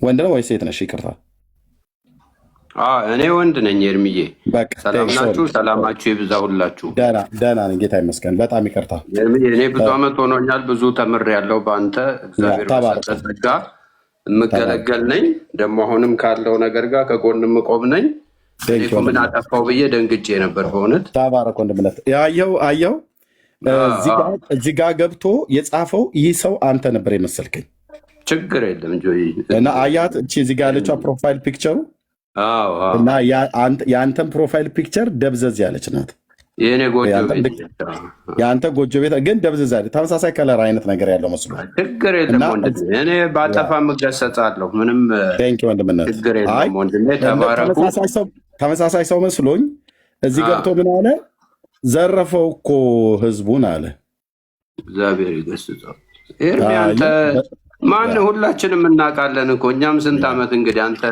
ወንድ ነው ወይስ ሴት ነሽ? ይቅርታ እኔ ወንድ ነኝ። ኤርሚዬ ሰላም ናችሁ? ሰላማችሁ ይብዛ ሁላችሁ። ደህና ነኝ ጌታ ይመስገን። በጣም ይቅርታ ኤርሚዬ፣ እኔ ብዙ ዓመት ሆኖኛል። ብዙ ተምሬያለሁ በአንተ። እግዚአብሔር በሰጠ ጸጋ የምገለገል ነኝ። ደግሞ አሁንም ካለው ነገር ጋር ከጎን የምቆም ነኝ። ምን አጠፋው ብዬ ደንግጬ ነበር በእውነት። ተባረክ ወንድምነት። አየው እዚህ ጋ ገብቶ የጻፈው ይህ ሰው አንተ ነበር የመሰልከኝ። ችግር የለም ጆይ እና አያት እዚህ ጋ ያለችው ፕሮፋይል ፒክቸሩ እና የአንተን ፕሮፋይል ፒክቸር ደብዘዝ ያለች ናት። የአንተ ጎጆ ቤት ግን ደብዘዝ ያለች ተመሳሳይ ከለር አይነት ነገር ያለው መስሎ። ችግር የለም ወንድሜ፣ እኔ ባጠፋ እገሰጻለሁ። ምንም ችግር የለም ወንድሜ፣ ተባረኩ። ተመሳሳይ ሰው መስሎኝ እዚህ ገብቶ ምን አለ? ዘረፈው እኮ ህዝቡን አለ። እግዚአብሔር ይገስጸው። ኤርሚ አንተ ማን? ሁላችንም እናውቃለን እኮ እኛም ስንት ዓመት እንግዲህ አንተ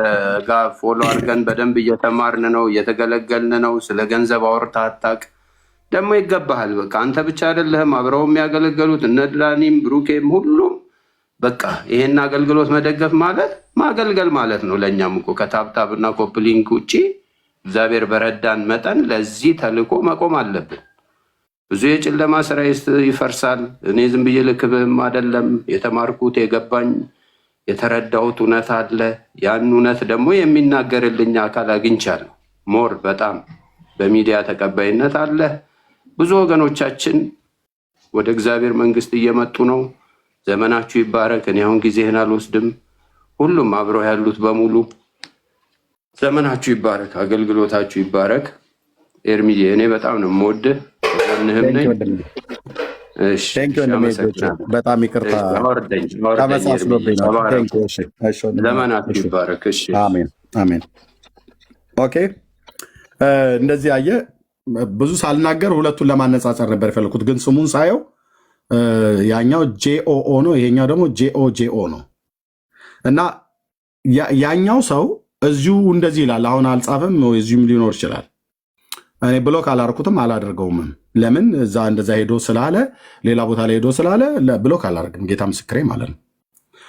ጋር ፎሎ አድርገን በደንብ እየተማርን ነው፣ እየተገለገልን ነው። ስለ ገንዘብ አውርተህ አታውቅ። ደግሞ ይገባሃል። በቃ አንተ ብቻ አይደለህም፣ አብረው የሚያገለገሉት እነ ድላኒም ብሩኬም ሁሉም። በቃ ይሄን አገልግሎት መደገፍ ማለት ማገልገል ማለት ነው። ለእኛም እኮ ከታብታብና ኮፕሊንክ ውጭ እግዚአብሔር በረዳን መጠን ለዚህ ተልእኮ መቆም አለብን። ብዙ የጨለማ ስራ ይፈርሳል። እኔ ዝም ብዬ ልክብህም አይደለም። የተማርኩት የገባኝ የተረዳሁት እውነት አለ። ያን እውነት ደግሞ የሚናገርልኝ አካል አግኝቻለሁ። ሞር በጣም በሚዲያ ተቀባይነት አለ። ብዙ ወገኖቻችን ወደ እግዚአብሔር መንግስት እየመጡ ነው። ዘመናችሁ ይባረክ። እኔ አሁን ጊዜህን አልወስድም። ሁሉም አብረው ያሉት በሙሉ ዘመናችሁ ይባረክ፣ አገልግሎታችሁ ይባረክ። ኤርሚዬ እኔ በጣም ነው የምወድህ። በጣም ይቅርታ ተመሳስሎብኝ ነው። ዘመናችሁ ይባረክ። አሜን። ኦኬ እንደዚህ አየ ብዙ ሳልናገር ሁለቱን ለማነጻጸር ነበር የፈለኩት፣ ግን ስሙን ሳየው ያኛው ጄኦኦ ነው፣ ይሄኛው ደግሞ ጄኦ ነው እና ያኛው ሰው እዚሁ እንደዚህ ይላል። አሁን አልጻፈም፣ እዚሁም ሊኖር ይችላል። እኔ ብሎክ አላርኩትም አላደርገውምም። ለምን እዛ እንደዛ ሄዶ ስላለ ሌላ ቦታ ላይ ሄዶ ስላለ ብሎክ አላደርግም። ጌታ ምስክሬ ማለት ነው።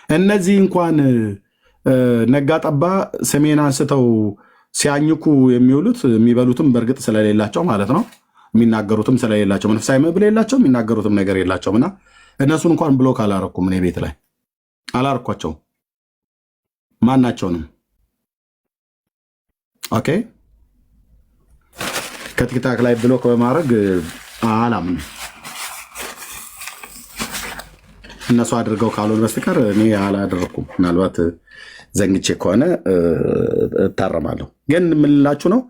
እነዚህ እንኳን ነጋ ጠባ ስሜን አንስተው ሲያኝኩ የሚውሉት የሚበሉትም በእርግጥ ስለሌላቸው ማለት ነው፣ የሚናገሩትም ስለሌላቸው፣ መንፈሳዊ መብል የላቸው፣ የሚናገሩትም ነገር የላቸውም እና እነሱን እንኳን ብሎክ አላረኩም። እኔ ቤት ላይ አላረኳቸውም ማናቸውንም። ኦኬ ከቲክታክ ላይ ብሎክ በማድረግ አላምንም። እነሱ አድርገው ካልሆነ በስተቀር እኔ አላደረኩም። ምናልባት ዘንግቼ ከሆነ እታረማለሁ። ግን የምንላችሁ ነው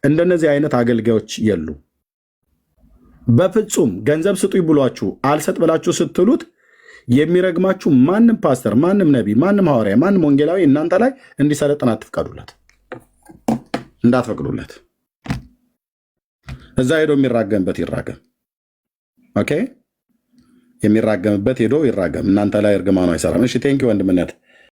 እንደነዚህ አይነት አገልጋዮች የሉ። በፍጹም ገንዘብ ስጡኝ ብሏችሁ አልሰጥ ብላችሁ ስትሉት የሚረግማችሁ ማንም ፓስተር፣ ማንም ነቢይ፣ ማንም ሐዋርያ፣ ማንም ወንጌላዊ እናንተ ላይ እንዲሰለጥን አትፍቀዱለት፣ እንዳትፈቅዱለት። እዛ ሄዶ የሚራገምበት ይራገም። ኦኬ የሚራገምበት ሄዶ ይራገም። እናንተ ላይ እርግማኑ አይሰራም። እሺ ቴንኪ ወንድምነት